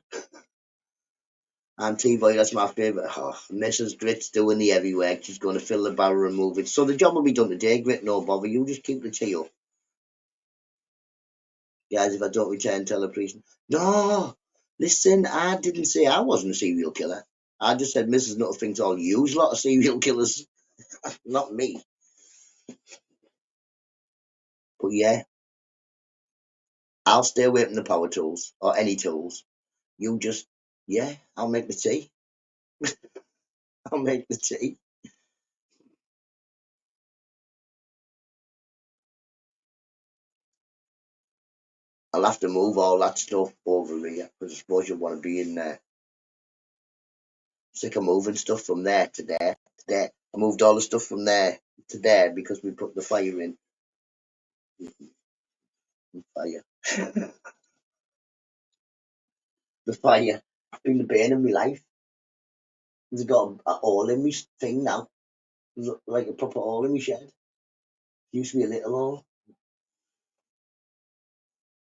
And T-Boy, that's my favourite. Oh, Mrs. Grit's doing the heavy work. She's going to fill the barrel and move it. So the job will be done today, Grit. No bother. You just keep the tea up. Guys, if I don't return, tell the priest. No, listen, I didn't say I wasn't a serial killer. I just said Mrs. Nutter thinks I'll use a lot of serial killers. Not me. But yeah, I'll stay away from the power tools or any tools. You just, yeah, I'll make the tea. I'll make the tea. I'll have to move all that stuff over here because I suppose you want to be in there. Sick of moving stuff from there to there to there. I moved all the stuff from there to there because we put the fire in. Fire. The fire. Been the bane of my life. It's got a hole in my thing now. Like a proper hole in my shed. Used to be a little hole.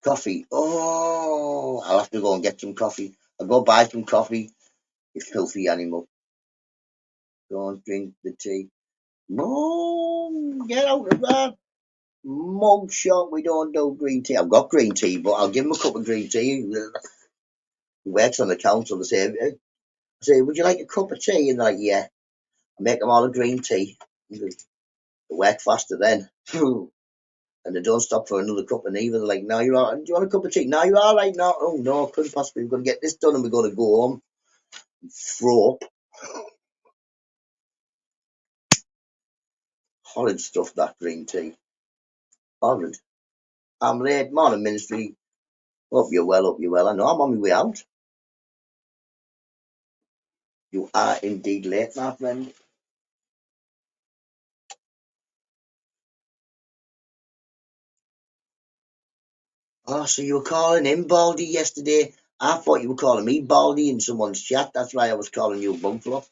Coffee. Oh, I'll have to go and get some coffee. I'll go buy some coffee. You filthy animal. Go and drink the tea. Mom, get out of that. Mug shot. We don't do green tea. I've got green tea, but I'll give him a cup of green tea. He works on the council. They say, would you like a cup of tea? And they're like, yeah. I make them all a green tea. They work faster then. And they don't stop for another cup of neither. They're like, no, you're all right. Do you want a cup of tea? No, you're all right now. Oh, no, couldn't possibly. We're going to get this done and we're going to go home and throw up. Horrid stuff, that green tea. Horrid. I'm late. Morning, ministry. Hope you're well, hope you're well. I know I'm on my way out. You are indeed late, my friend. Oh, so you were calling him Baldy yesterday? I thought you were calling me Baldy in someone's chat. That's why I was calling you Bumfluff.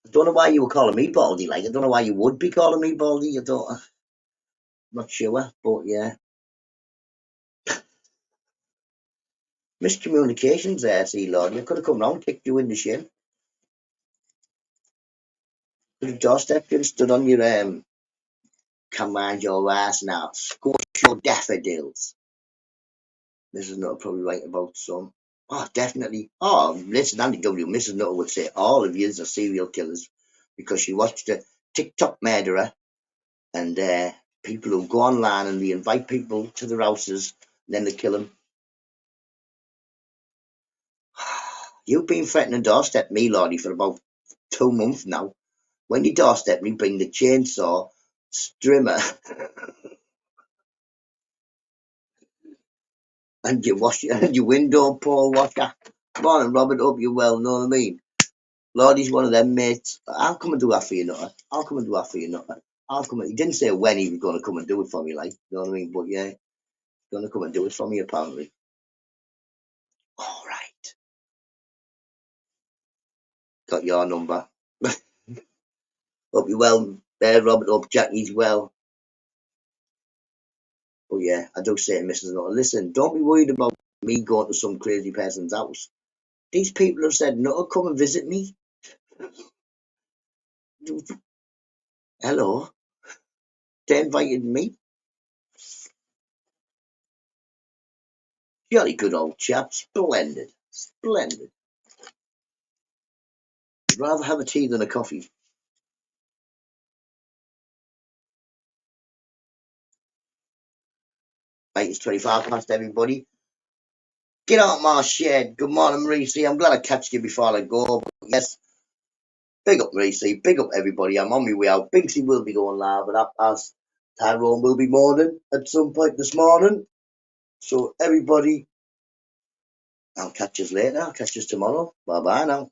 I don't know why you were calling me Baldy. Like, I don't know why you would be calling me Baldy. I'm not sure, but yeah. Miscommunications there, see, Lord. You could have come round, kicked you in the shin. Could have doorstepped you and stood on your command your ass now. Squash your daffodils. Mrs. Nutter probably right about some. Oh, definitely. Oh, listen, Andy W. Mrs. Nutter would say all of you are serial killers because she watched a TikTok murderer and people who go online and they invite people to their houses and then they kill them. You've been threatening to doorstep me, Lordy, for about 2 months now. When you doorstep me, bring the chainsaw, strimmer, and your window pole washer. Come on, and Robert, hope you're well, know what I mean? Lordy's one of them mates. I'll come and do that for you, Nutter. I'll come and do that for you, Nutter. I'll come. He didn't say when he was going to come and do it for me, like, you know what I mean? But yeah, he's going to come and do it for me, apparently. All right. Got your number. Hope you're well there, Robert. Hope Jackie's well. But yeah, I do say to Mrs. Nutter, listen, don't be worried about me going to some crazy person's house. These people have said, Nutter, come and visit me. Hello. They invited me. Jolly good old chap. Splendid. Splendid. I'd rather have a tea than a coffee. Right, it's 25 past, everybody. Get out my shed. Good morning, Reese. I'm glad I catched you before I go. But yes, big up, Reese. Big up, everybody. I'm on my way out. Binksy will be going live at 8:30. Tyrone will be morning at some point this morning. So, everybody, I'll catch you later. I'll catch you tomorrow. Bye-bye now.